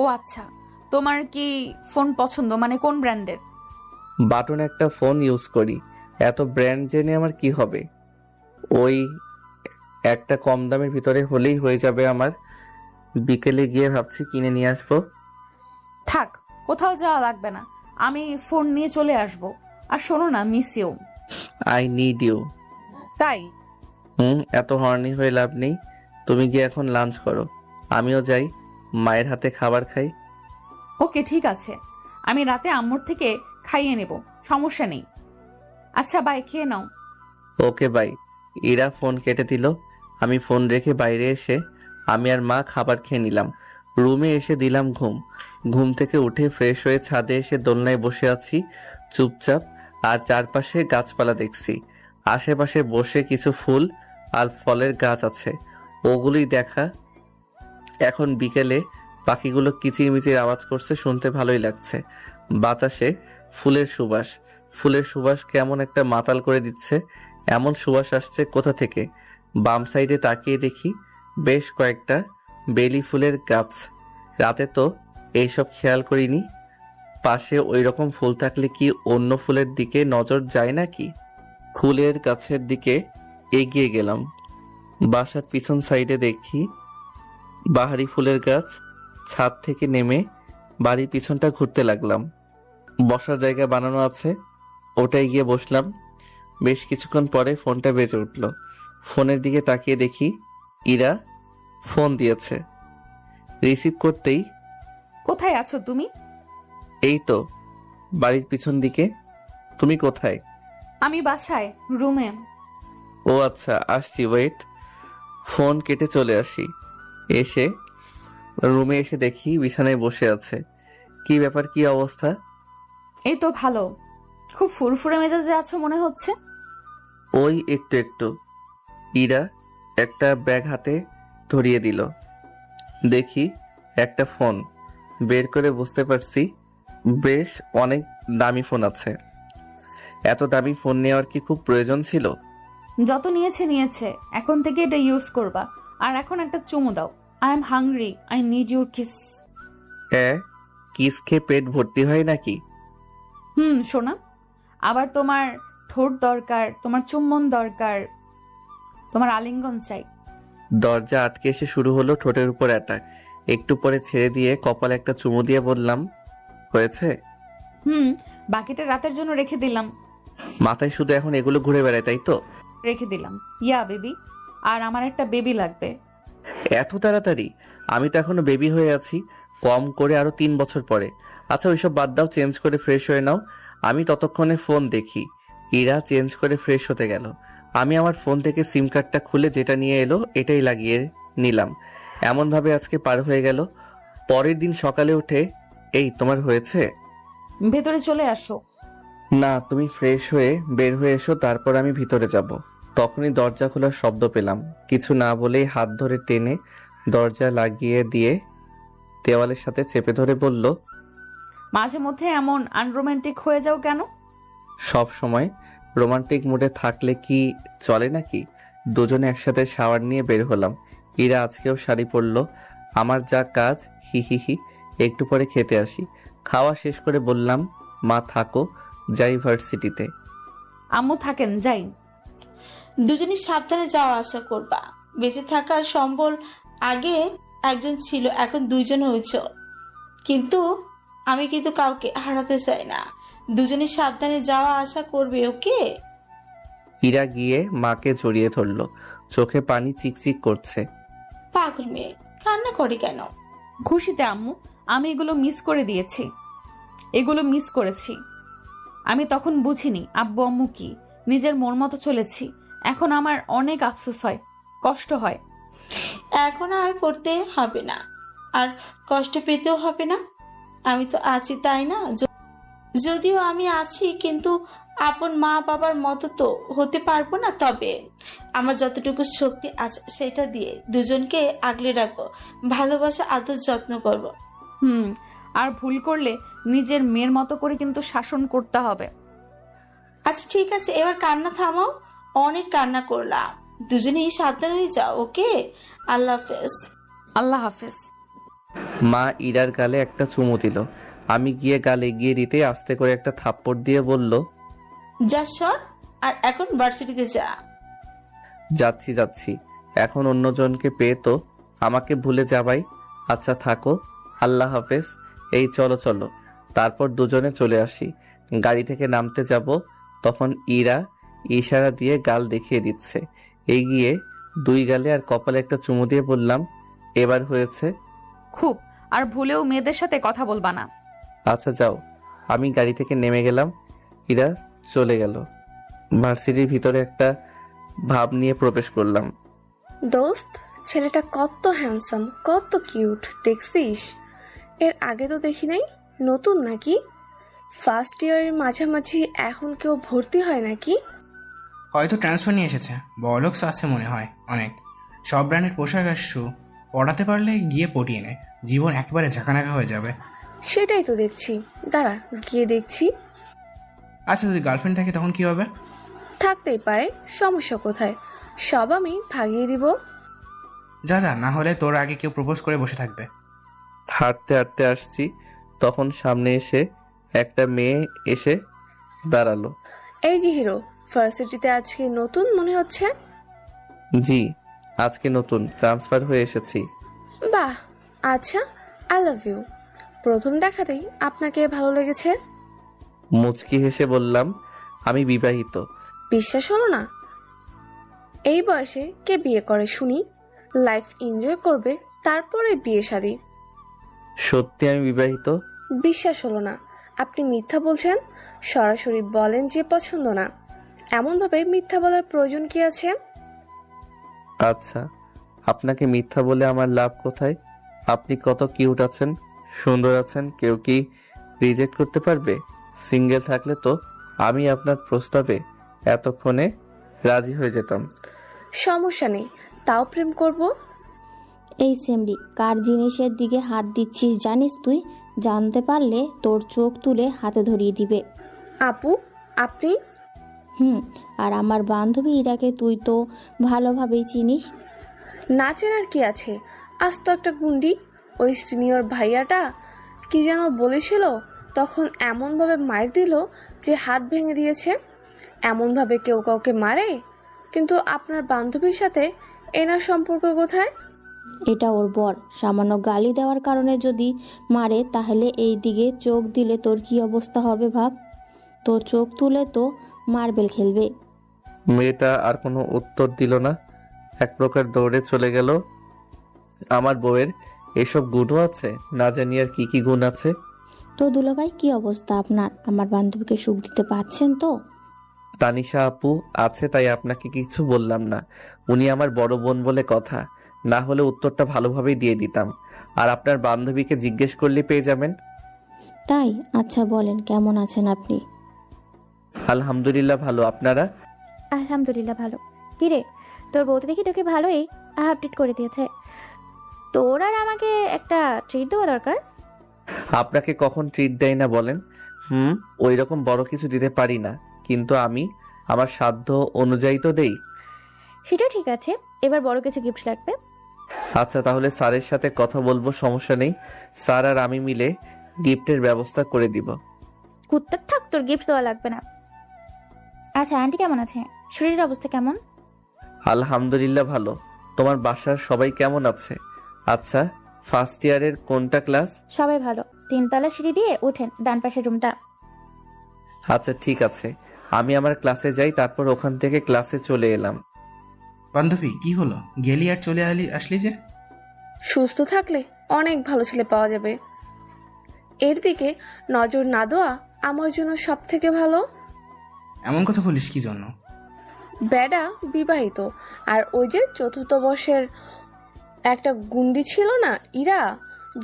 ও আচ্ছা, তোমার কি ফোন পছন্দ, মানে কোন ব্র্যান্ডের? বাটন একটা ফোন ইউজ করি, এত ব্র্যান্ড জেনে আমার কি হবে? ওই একটা কম দামের ভিতরে হলেই হয়ে যাবে আমার। বিকেলে গিয়ে ভাবছি কিনে নিয়ে আসবো। থাক, কোথাও যাওয়া লাগবে না, আমি ফোন নিয়ে চলে আসব। আর শোনো না, miss you. I need you. তাই? এত হর্নি হয়ে লাভ নেই। তুমি গিয়ে এখন লাঞ্চ করো, আমিও যাই মায়ের হাতে খাবার খাই। ওকে ঠিক আছে, আমি রাতে আম্মুর থেকে খাইয়ে নেব, সমস্যা নেই। আচ্ছা বাই, খেয়ে নাও। Okay bye. ইরা ফোন কেটে দিল। আমি ফোন রেখে বাইরে এসে আমি আর মা খাবার খেয়ে নিলাম। রুমে এসে দিলাম ঘুম থেকে উঠে ফ্রেশ হয়ে ছাদে এসে দোলনায় বসে আছি চুপচাপ, আর চারপাশে গাছপালা দেখছি। আশেপাশে বসে কিছু ফুল আর ফলের গাছ আছে, ওগুলোই দেখা। এখন বিকেলে পাখিগুলো কিচিরমিচির আওয়াজ করছে, শুনতে ভালোই লাগছে। বাতাসে ফুলের সুবাস কেমন একটা মাতাল করে দিচ্ছে। এমন সুবাস আসছে কোথা থেকে? বাম সাইডে তাকিয়ে দেখি বেশ কয়েকটা বেলি ফুলের গাছ। রাতে তো এইসব খেয়াল করিনি। পাশে ওই রকম ফুল থাকলে কি অন্য ফুলের দিকে নজর যায় নাকি? ফুলের গাছের দিকে এগিয়ে গেলাম। বাসার পিছন সাইডে দেখি বাহারি ফুলের গাছ। ছাদ থেকে নেমে বাড়ির পিছনটা ঘুরতে লাগলাম। বসার জায়গা বানানো আছে, ওটাই গিয়ে বসলাম। বেশ কিছুক্ষণ পরে ফোনটা বেজে উঠল। ফোনের দিকে তাকিয়ে দেখি ইরা ফোন দিয়েছে। রিসিভ করতেই, কোথায় আছো তুমি? এই তো বাড়ির পিছন দিকে। তুমি কোথায়? আমি বাসায়, রুমে। ও আচ্ছা, আসছি, ওয়েট। ফোন কেটে চলে আসি। এসে রুমে এসে দেখি বিছানায় বসে আছে। কি ব্যাপার, কি অবস্থা? এই তো ভালো, খুব ফুরফুরে মেজাজে আছো মনে হচ্ছে। ওই একটু একটু। ইরা একটা ব্যাগ হাতে ধরিয়ে দিল। দেখি একটা ফোন বের করে বুঝতে পারছি বেশ অনেক দামি ফোন আছে। এত দামি ফোন নেওয়ার কি খুব প্রয়োজন ছিল? যত নিয়েছে, এখন থেকে এটা ইউজ করবা। আর এখন একটা চুমু দাও। I am hungry, I need your kiss. Kiss খেয়ে পেট ভর্তি হয় নাকি? শোনা, আবার তোমার ঠোঁট দরকার, তোমার চুম্বন দরকার, তোমার আলিঙ্গন চাই। দরজা আটকে এসে শুরু হলো ঠোঁটের উপর অ্যাটাক। একটু পরে ছেড়ে দিয়ে কপালে একটা চুমু দিয়ে বললাম, হয়েছে? বাকিটা রাতের জন্য রেখে দিলাম। মাথায় শুধু এখন এগুলো ঘুরে বেড়ায়, তাই তো? রেখে দিলাম। ইয়া বেবি, আর আমার একটা বেবি লাগবে। এত তাড়াতাড়ি? আমি তো এখনো বেবি হয়ে আছি, কম করে আরো 3 বছর পরে। আচ্ছা ওইসব বাদ দাও, চেঞ্জ করে ফ্রেশ হয়ে নাও। আমি ততক্ষণে ফোন দেখি। ইরা চেঞ্জ করে ফ্রেশ হতে গেল। আমি আমার ফোন থেকে সিম কার্ডটা খুলে যেটা নিয়ে এলো এটাই লাগিয়ে নিলাম। এমন ভাবে আজকে পার হয়ে গেল। পরের দিন সকালে উঠে, এই তোমার হয়েছে? ভেতরে চলে আসো। না, তুমি ফ্রেশ হয়ে বের হয়ে এসো, তারপর আমি ভিতরে যাব। তখনই দরজা খোলার শব্দ পেলাম। কিছু না বলেই হাত ধরে টেনে দরজা লাগিয়ে দিয়ে দেওয়ালের সাথে চেপে ধরে বলল, মাঝে মধ্যে এমন আনরোমান্টিক হয়ে যাও কেন? সব সময় রোমান্টিক মুডে থাকলে কি চলে নাকি? দুজনে একসাথে শাওয়ার নিয়ে বের হলাম। ইরা আজকেও শাড়ি পরলো। আমার যা কাজ, হি হি হি, একটু পরে খেতে আসি। খাওয়া শেষ করে বললাম, মা থাকো, যাই ভার্সিটিতে। আম্মু থাকেন, যাই। দুজনই সাবধানে যাওয়া আসা করবা। বেঁচে থাকার সম্বল আগে একজন ছিল, এখন দুইজন হয়েছ। কিন্তু আমি কিন্তু কাউকে হারাতে চাই না। দুজনই সাবধানে যাওয়া আসা করবে, ওকে? ইরা গিয়ে মাকে জড়িয়ে ধরলো। চোখে পানি চিকচিক করছে। পাগল মেয়ে, কান্না করে কেন? খুশিতে আম্মু, আমি এগুলো মিস করেছি। আমি তখন বুঝিনি আব্বু আম্মু কি, নিজের মন মতো চলেছি। এখন আমার অনেক আফসোস হয়, কষ্ট হয়। এখন আর করতে হবে না, আর কষ্ট পেতেও হবে না। আমি তো আছি, তাই না? যদিও আমি আছি, কিন্তু আপন মা বাবার মতো তো হতে পারবো না। তবে আমার যতটুকু শক্তি আছে সেটা দিয়ে দুজনকে আগলে রাখবো, ভালোবাসা, আদর, যত্ন করব। আর ভুল করলে নিজের মেয়ের মতো করে কিন্তু শাসন করতে হবে। আচ্ছা ঠিক আছে, এবার কান্না থামাও, অনেক কান্না করলাম। দুজনেই সাবধান হয়ে যাও, ওকে? আল্লাহ হাফেজ। আল্লাহ হাফেজ। মা ইরার গালে একটা চুমু দিল। আমি গিয়ে গালে এগিয়ে দিতে আস্তে করে একটা থাপ্পড় দিয়ে বলল, যা সর, আর এখন ভার্সিটিতে যা। যাচ্ছি। এখন অন্যজনকে পেয়ে তো আমাকে ভুলে যাবাই। আচ্ছা থাকো, আল্লাহ হাফেজ। এই চলো। তারপর দুজনে চলে আসি। গাড়ি থেকে নামতে যাব, তখন ইরা ইশারা দিয়ে গাল দেখিয়ে দিচ্ছে। এগিয়ে দুই গালে আর কপালে একটা চুমু দিয়ে বললাম, এবার হয়েছে। খুব। আর ভুলেও মেয়েদের সাথে কথা বলবা না। আচ্ছা যাও। আমি গাড়ি থেকে নেমে গেলাম। ইরা চলে গেল। ভার্সিটির ভিতরে একটা ভাব নিয়ে প্রবেশ করলাম। দোস্ত, ছেলেটা কত হ্যান্ডসাম, কত কিউট, দেখছিস? এর আগে তো দেখি নাই। নতুন নাকি? ফার্স্ট ইয়ারের মাঝামাঝি এখন কেউ ভর্তি হয় নাকি? হয়তো ট্রান্সফার নিয়ে এসেছে। বড়লোকস আছে মনে হয় অনেক। সব ব্র্যান্ডের পোশাক আর শু পড়াতে পারলে গিয়ে পটিয়ে নেয়, জীবন একেবারে ঝাঁকানাকা হয়ে যাবে। সেটাই তো দেখছি, দাঁড়া গিয়ে দেখছি। আচ্ছা যদি গার্লফ্রেন্ড থাকে তখন কি হবে? থাকতেই পারে, সমস্যা কোথায়? সব আমি ভাগিয়ে দিব। যা, না হলে তোর আগে কেউ প্রপোজ করে বসে থাকবে। হাঁটতে আসছি, তখন সামনে এসে একটা মেয়ে এসে দাঁড়ালো। এই যে হিরো, ভার্সিটিতে আজকে নতুন মনে হচ্ছে। জি, আজকে নতুন ট্রান্সফার হয়ে এসেছি। বাহ, আচ্ছা, আই লাভ ইউ। প্রথম দেখাতেই আপনাকে ভালো লেগেছে? মুচকি হেসে বললাম, আমি বিবাহিত। বিশ্বাস হলো না? এই বয়সে কে বিয়ে করে শুনি? লাইফ এনজয় করবে, তারপরে বিয়ে শাদী। সত্যি আমি বিবাহিত। বিশ্বাস হলো না? আপনি মিথ্যা বলছেন। সরাসরি বলেন যে পছন্দ না। এমনভাবে মিথ্যা বলার প্রয়োজন কি আছে? আচ্ছা, আপনাকে মিথ্যা বলে আমার লাভ কোথায়? আপনি কত কিউট আছেন, সুন্দর আছেন, কেউ কি রিজেক্ট করতে পারবে? সিঙ্গেল থাকলে তো আমি আপনার প্রস্তাবে এতক্ষণে রাজি হয়ে যেতাম। সমস্যা নেই, তাও প্রেম করব। এই সেমরি, কার জিনিসের দিকে হাত দিচ্ছিস জানিস তুই? জানতে পারলে তোর চোখ তুলে হাতে ধরিয়ে দিবে। আপু, আপনি? আর আমার বান্ধবী ইরাকে তুই তো ভালোভাবেই চিনিস। না চেনার কি আছে? আজ তো একটা গুন্ডি। ওই সিনিয়র ভাইয়াটা কি যেন বলেছিল, তখন এমনভাবে মার দিল যে হাত ভেঙে দিয়েছে। এমনভাবে কেউ কাউকে মারে? কিন্তু আপনার বান্ধবীর সাথে এনার সম্পর্ক কোথায়? এটা ওর বর। সামান্য গালি দেওয়ার কারণে যদি মারে, তাহলে এই দিকে চোখ দিলে তোর কি অবস্থা হবে ভাব। তোর চোখ তুলে তো মার্বেল খেলবে। মেয়েটা আর কোনো উত্তর দিল না, এক প্রকার দৌড়ে চলে গেল। আমার বউয়ের এসব গুণও আছে, না জানি আর কি গুণ আছে। তো দুলাভাই, কি অবস্থা আপনার? আমার বান্ধবীকে সুখ দিতে পারছেন তো? তানিশা আপু আছে তাই আপনাকে কিছু বললাম না। উনি আমার বড় বোন বলে কথা, না হলে উত্তরটা ভালোভাবেই দিয়ে দিতাম। আর আপনার বান্ধবীকে জিজ্ঞেস করলে পেয়ে যাবেন। তাই? আচ্ছা বলেন, কেমন আছেন আপনি? আলহামদুলিল্লাহ ভালো, আপনারা? আলহামদুলিল্লাহ ভালো। কিরে, তোর বউ তো দেখি তোকে ভালোই আপডেট করে দিয়েছে। তোর আর আমাকে একটা ট্রিট দেওয়া দরকার। আপনাকে কখন ট্রিট দেয় না বলেন? ওই রকম বড় কিছু দিতে পারি না, কিন্তু আমি আমার সাধ্য অনুযায়ী তো দেই। সেটা ঠিক আছে, এবার বড় কিছু গিফট লাগবে। আচ্ছা, তাহলে স্যারের সাথে কথা বলবো, সমস্যা নেই। স্যার আর আমি মিলে গিফটের ব্যবস্থা করে দিব। কুত্তার থাক, তোর গিফট দেওয়া লাগবে না। আচ্ছা, আন্টি কেমন আছে? শরীরের অবস্থা কেমন? আলহামদুলিল্লাহ ভালো। তোমার বাসার সবাই কেমন আছে? আচ্ছা, ফার্স্ট ইয়ারের কোনটা ক্লাস? সবাই ভালো। 3 তলা সিঁড়ি দিয়ে উঠেন, ডান পাশের রুমটা। আচ্ছা ঠিক আছে, আমি আমার ক্লাসে যাই, তারপর ওখান থেকে ক্লাসে চলে এলাম। বান্ধবী কি হলো, গেলি আর চলে আসলি যে? সুস্থ থাকলে অনেক ভালো ছেলে পাওয়া যাবে। এর দিকে নজর না দেওয়া আমার জন্য সব থেকে ভালো। এমন কথা বলিস কি জন্য? বেডা বিবাহিত, আর ওই যে 4র্থ বর্ষের একটা গুন্ডি ছিল না, ইরা,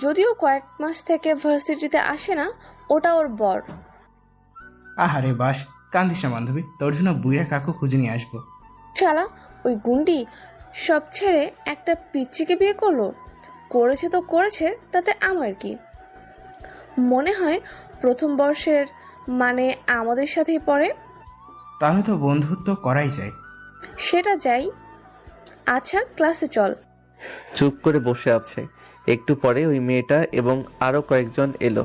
যদিও কয়েক মাস থেকে ভার্সিটিতে আসে না, ওটা ওর বর। আহারে বাস, কান্দিস না বান্ধবী, তোর জন্য বুইরা কাকু খুঁজে নিয়ে আসবো। শালা ওই গুন্ডি সব ছেড়ে একটা পিচ্চিকে বিয়ে করলো। করেছে তো করেছে, তাতে আমার কি? মনে হয় 1ম বর্ষের, মানে আমাদের সাথেই পড়ে। তাহলে তো বন্ধুত্ব করাই যায়। সেটা যাই। আচ্ছা ক্লাসে চল। চুপ করে বসে আছে। একটু পরে ওই মেয়েটা এবং আরো কয়েকজন এলো।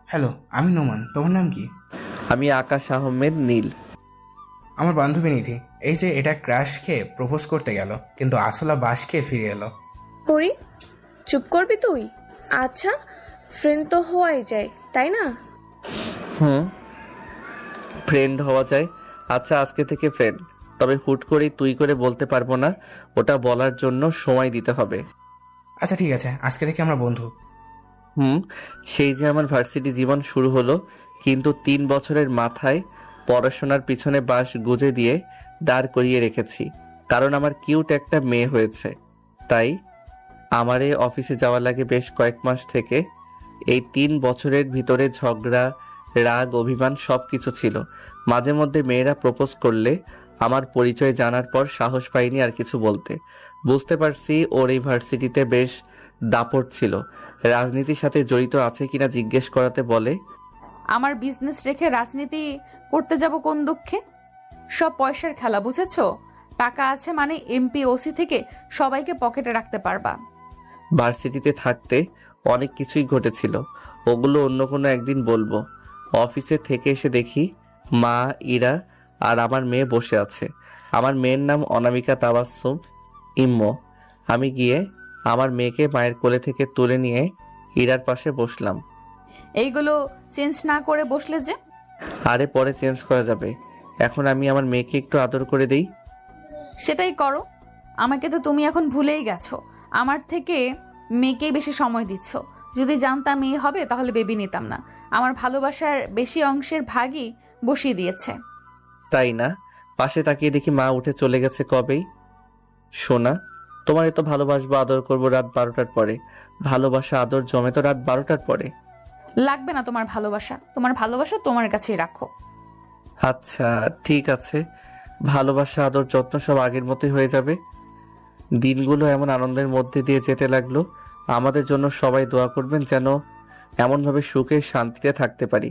হ্যালো, আমি নোমান, তোমার নাম কি? আমি আকাশ আহমেদ নীল। আমার বান্ধবী নিধি। এই যে এটা ক্রাশ খেয়ে প্রপোজ করতে গেল, কিন্তু আসলা বাস খেয়ে ফিরে এলো। করি, চুপ করবি তুই? আচ্ছা, ফ্রেন্ড তো হওয়াই যায়, তাই না? ফ্রেন্ড হওয়া যায়। আচ্ছা, আজকে থেকে ফ্রেন্ড, তবে হুট করেই তুই করে বলতে পারবো না, ওটা বলার জন্য সময় দিতে হবে। আচ্ছা ঠিক আছে, আজকে থেকে আমরা বন্ধু। সেই যে আমার ভার্সিটি জীবন শুরু হলো, কিন্তু 3 বছরের মাথায় পড়াশোনার পিছনে বাঁশ গুজে দিয়ে দাঁড় করিয়ে রেখেছি, কারণ আমার কিউট একটা মেয়ে হয়েছে। তাই আমারে অফিসে যাওয়া লাগে বেশ কয়েক মাস থেকে। এই 3 বছরের ভিতরে ঝগড়া, রাগ, অভিমান সব কিছু ছিল। মাঝে মধ্যে মেয়েরা প্রপোজ করলে আমার পরিচয় জানার পর সাহস পাইনি আর কিছু বলতে। বুঝতে পারছি ওর এই ভার্সিটিতে বেশ দাপট ছিল। রাজনীতির সাথে জড়িত আছে কিনা জিজ্ঞেস করাতে বলে, আমার বিজনেস রেখে রাজনীতি করতে যাব কোন দুঃখে? সব পয়সার খেলা, বুঝেছো? টাকা আছে মানে এমপি ওসি থেকে সবাইকে পকেটে রাখতে পারবা। ভার্সিটিতে থাকতে অনেক কিছুই ঘটেছিল, ওগুলো অন্য কোনো একদিন বলবো। অফিসে থেকে এসে দেখি মা, ইরা আর আমার মেয়ে বসে আছে। আমার মেয়ের নাম অনামিকা তাবাসসুম ইম্মো। আমি গিয়ে আমার মেয়েকে মায়ের কোলে থেকে তুলে নিয়ে ইরার পাশে বসলাম। এইগুলো চেঞ্জ না করে বসলে যে? আরে পরে চেঞ্জ করা যাবে, এখন আমি আমার মেয়েকে একটু আদর করে দেই। সেটাই করো। আমাকে তো তুমি এখন ভুলেই গেছো। আমার থেকে মেয়েকেই বেশি সময় দিচ্ছ। যদি জানতাম মেয়ে হবে তাহলে বেবি নিতাম না। আমার ভালোবাসার বেশি অংশের ভাগই বসিয়ে দিয়েছে। তাই না? পাশে তাকিয়ে দেখি মা উঠে চলে গেছে কবেই। সোনা, তোমার এত ভালোবাসবো, আদর করবো রাত 12টার পরে। ভালোবাসা আদর জমে তো রাত 12টার পরে। লাগবে না তোমার ভালোবাসা। তোমার ভালোবাসা তোমার কাছেই রাখো। আচ্ছা ঠিক আছে, ভালোবাসা আদর যত্ন সব আগের মতোই হয়ে যাবে। দিনগুলো এমন আনন্দের মধ্যে দিয়ে যেতে লাগলো। আমাদের জন্য সবাই দোয়া করবেন যেন এমনভাবে সুখে শান্তিতে থাকতে পারি।